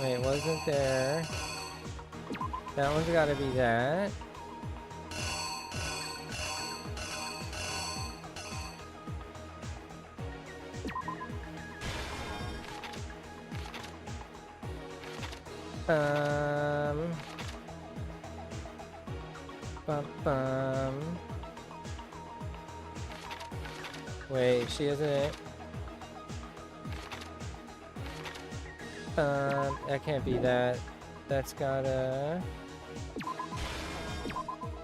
Wait, wasn't there? That one's gotta be that. Bum, bum. Wait, she isn't. That can't be that. That's gotta.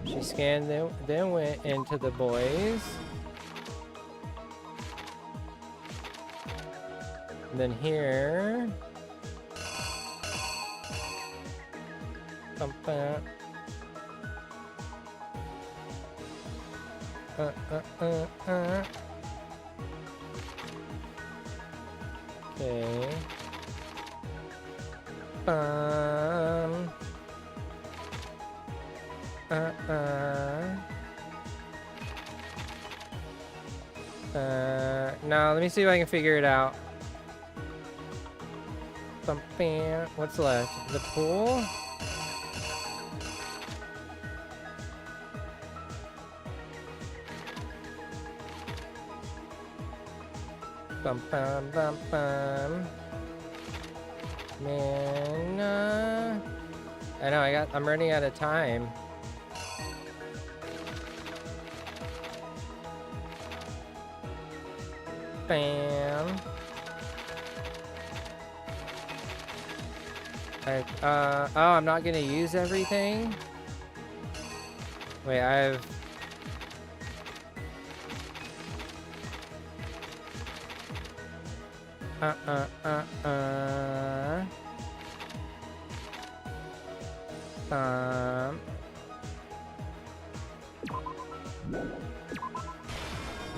She scanned, then went into the boys. And then here. Bum, bum. Okay. No, let me see if I can figure it out. What's left? The pool? Bum bum bum bum. Man, I know I'm running out of time. Bam. Oh, I'm not gonna use everything. Wait, I've.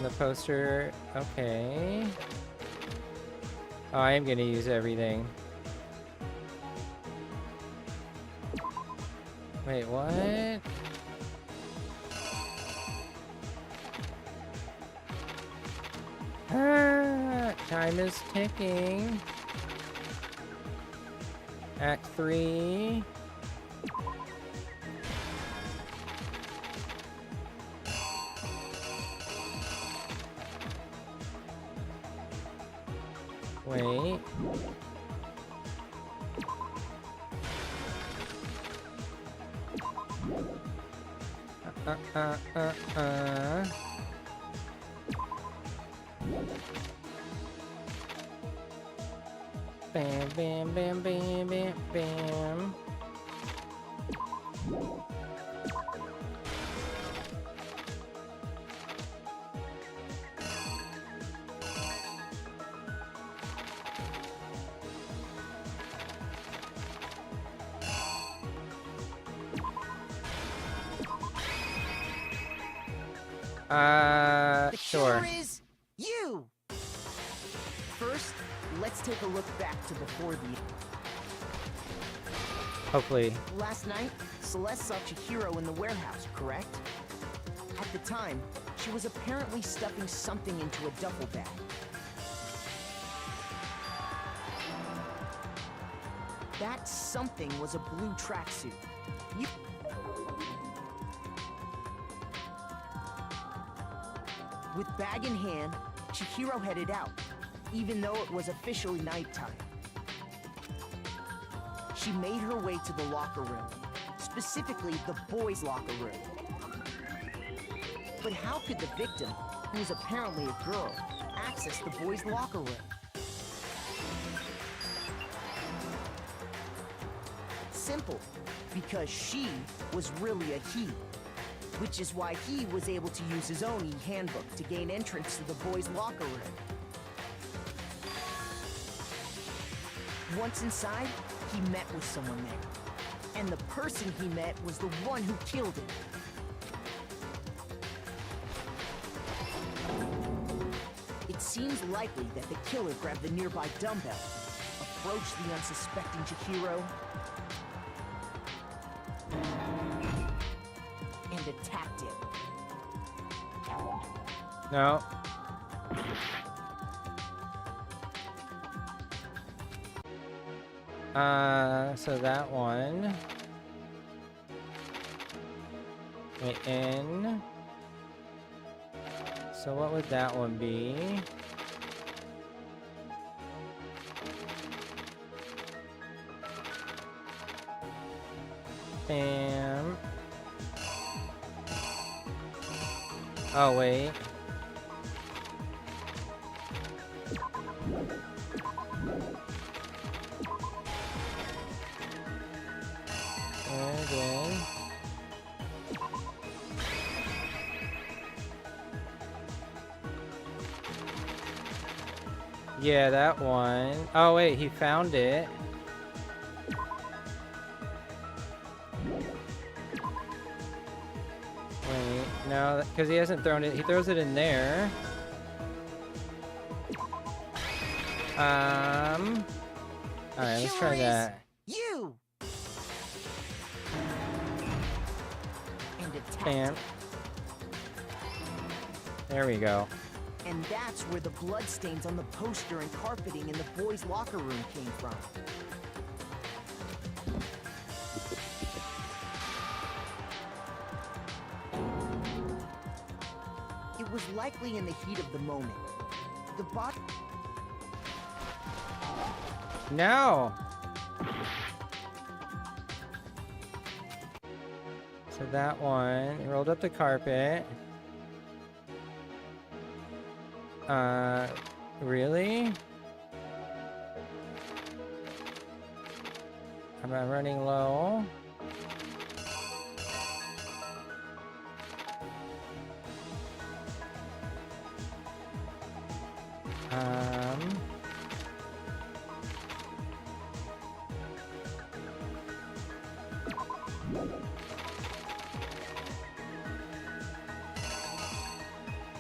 The poster, okay. Oh, I am gonna use everything. Wait, what? Time is ticking. Act 3. Wait. Bam, bam, bam, bam, bam, bam. Sure. The killer is you! First, let's take a look back to before the... Hopefully. Last night, Celeste saw Chihiro in the warehouse, correct? At the time, she was apparently stuffing something into a duffel bag. That something was a blue tracksuit. With bag in hand, Chihiro headed out, even though it was officially nighttime. She made her way to the locker room, specifically the boys' locker room. But how could the victim, who was apparently a girl, access the boys' locker room? Simple, because she was really a he, which is why he was able to use his own e-handbook to gain entrance to the boys' locker room. Once inside, he met with someone there, and the person he met was the one who killed him. It seems likely that the killer grabbed the nearby dumbbell, approached the unsuspecting Chihiro, and attacked him. No. So that one. Wait, in. So what would that one be? Bam. Oh, wait. And then... yeah, that one. Oh, wait, he found it. Wait, no, because he hasn't thrown it. He throws it in there. Alright, let's try that. You! And attacked Bam. him. There we go. And that's where the bloodstains on the poster and carpeting in the boys' locker room came from. It was likely in the heat of the moment. The body... No! So that one, he rolled up the carpet. Really? Am I running low?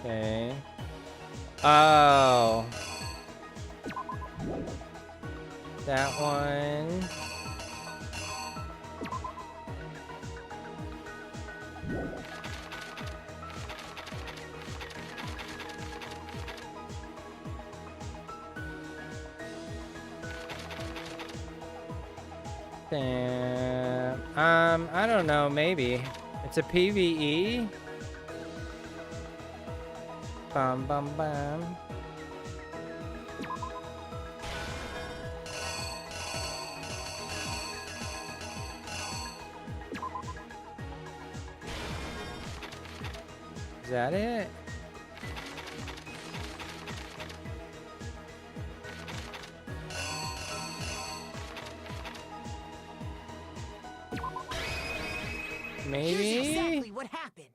Okay. Oh. That one. Damn. I don't know, maybe. It's a PvE? Bum bum bum. Is that it? Maybe? Here's exactly what happened.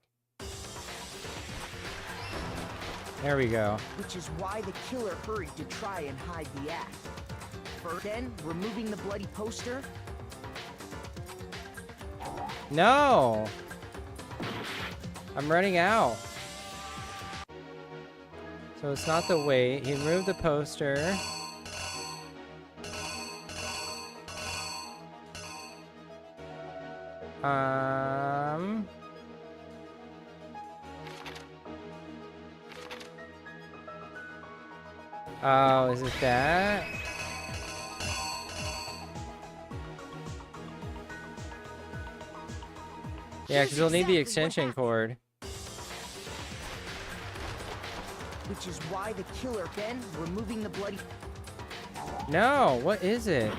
There we go. Which is why the killer hurried to try and hide the act. First, then, removing the bloody poster. No! I'm running out. So it's not the weight. He removed the poster. Oh, is it that? Yeah, because we'll need the extension cord. Which is why the killer, then, removing the bloody... No, what is it?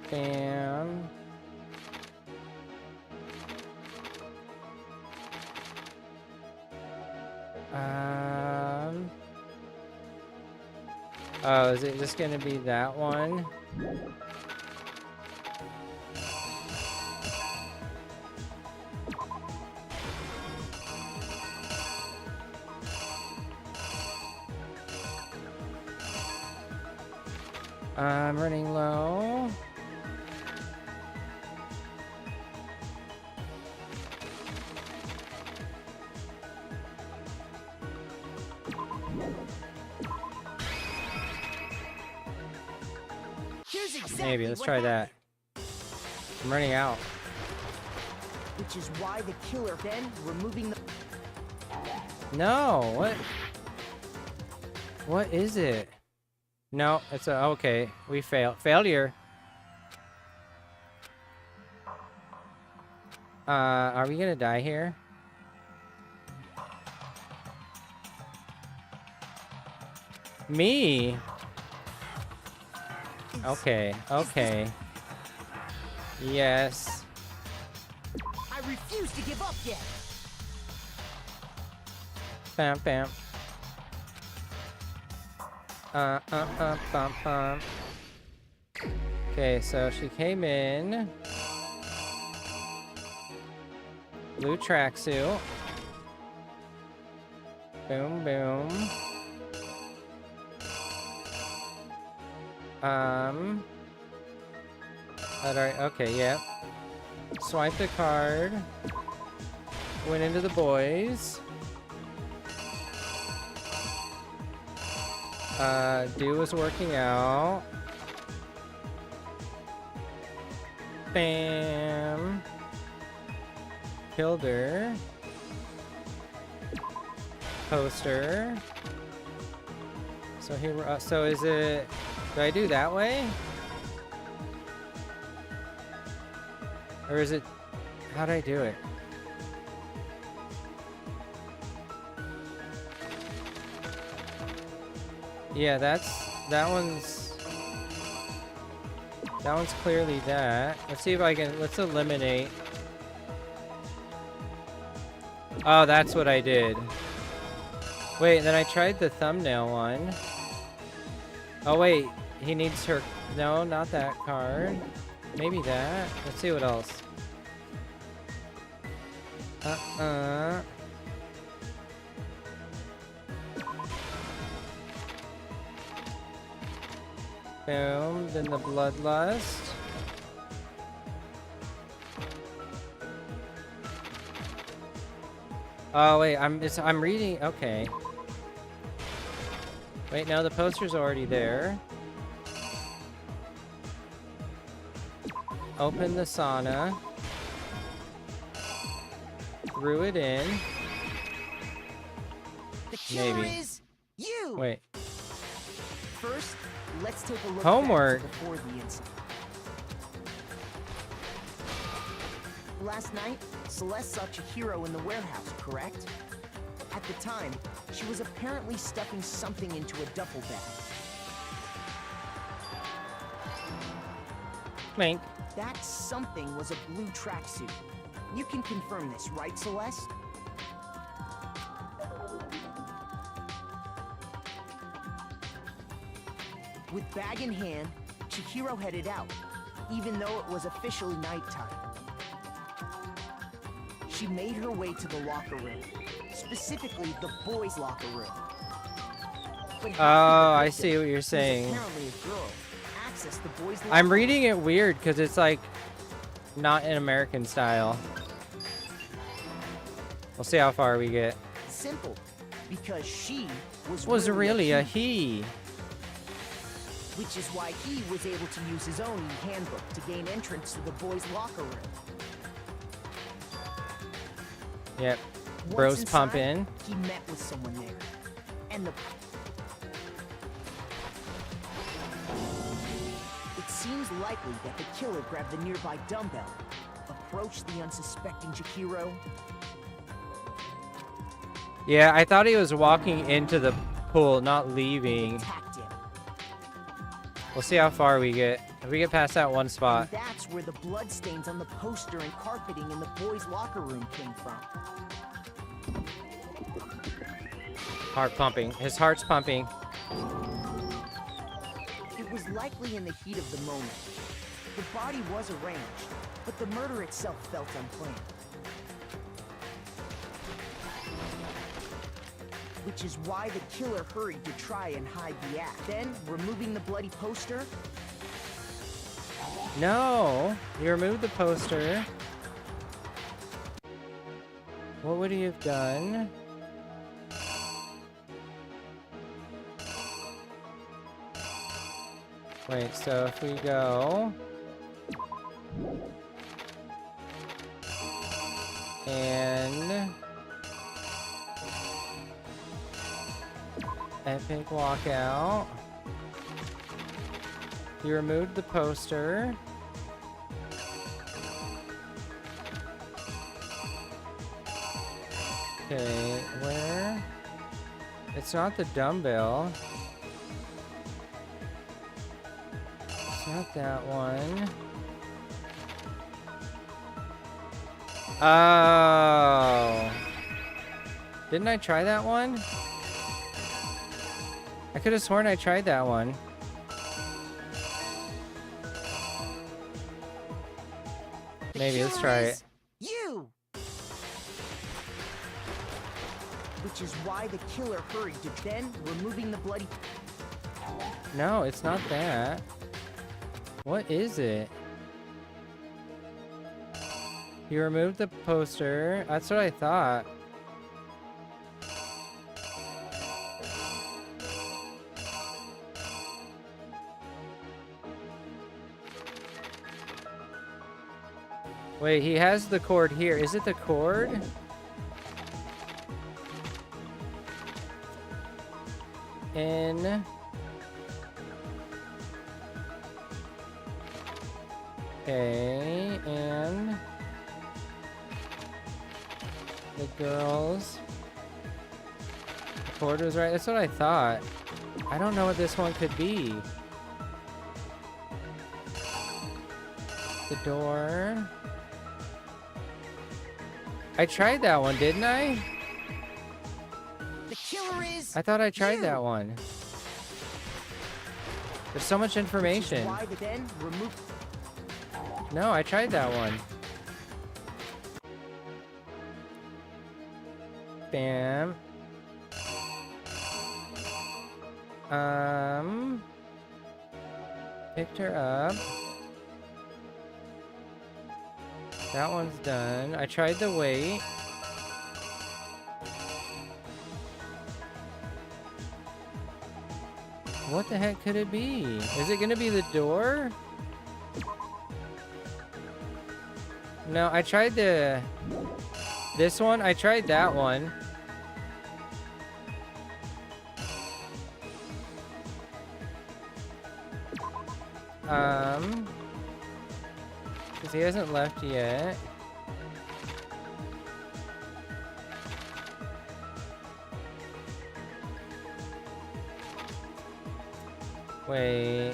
Bam. Oh, is it just gonna be that one? I'm running low. Here's exactly Maybe, let's what try happened. that. I'm running out. Which is why the killer then removing the... No, what? What is it? No, it's a, okay. We failure. Are we gonna die here? Me? Okay, okay. Yes. I refuse to give up yet. Bam, bam. Bum, bum. Okay, so she came in. Blue tracksuit. Boom, boom. Alright, okay, yeah. Swipe the card. Went into the boys. Dew was working out. Bam. Killed her. Poster. So here, so is it? Do I do that way? Or is it? How do I do it? Yeah, that one's clearly that. Let's see if I can, let's eliminate. Oh, that's what I did. Wait, then I tried the thumbnail one. Oh wait, he needs her, no, not that card. Maybe that. Let's see what else. Boom, then the bloodlust. Oh wait, I'm reading, okay. Wait, no, the poster's already there. Open the sauna. Threw it in. The killer Maybe. is you. Wait. First, let's take a look Homework. back to before the incident. Last night, Celeste saw Chihiro in the warehouse, correct? At the time, she was apparently stuffing something into a duffel bag. Mink. That something was a blue tracksuit. You can confirm this, right, Celeste? With bag in hand, Chihiro headed out, even though it was officially nighttime. She made her way to the locker room, specifically the boys' locker room. But Oh, I see what you're saying. apparently a girl accessed the boys' locker I'm reading it weird because it's like not in American style. We'll see how far we get. Simple, because she Was really a he. Which is why he was able to use his own handbook to gain entrance to the boys' locker room. Yep. Once Bros inside, pumping. He met with someone there, and it seems likely that the killer grabbed the nearby dumbbell, approached the unsuspecting Chihiro. Yeah, I thought he was walking into the pool, not leaving. Attacked him. We'll see how far we get. If we get past that one spot. And that's where the bloodstains on the poster and carpeting in the boys' locker room came from. Heart pumping. His heart's pumping. It was likely in the heat of the moment. The body was arranged, but the murder itself felt unplanned. Which is why the killer hurried to try and hide the act. Then, removing the bloody poster. No! You removed the poster. What would he have done? Wait, so if we go... and... epic walkout. You removed the poster. Okay, where? It's not the dumbbell. It's not that one. Oh. Didn't I try that one? I could have sworn I tried that one. Maybe, let's try it. You! Which is why the killer hurried to then removing the bloody... No, it's not that. What is it? You removed the poster. That's what I thought. Wait, he has the cord here. Is it the cord? In... Okay, and... the girls... the cord was right. That's what I thought. I don't know what this one could be. The door... I tried that one, didn't I? The killer is... I thought I tried that one. There's so much information. Why the then remove... No, I tried that one. Bam. Picked her up. That one's done. I tried the weight. What the heck could it be? Is it gonna be the door? No, I tried the... this one? I tried that one. Because he hasn't left yet. Wait.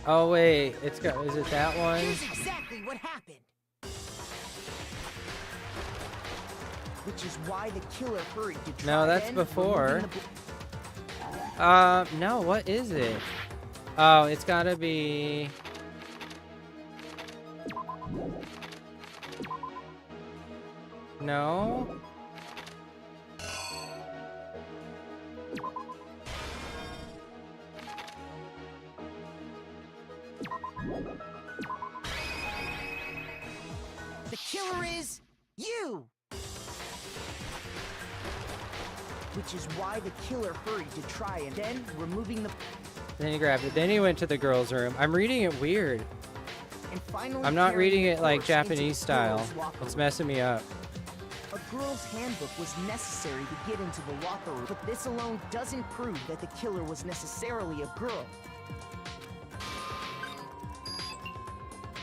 Oh wait, it's got, is it that one? Here's exactly what happened. Which is why the killer hurried to try. No, that's then before. No, what is it? Oh, it's gotta be... No? The killer is you! Which is why the killer hurried to try and then removing the... Then he grabbed it. Then he went to the girls' room. I'm reading it weird. And finally I'm not carrying reading the it like corpse into Japanese the style. girls' locker It's room. messing me up. A girl's handbook was necessary to get into the locker room, but this alone doesn't prove that the killer was necessarily a girl.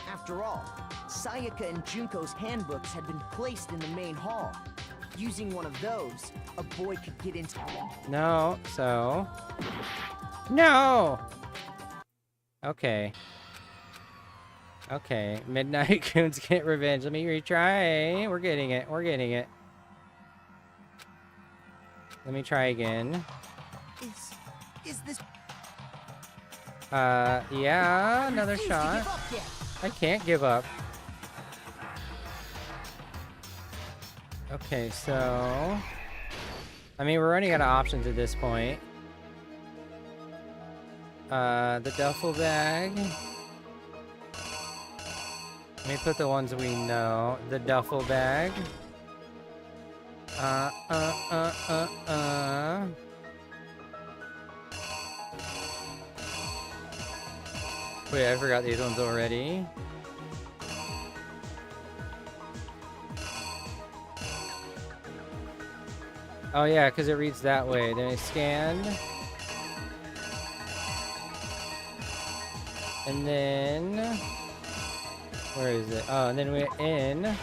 After all, Sayaka and Junko's handbooks had been placed in the main hall. Using one of those, a boy could get into... No, so... No! Okay. Okay, Midnight Coons get revenge. Let me retry. We're getting it. We're getting it. Let me try again. Is this... Yeah, another refuse to shot. give up yet. I can't give up. Okay, so... I mean, we're running out of options at this point. The duffel bag. Let me put the ones we know. The duffel bag. Wait, I forgot these ones already. Oh yeah, because it reads that way. Then I scanned. And then... Where is it? Oh, and then we're in.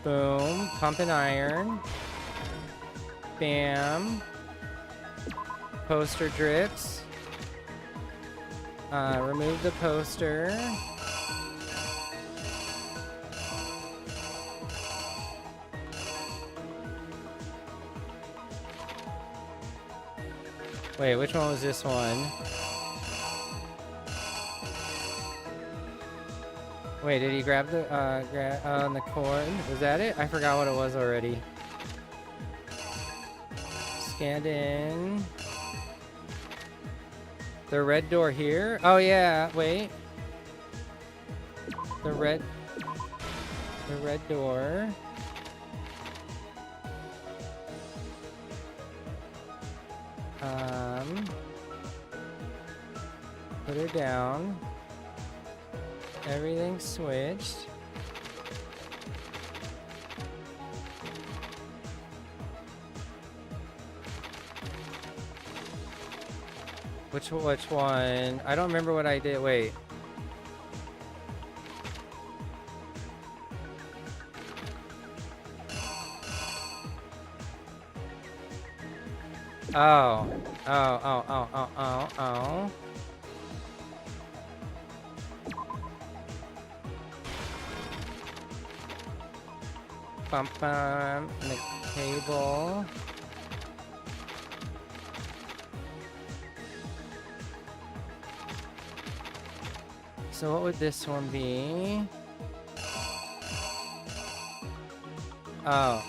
Boom. Pump and iron. Bam. Poster drips. Remove the poster. Wait, which one was this one? Wait, did he grab the, on the cord? Was that it? I forgot what it was already. Scanned in. The red door here? Oh yeah, wait. The red door. Put her down. Everything switched. Which one? I don't remember what I did. Wait. Oh. Oh. Bum bum. And the cable. So what would this one be? Oh.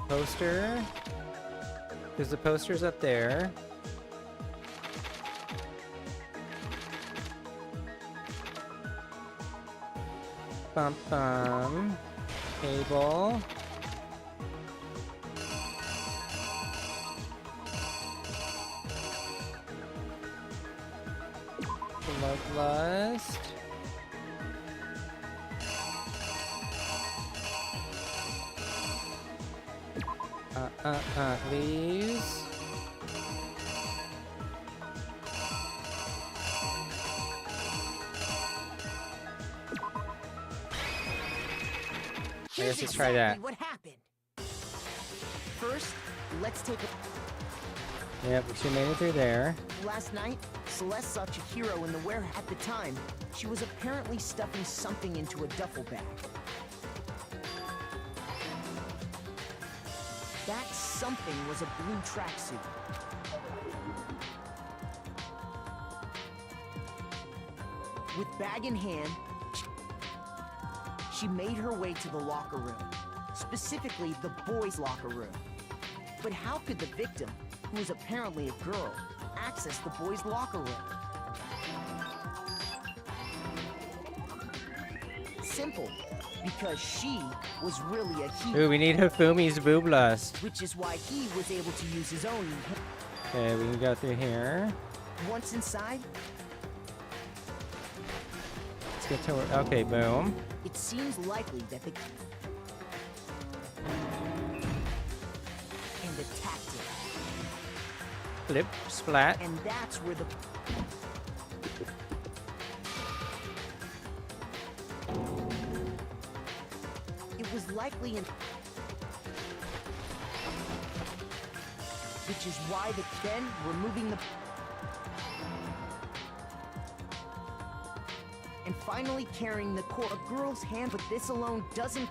Poster. Because the poster's up there. Bum bum. Cable. Bloodlust. Leaves. I guess let's try that. What happened? First, let's take a... Yep, she made it through there. Last night, Celeste saw Chihiro in the warehouse. At the time, she was apparently stuffing something into a duffel bag. That something was a blue tracksuit. With bag in hand, she made her way to the locker room, specifically the boys' locker room. But how could the victim, who was apparently a girl, access the boys' locker room? Simple, because she was really a he. Ooh, we need Hifumi's boob lust. Which is why he was able to use his own. Okay, we can go through here. Once inside, let's get to her. Okay, boom. It seems likely that the and attacked it. Flip, splat. And that's where the it was likely in, which is why the then removing the finally carrying the core. A girl's hand, but this alone doesn't.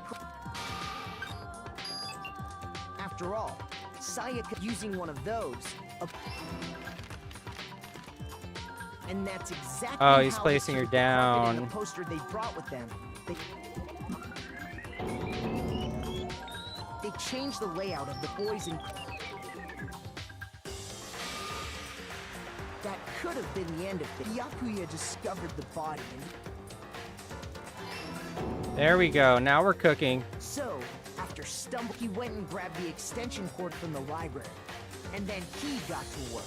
After all, Sayaka using one of those. And that's exactly Oh, he's how placing her the carpet and down. the poster they brought with them. They changed the layout of the boys and that could have been the end of it. Byakuya discovered the body and There we go. Now we're cooking. so, after stumbling, he went and grabbed the extension cord from the library. And then he got to work.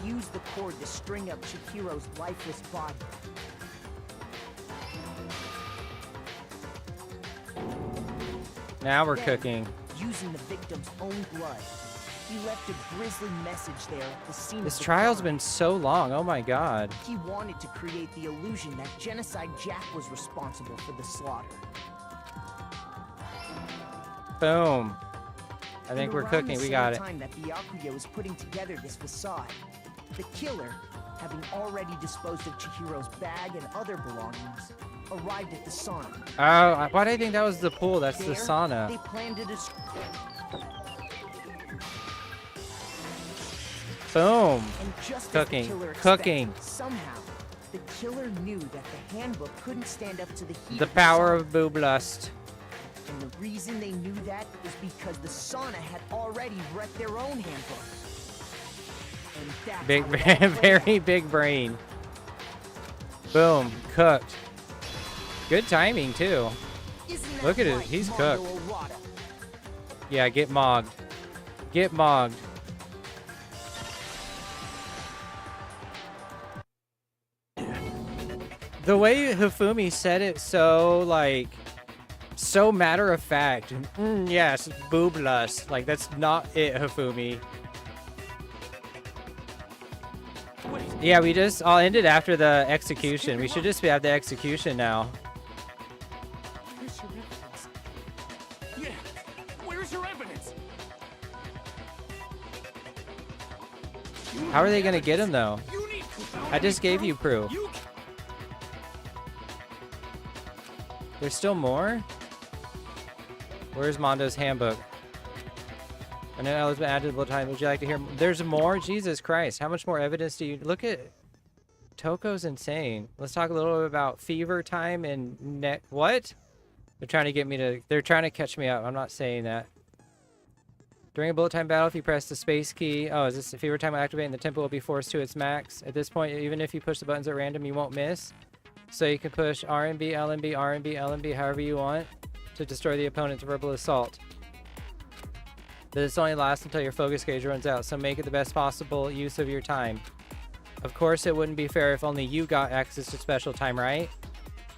He used the cord to string up Chihiro's lifeless body. Now we're Then, cooking. using the victim's own blood, he left a grisly message there at the scene This of the trial's crime. been so long. Oh my god. He wanted to create the illusion that Genocide Jack was responsible for the slaughter. Boom. I think And we're around cooking. the We same got it. time that Byakuya was putting together this facade, the killer, having already disposed of Chihiro's bag and other belongings, arrived at the sauna. Oh, why did I think that was the pool? That's the There, sauna. They planned to destroy. Boom. And just Cooking. as the killer Cooking. expected, somehow, the killer knew that the handbook couldn't stand up to the heat The of power sauna. of boob lust. And the reason they knew that is because the sauna had already read their own handbook. And that's Big, how it all played very big brain. Boom. Cooked. Good timing, too. Isn't that Look at it. right, He's Mondo cooked. Arata? Yeah, get mogged. Get mogged. The way Hifumi said it so, like, so matter of fact. Yes, boob lust. Like, that's not it, Hifumi. Yeah, we just all ended after the execution. We should just have the execution now. Where's your evidence? Yeah, where's your evidence? How are they gonna get him though? I just gave you proof. There's still more? Where's Mondo's handbook? And then I was added a time. Would you like to hear? There's more? Jesus Christ. How much more evidence do you look at? Toko's insane. Let's talk a little bit about fever time and what? They're trying to get me to, they're trying to catch me up. I'm not saying that. During a bullet time battle, if you press the space key, oh, is this fever time will activate and the tempo will be forced to its max. At this point, even if you push the buttons at random, you won't miss. So you can push RMB, LMB, RMB, LMB, however you want to destroy the opponent's verbal assault. This only lasts until your focus gauge runs out, so make it the best possible use of your time. Of course, it wouldn't be fair if only you got access to special time, right?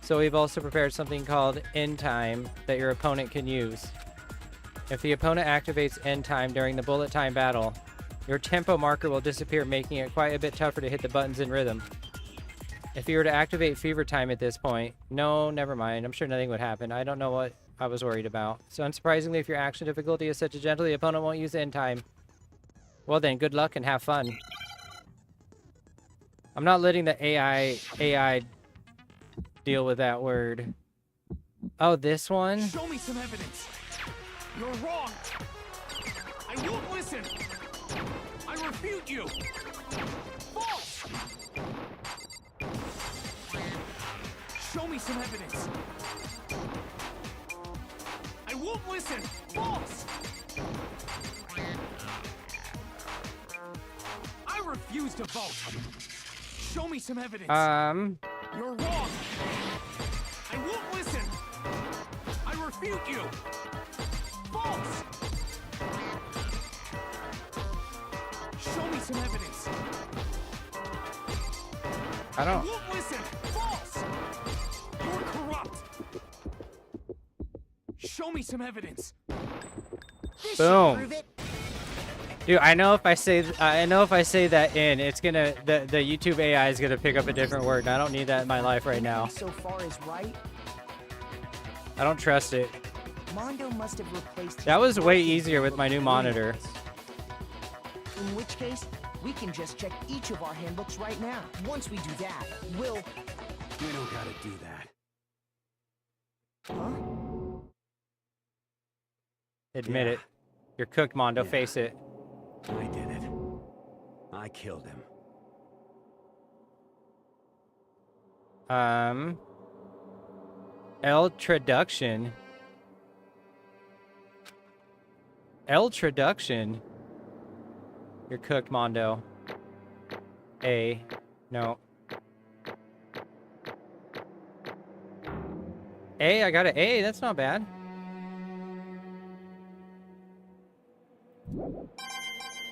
So we've also prepared something called end time that your opponent can use. If the opponent activates end time during the bullet time battle, your tempo marker will disappear, making it quite a bit tougher to hit the buttons in rhythm. If you were to activate fever time at this point, no, never mind. I'm sure nothing would happen. I don't know what I was worried about. So unsurprisingly, if your action difficulty is set to gentle, the opponent won't use end time. Well then, good luck and have fun. I'm not letting the AI deal with that word. Oh, this one? Show me some evidence. You're wrong. I won't listen. I refute you. False. Show me some evidence. I won't listen. False. I refuse to vote. Show me some evidence. You're wrong. I won't listen. I refute you. False. Show me some evidence. I don't. I won't listen. False. You're corrupt. Show me some evidence. This should Boom. prove it. Dude, I know if I say that it's gonna the YouTube AI is gonna pick up a different word. And I don't need that in my life right now. So far is right. I don't trust it. Mondo must have replaced. That was way easier with my new monitor. In which case, we can just check each of our handbooks right now. Once we do that, we'll... We don't gotta do that. Huh? Admit it. You're cooked, Mondo. Face it. I did it. I killed him. L-traduction. L-traduction. You're cooked, Mondo. A. No. A, I got an A. That's not bad.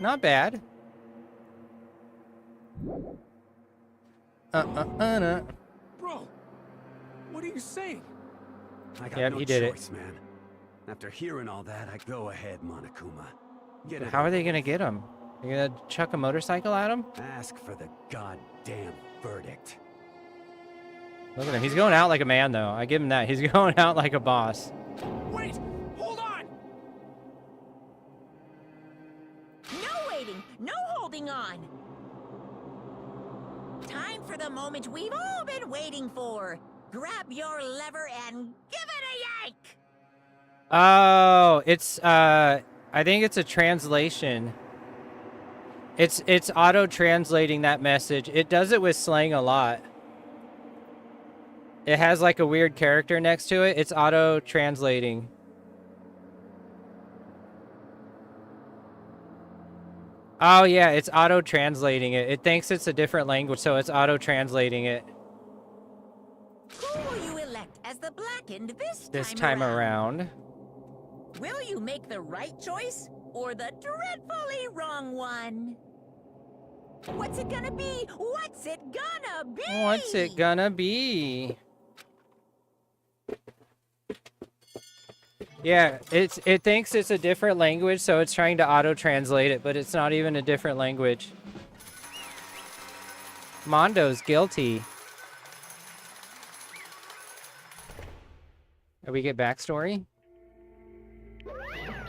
Not bad. Bro, what are you saying? I got Yep, no you did choice, man. After hearing all that, I go ahead, Monokuma. Get it. How are they gonna get him? You're gonna chuck a motorcycle at him? Ask for the goddamn verdict. Look at him. He's going out like a man, though. I give him that. He's going out like a boss. Wait! Hold on! No waiting, no holding on. Time for the moment we've all been waiting for. Grab your lever and give it a yank! Oh, it's, I think it's a translation. It's auto-translating that message. It does it with slang a lot. It has like a weird character next to it. It's auto-translating. Oh yeah, it's auto-translating it. It thinks it's a different language, so it's auto-translating it. Who will you elect as the blackened This time around. Will you make the right choice or the dreadfully wrong one? What's it gonna be? What's it gonna be? What's it gonna be? Yeah, it thinks it's a different language, so it's trying to auto-translate it, but it's not even a different language. Mondo's guilty. We get backstory?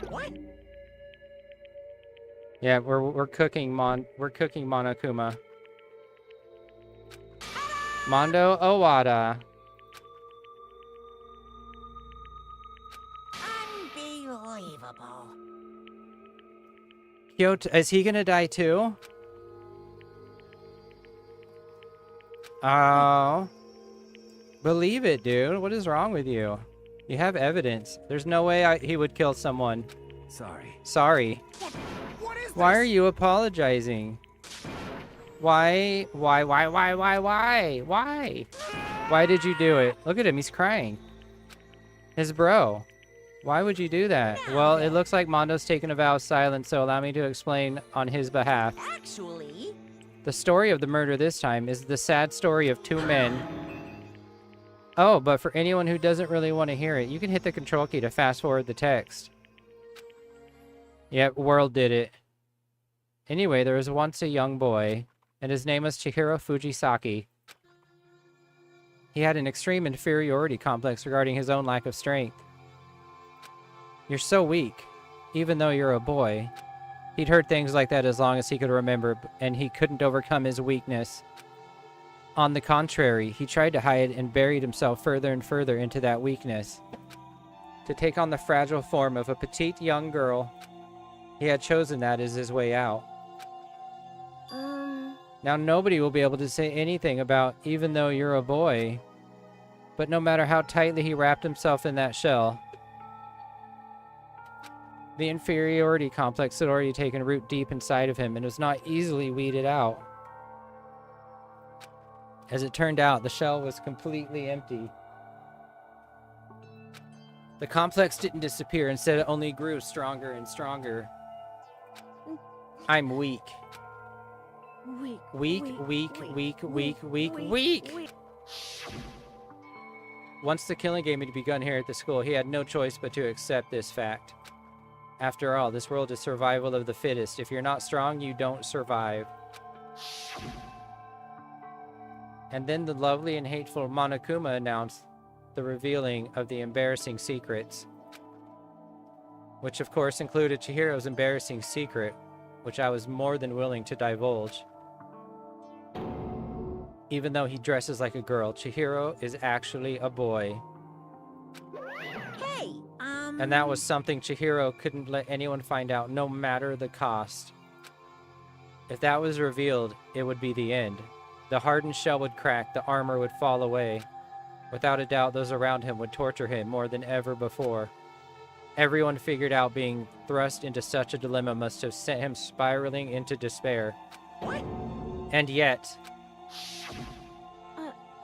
What? Yeah, we're cooking Monokuma. Mondo Owada. Unbelievable. Kyoto, is he gonna die too? Oh. Believe it, dude. What is wrong with you? You have evidence. There's no way he would kill someone. Sorry. Sorry. What is Why are you apologizing? Why? Why did you do it? Look at him, he's crying. His bro. Why would you do that? Well, it looks like Mondo's taken a vow of silence, so allow me to explain on his behalf. Actually, The story of the murder this time is the sad story of two men. Oh, but for anyone who doesn't really want to hear it, you can hit the control key to fast forward the text. Yep, World did it. Anyway, there was once a young boy, and his name was Chihiro Fujisaki. He had an extreme inferiority complex regarding his own lack of strength. You're so weak, even though you're a boy. He'd heard things like that as long as he could remember, and he couldn't overcome his weakness. On the contrary, he tried to hide and buried himself further and further into that weakness. To take on the fragile form of a petite young girl, he had chosen that as his way out. Now nobody will be able to say anything about even though you're a boy. But no matter how tightly he wrapped himself in that shell, the inferiority complex had already taken root deep inside of him and was not easily weeded out. As it turned out, the shell was completely empty. The complex didn't disappear, instead it only grew stronger and stronger. I'm weak. Weak. Once the killing game had begun here at the school, he had no choice but to accept this fact. After all, this world is survival of the fittest. If you're not strong, you don't survive. And then the lovely and hateful Monokuma announced the revealing of the embarrassing secrets. Which of course included Chihiro's embarrassing secret. which I was more than willing to divulge. Even though he dresses like a girl, Chihiro is actually a boy. Hey, And that was something Chihiro couldn't let anyone find out, no matter the cost. If that was revealed, it would be the end. The hardened shell would crack, the armor would fall away. Without a doubt, those around him would torture him more than ever before. Everyone figured out being thrust into such a dilemma must have sent him spiraling into despair. What? And yet...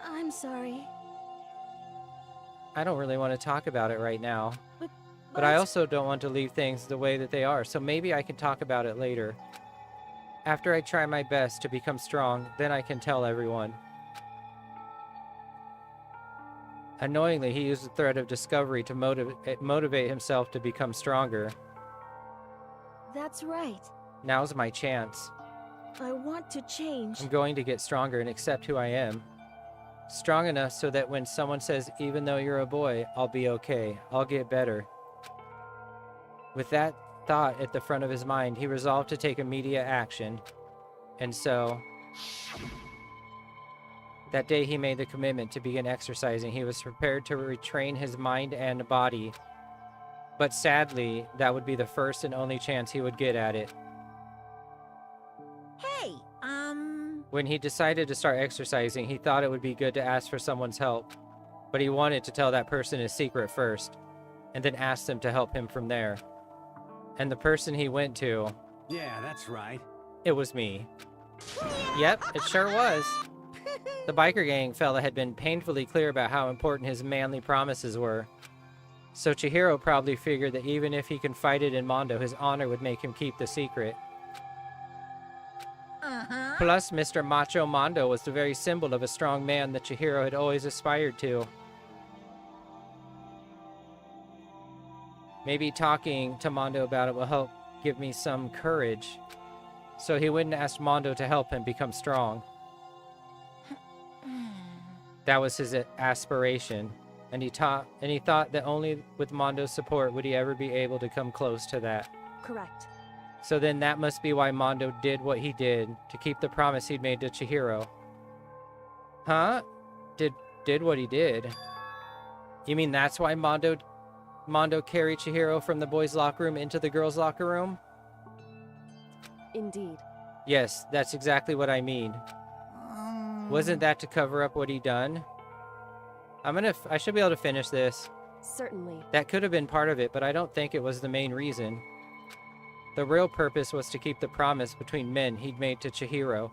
I'm sorry. I don't really want to talk about it right now. But I also don't want to leave things the way that they are, so maybe I can talk about it later. After I try my best to become strong, then I can tell everyone. Annoyingly, he used the threat of discovery to motivate himself to become stronger. That's right. Now's my chance. I want to change. I'm going to get stronger and accept who I am. Strong enough so that when someone says, even though you're a boy, I'll be okay. I'll get better. With that thought at the front of his mind, he resolved to take immediate action. And so... that day he made the commitment to begin exercising. He was prepared to retrain his mind and body. But sadly, that would be the first and only chance he would get at it. Hey, When he decided to start exercising, he thought it would be good to ask for someone's help. But he wanted to tell that person his secret first, and then ask them to help him from there. And the person he went to... Yeah, that's right. It was me. Yep, it sure was. The biker gang fella had been painfully clear about how important his manly promises were. So Chihiro probably figured that even if he confided in Mondo, his honor would make him keep the secret. Plus, Mr. Macho Mondo was the very symbol of a strong man that Chihiro had always aspired to. Maybe talking to Mondo about it will help give me some courage. So he went and asked Mondo to help him become strong. That was his aspiration, and he thought that only with Mondo's support would he ever be able to come close to that. Correct. So then that must be why Mondo did what he did, to keep the promise he'd made to Chihiro. Huh? Did what he did? You mean that's why Mondo carried Chihiro from the boys' locker room into the girls' locker room? Indeed. Yes, that's exactly what I mean. Wasn't that to cover up what he'd done? I should be able to finish this. Certainly. That could have been part of it, but I don't think it was the main reason. The real purpose was to keep the promise between men he'd made to Chihiro.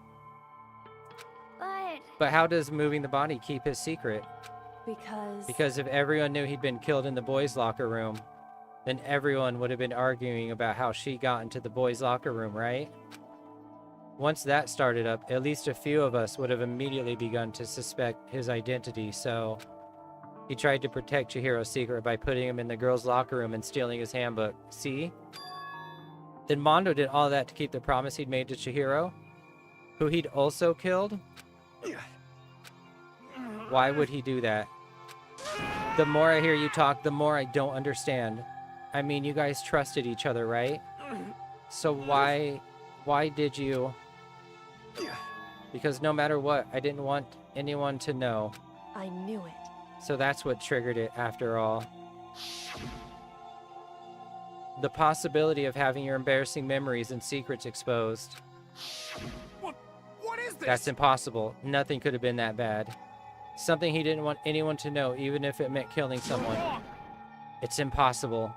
But how does moving the body keep his secret? Because if everyone knew he'd been killed in the boys' locker room, then everyone would have been arguing about how she got into the boys' locker room, right? Once that started up, at least a few of us would have immediately begun to suspect his identity, so... he tried to protect Chihiro's secret by putting him in the girls' locker room and stealing his handbook. See? Then Mondo did all that to keep the promise he'd made to Chihiro? Who he'd also killed? Why would he do that? The more I hear you talk, the more I don't understand. I mean, you guys trusted each other, right? So why did you... Because no matter what, I didn't want anyone to know. I knew it. So that's what triggered it, after all. The possibility of having your embarrassing memories and secrets exposed. What is this? That's impossible. Nothing could have been that bad. Something he didn't want anyone to know, even if it meant killing someone. It's impossible.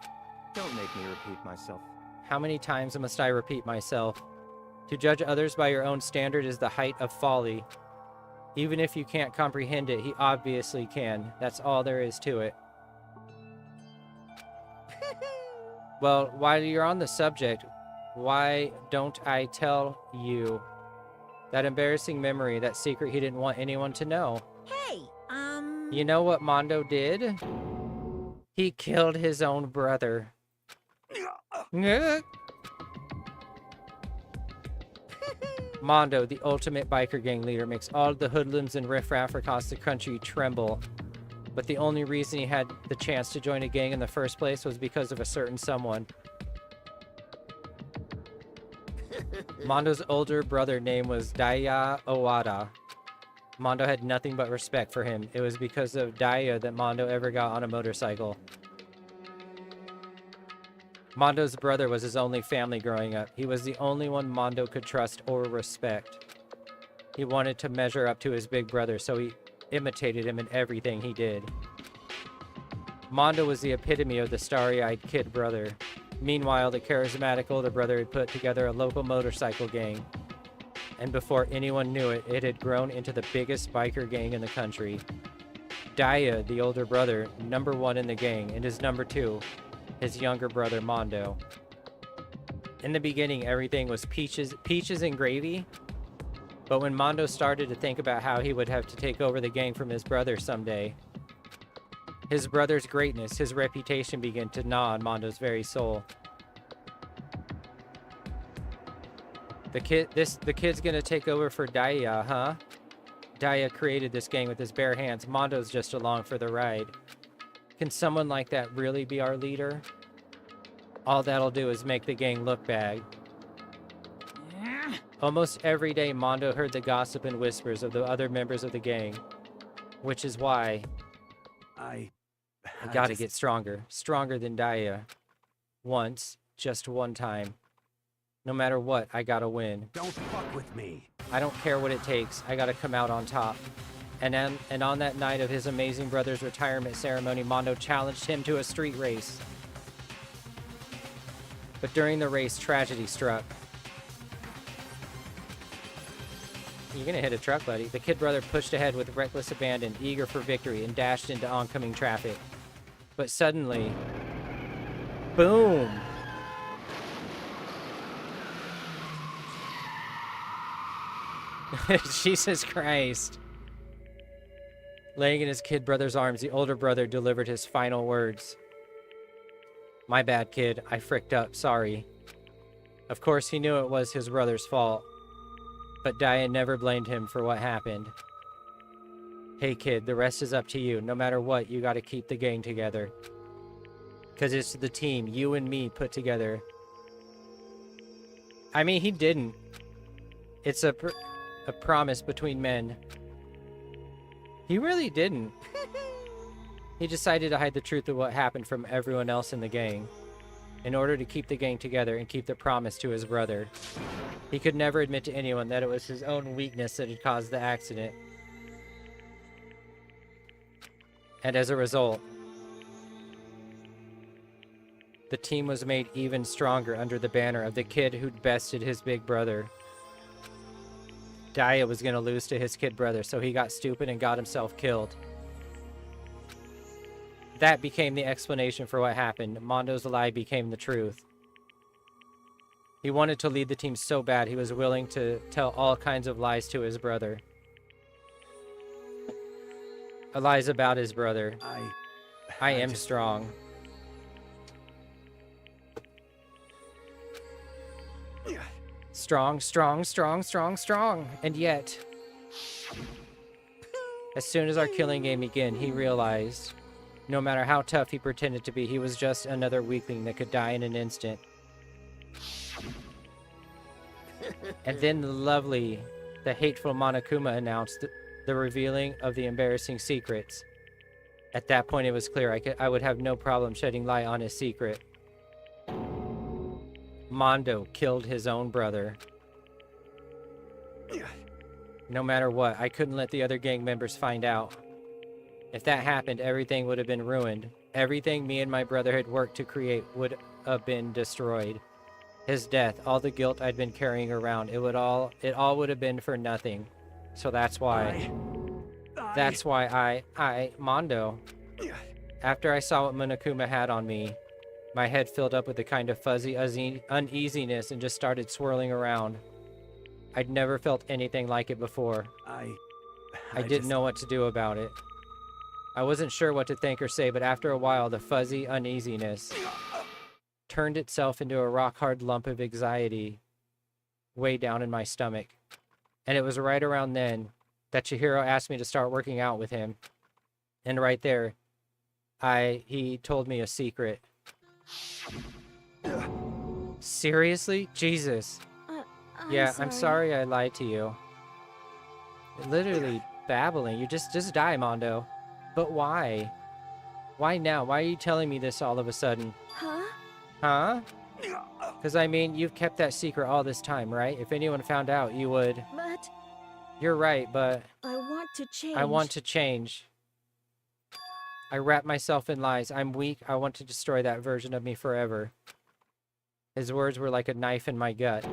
Don't make me repeat myself. How many times must I repeat myself? To judge others by your own standard is the height of folly. Even if you can't comprehend it, he obviously can. That's all there is to it. Well, while you're on the subject, why don't I tell you that embarrassing memory, that secret he didn't want anyone to know? Hey, You know what Mondo did? He killed his own brother. Mondo, the ultimate biker gang leader, makes all the hoodlums and riffraff across the country tremble. But the only reason he had the chance to join a gang in the first place was because of a certain someone. Mondo's older brother name was Daya Owada. Mondo had nothing but respect for him. It was because of Daya that Mondo ever got on a motorcycle. Mondo's brother was his only family growing up. He was the only one Mondo could trust or respect. He wanted to measure up to his big brother, so he imitated him in everything he did. Mondo was the epitome of the starry-eyed kid brother. Meanwhile, the charismatic older brother had put together a local motorcycle gang. And before anyone knew it, it had grown into the biggest biker gang in the country. Daya, the older brother, #1 in the gang, and his #2, his younger brother Mondo. In the beginning, everything was peaches and gravy. But when Mondo started to think about how he would have to take over the gang from his brother someday, his brother's greatness, his reputation began to gnaw on Mondo's very soul. The kid's gonna take over for Daya, huh? Daya created this gang with his bare hands. Mondo's just along for the ride. Can someone like that really be our leader? All that'll do is make the gang look bad. Almost every day, Mondo heard the gossip and whispers of the other members of the gang. Which is why I gotta get stronger. Stronger than Daya. Once. Just one time. No matter what, I gotta win. Don't fuck with me. I don't care what it takes. I gotta come out on top. And on that night of his amazing brother's retirement ceremony, Mondo challenged him to a street race. But during the race, tragedy struck. You're gonna hit a truck, buddy. The kid brother pushed ahead with reckless abandon, eager for victory, and dashed into oncoming traffic. But suddenly, boom! Jesus Christ. Laying in his kid brother's arms, the older brother delivered his final words. My bad, kid. I fricked up. Sorry. Of course, he knew it was his brother's fault. But Daya never blamed him for what happened. Hey, kid, the rest is up to you. No matter what, you gotta keep the gang together. Because it's the team, you and me, put together. I mean, he didn't. It's a promise between men. He really didn't. He decided to hide the truth of what happened from everyone else in the gang, in order to keep the gang together and keep the promise to his brother. He could never admit to anyone that it was his own weakness that had caused the accident. And as a result, the team was made even stronger under the banner of the kid who'd bested his big brother. Daya was going to lose to his kid brother, so he got stupid and got himself killed. That became the explanation for what happened. Mondo's lie became the truth. He wanted to lead the team so bad he was willing to tell all kinds of lies to his brother. Lies about his brother. I am strong. Strong, strong, strong, strong, strong. And yet, as soon as our killing game began, he realized, no matter how tough he pretended to be, he was just another weakling that could die in an instant. And then the hateful Monokuma announced the revealing of the embarrassing secrets. At that point, it was clear I would have no problem shedding light on his secret. Mondo killed his own brother. No matter what, I couldn't let the other gang members find out. If that happened, everything would have been ruined. Everything me and my brother had worked to create would have been destroyed. His death, all the guilt I'd been carrying around, it all would have been for nothing. So that's why. That's why Mondo. After I saw what Monokuma had on me, my head filled up with a kind of fuzzy uneasiness and just started swirling around. I'd never felt anything like it before. I didn't know what to do about it. I wasn't sure what to think or say, but after a while, the fuzzy uneasiness turned itself into a rock-hard lump of anxiety way down in my stomach. And it was right around then that Chihiro asked me to start working out with him. And right there, he told me a secret. Seriously? Jesus. Yeah, I'm sorry I lied to you. Literally babbling. You just die, Mondo. But why? Why now? Why are you telling me this all of a sudden? Huh? Huh? Because, I mean, you've kept that secret all this time, right? If anyone found out, you would... But... You're right, but... I want to change. I want to change. I wrap myself in lies. I'm weak. I want to destroy that version of me forever. His words were like a knife in my gut.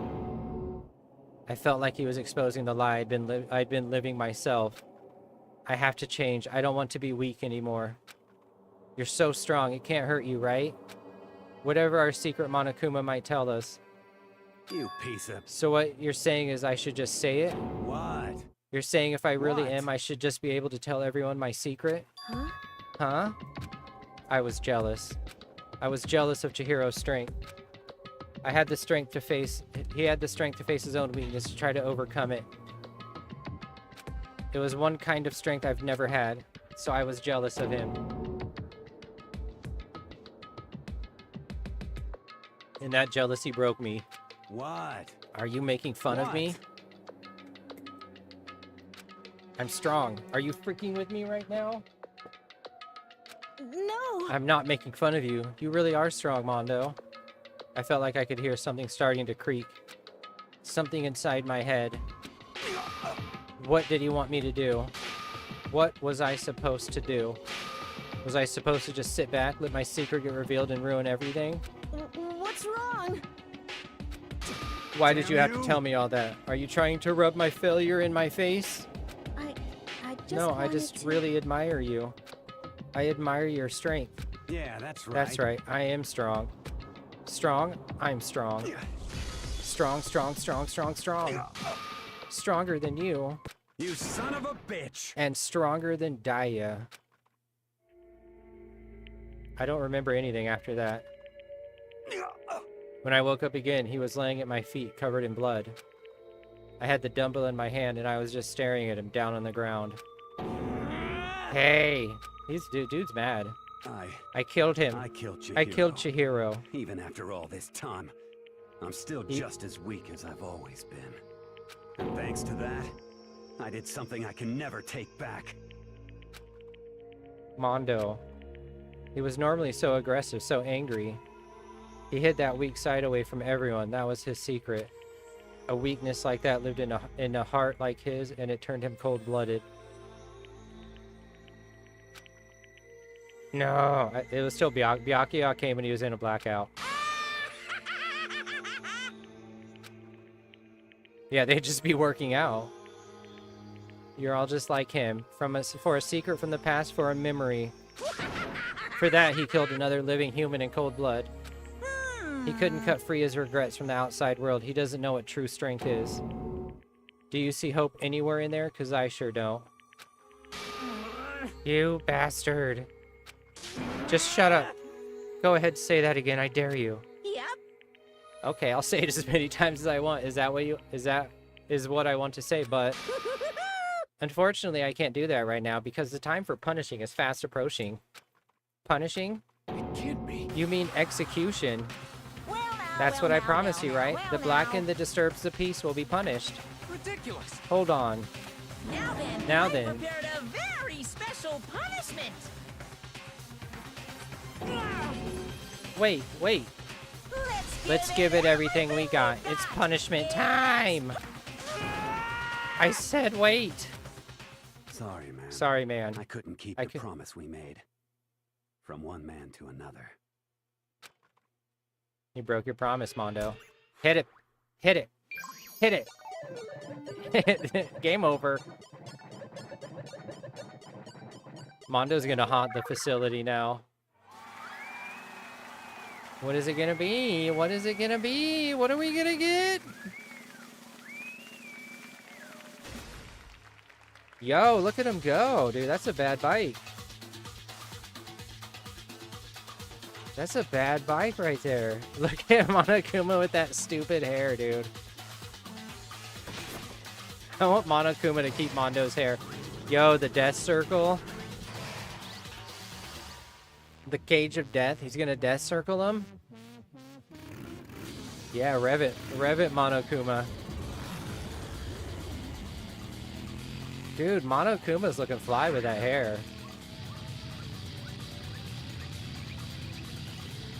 I felt like he was exposing the lie I'd been living myself. I have to change. I don't want to be weak anymore. You're so strong. It can't hurt you, right? Whatever our secret Monokuma might tell us. You piece of... So what you're saying is I should just say it? What? You're saying if I really What? am, I should just be able to tell everyone my secret? Huh? Huh? I was jealous. I was jealous of Chihiro's strength. He had the strength to face his own weakness to try to overcome it. It was one kind of strength I've never had, so I was jealous of him. And that jealousy broke me. What? Are you making fun of me? I'm strong. Are you freaking with me right now? No! I'm not making fun of you. You really are strong, Mondo. I felt like I could hear something starting to creak. Something inside my head. What did he want me to do? What was I supposed to do? Was I supposed to just sit back, let my secret get revealed and ruin everything? What's wrong? Why did you have to tell me all that? Are you trying to rub my failure in my face? I just No, I just really admire you. I admire your strength. Yeah, that's right. That's right. I am strong. Strong? I'm strong. Strong, strong, strong, strong, strong. Stronger than you. You son of a bitch! And stronger than Daya. I don't remember anything after that. When I woke up again, he was laying at my feet, covered in blood. I had the dumbbell in my hand, and I was just staring at him down on the ground. Hey! Dude's mad. I killed him. I killed Chihiro. I killed Chihiro. Even after all this time, I'm still just as weak as I've always been. And thanks to that, I did something I can never take back. Mondo. He was normally so aggressive, so angry. He hid that weak side away from everyone. That was his secret. A weakness like that lived in a heart like his, and it turned him cold-blooded. No, it was still Byakuya came when he was in a blackout. Yeah, they'd just be working out. You're all just like him. For a secret from the past, for a memory. For that, he killed another living human in cold blood. He couldn't cut free his regrets from the outside world. He doesn't know what true strength is. Do you see hope anywhere in there? 'Cause I sure don't. You bastard. Just shut up. Go ahead and say that again, I dare you. Yep. Okay, I'll say it as many times as I want. Is that what I want to say, but unfortunately I can't do that right now because the time for punishing is fast approaching. Punishing? It can't be. You mean execution. That's well, what I now, promise well, you, now, right? well, The blackened now. that disturbs the peace will be punished. Ridiculous. Hold on. Now then, Now I prepared a very special punishment. Wait. Let's give it everything we got. It's punishment time. I said wait. Sorry, man. Sorry, man. I couldn't keep the promise we made. From one man to another. You broke your promise, Mondo. Hit it. Hit it. Hit it. Game over. Mondo's gonna haunt the facility now. What is it gonna be? What is it gonna be? What are we gonna get? Yo, look at him go, dude. That's a bad bike. That's a bad bike right there. Look at Monokuma with that stupid hair, dude. I want Monokuma to keep Mondo's hair. Yo, the death circle. The cage of death. He's gonna death circle him. Yeah, rev it. Rev it, Monokuma. Dude, Monokuma's looking fly with that hair.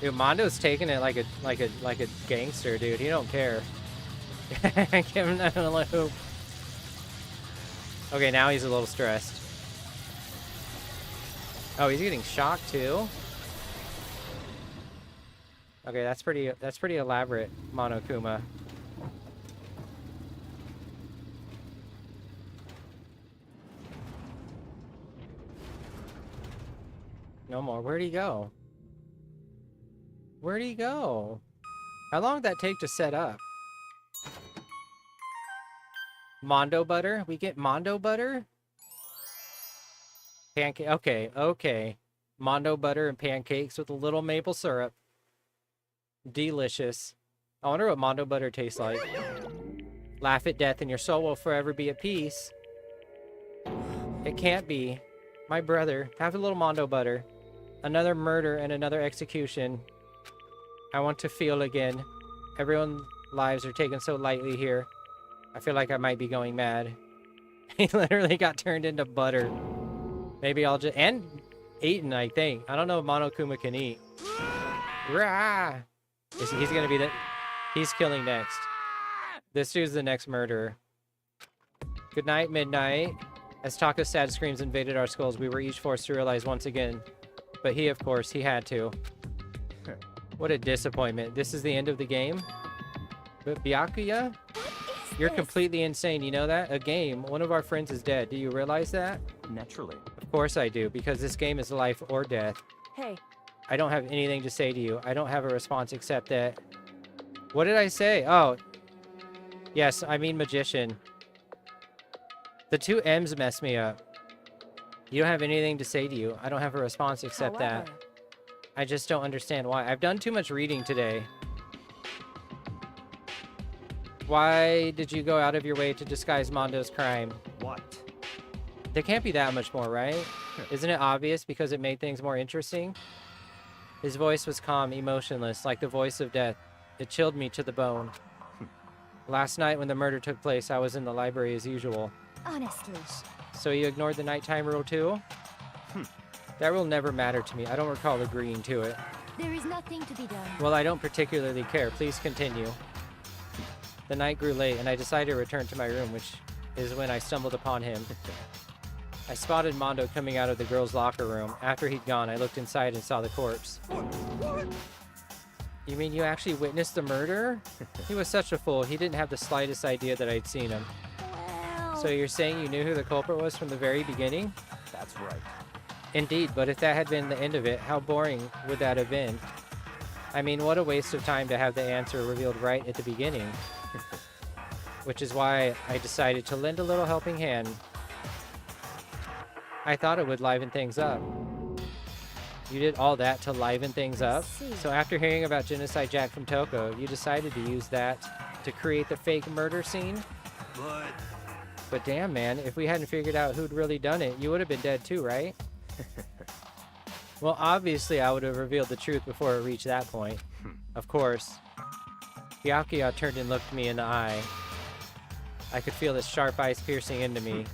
Dude, Mondo's taking it like a gangster, dude. He don't care. Give him that loop. Okay, now he's a little stressed. Oh, he's getting shocked too. Okay, that's pretty elaborate, Monokuma. No more. Where'd he go? Where'd he go? How long did that take to set up? Mondo butter? We get Mondo butter? Pancake. Okay, okay. Mondo butter and pancakes with a little maple syrup. Delicious. I wonder what Mondo butter tastes like. Laugh at death and your soul will forever be at peace. It can't be. My brother, have a little Mondo butter. Another murder and another execution. I want to feel again. Everyone's lives are taken so lightly here. I feel like I might be going mad. He literally got turned into butter. Maybe I'll just... And eaten, I think. I don't know if Monokuma can eat. Rah! He's gonna be the... He's killing next. This dude's the next murderer. Good night, midnight. As Taka's sad screams invaded our skulls, we were each forced to realize once again. But he, of course, he had to. What a disappointment. This is the end of the game? But Byakuya? You're completely insane, you know that? A game. One of our friends is dead. Do you realize that? Naturally. Of course I do, because this game is life or death. Hey. I don't have anything to say to you. I don't have a response except that... What did I say? Oh. Yes, I mean magician. The two M's mess me up. You don't have anything to say to you. I don't have a response except that. I just don't understand why. I've done too much reading today. Why did you go out of your way to disguise Mondo's crime? What? There can't be that much more, right? Isn't it obvious because it made things more interesting? His voice was calm, emotionless, like the voice of death. It chilled me to the bone. Last night when the murder took place, I was in the library as usual. Honestly. So you ignored the nighttime rule too? That rule never mattered to me. I don't recall agreeing to it. There is nothing to be done. Well, I don't particularly care. Please continue. The night grew late, and I decided to return to my room, which is when I stumbled upon him. I spotted Mondo coming out of the girls' locker room. After he'd gone, I looked inside and saw the corpse. What? You mean you actually witnessed the murder? He was such a fool. He didn't have the slightest idea that I'd seen him. Well... So you're saying you knew who the culprit was from the very beginning? That's right. Indeed, but if that had been the end of it, how boring would that have been? I mean, what a waste of time to have the answer revealed right at the beginning. Which is why I decided to lend a little helping hand. I thought it would liven things up. You did all that to liven things up? So after hearing about Genocide Jack from Toko, you decided to use that to create the fake murder scene? But damn, man, if we hadn't figured out who'd really done it, you would have been dead too, right? Well, obviously I would have revealed the truth before it reached that point. Of course. Byakuya turned and looked me in the eye. I could feel his sharp eyes piercing into me.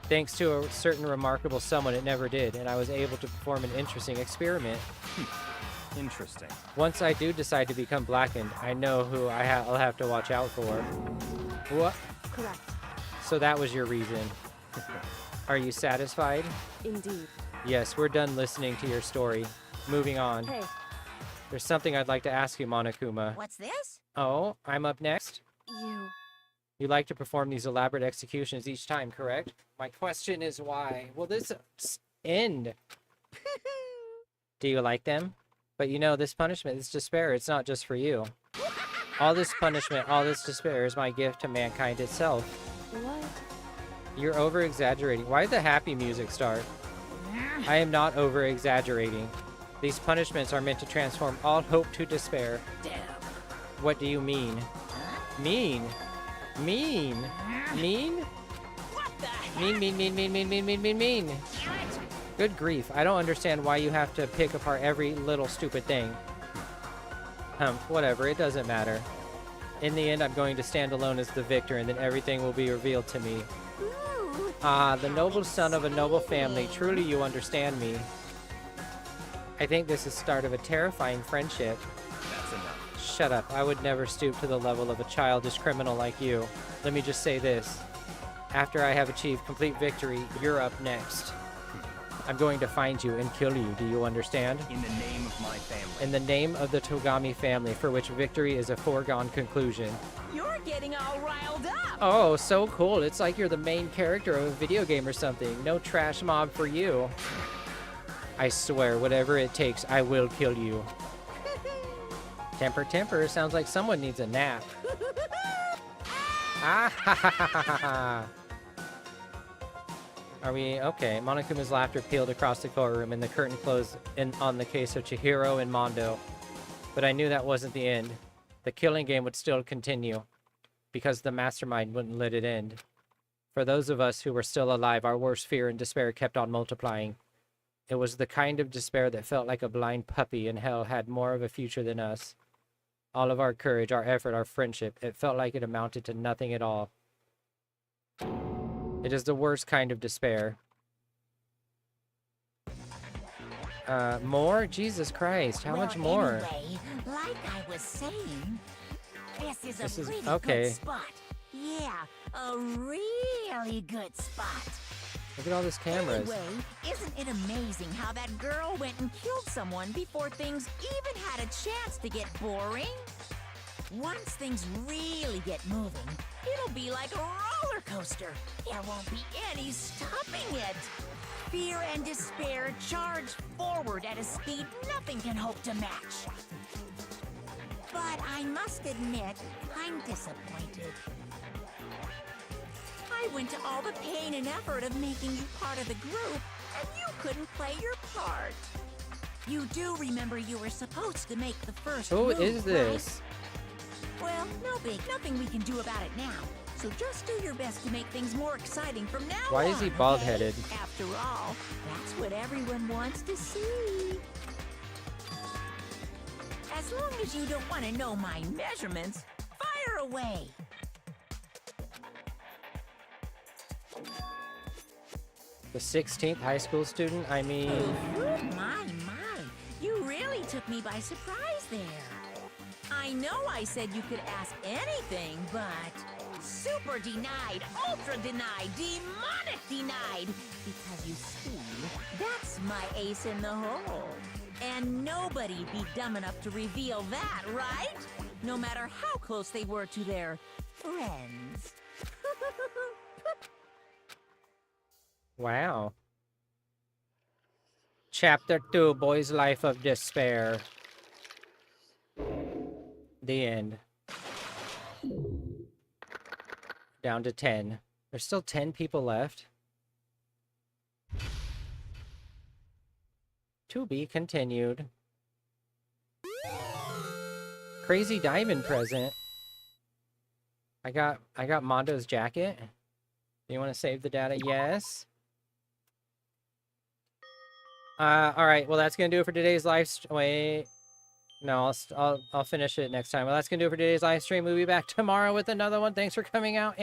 Thanks to a certain remarkable someone, it never did, and I was able to perform an interesting experiment. Interesting. Once I do decide to become blackened, I know who I'll have to watch out for. What? Correct. So that was your reason. Are you satisfied? Indeed. Yes, we're done listening to your story. Moving on. Hey. There's something I'd like to ask you, Monokuma. What's this? Oh, I'm up next? You like to perform these elaborate executions each time, correct? My question is why? Will this end? Do you like them? But you know, this punishment, this despair, it's not just for you. All this punishment, all this despair is my gift to mankind itself. What? You're over-exaggerating. Why did the happy music start? I am not over-exaggerating. These punishments are meant to transform all hope to despair. Damn. What do you mean? Mean? Mean? Mean? What the heck? Mean. Good grief. I don't understand why you have to pick apart every little stupid thing. Whatever. It doesn't matter. In the end, I'm going to stand alone as the victor, and then everything will be revealed to me. Ooh. Ah, the noble son of a noble family. Truly you understand me. I think this is the start of a terrifying friendship. That's enough. Shut up. I would never stoop to the level of a childish criminal like you. Let me just say this. After I have achieved complete victory, you're up next. I'm going to find you and kill you. Do you understand? In the name of my family. In the name of the Togami family, for which victory is a foregone conclusion. You're getting all riled up. Oh, so cool. It's like you're the main character of a video game or something. No trash mob for you. I swear, whatever it takes, I will kill you. Temper, temper. Sounds like someone needs a nap. Ah, ha, ha, ha, ha, ha. Are we... Okay. Monokuma's laughter peeled across the courtroom and the curtain closed on the case of Chihiro and Mondo. But I knew that wasn't the end. The killing game would still continue, because the mastermind wouldn't let it end. For those of us who were still alive, our worst fear and despair kept on multiplying. It was the kind of despair that felt like a blind puppy in hell had more of a future than us. All of our courage, our effort, our friendship, it felt like it amounted to nothing at all. It is the worst kind of despair. More? Jesus Christ, how much more? Anyway, like I was saying, this is a really okay. good spot. Yeah, a really good spot. Look at all these cameras. Anyway, isn't it amazing how that girl went and killed someone before things even had a chance to get boring? Once things really get moving, it'll be like a roller coaster. There won't be any stopping it. Fear and despair charge forward at a speed nothing can hope to match. But I must admit, I'm disappointed. I went to all the pain and effort of making you part of the group, and you couldn't play your part. You do remember you were supposed to make the first move, Who is this? right? Well, no big. Nothing we can do about it now. So just do your best to make things more exciting from now on. Why is he bald-headed? Okay? After all, that's what everyone wants to see. As long as you don't want to know my measurements, fire away. The 16th high school student? I mean... Oh, my. You really took me by surprise there. I know I said you could ask anything, but... Super denied, ultra denied, demonic denied. Because you see, that's my ace in the hole. And nobody'd be dumb enough to reveal that, right? No matter how close they were to their friends. Wow. Chapter 2, Boy's Life of Despair. The end. Down to 10. There's still 10 people left. To be continued. Crazy diamond present. I got Mondo's jacket. Do you want to save the data? Yes. All right. Well, that's gonna do it for today's live stream. Wait. No, I'll finish it next time. Well, that's gonna do it for today's live stream. We'll be back tomorrow with another one. Thanks for coming out.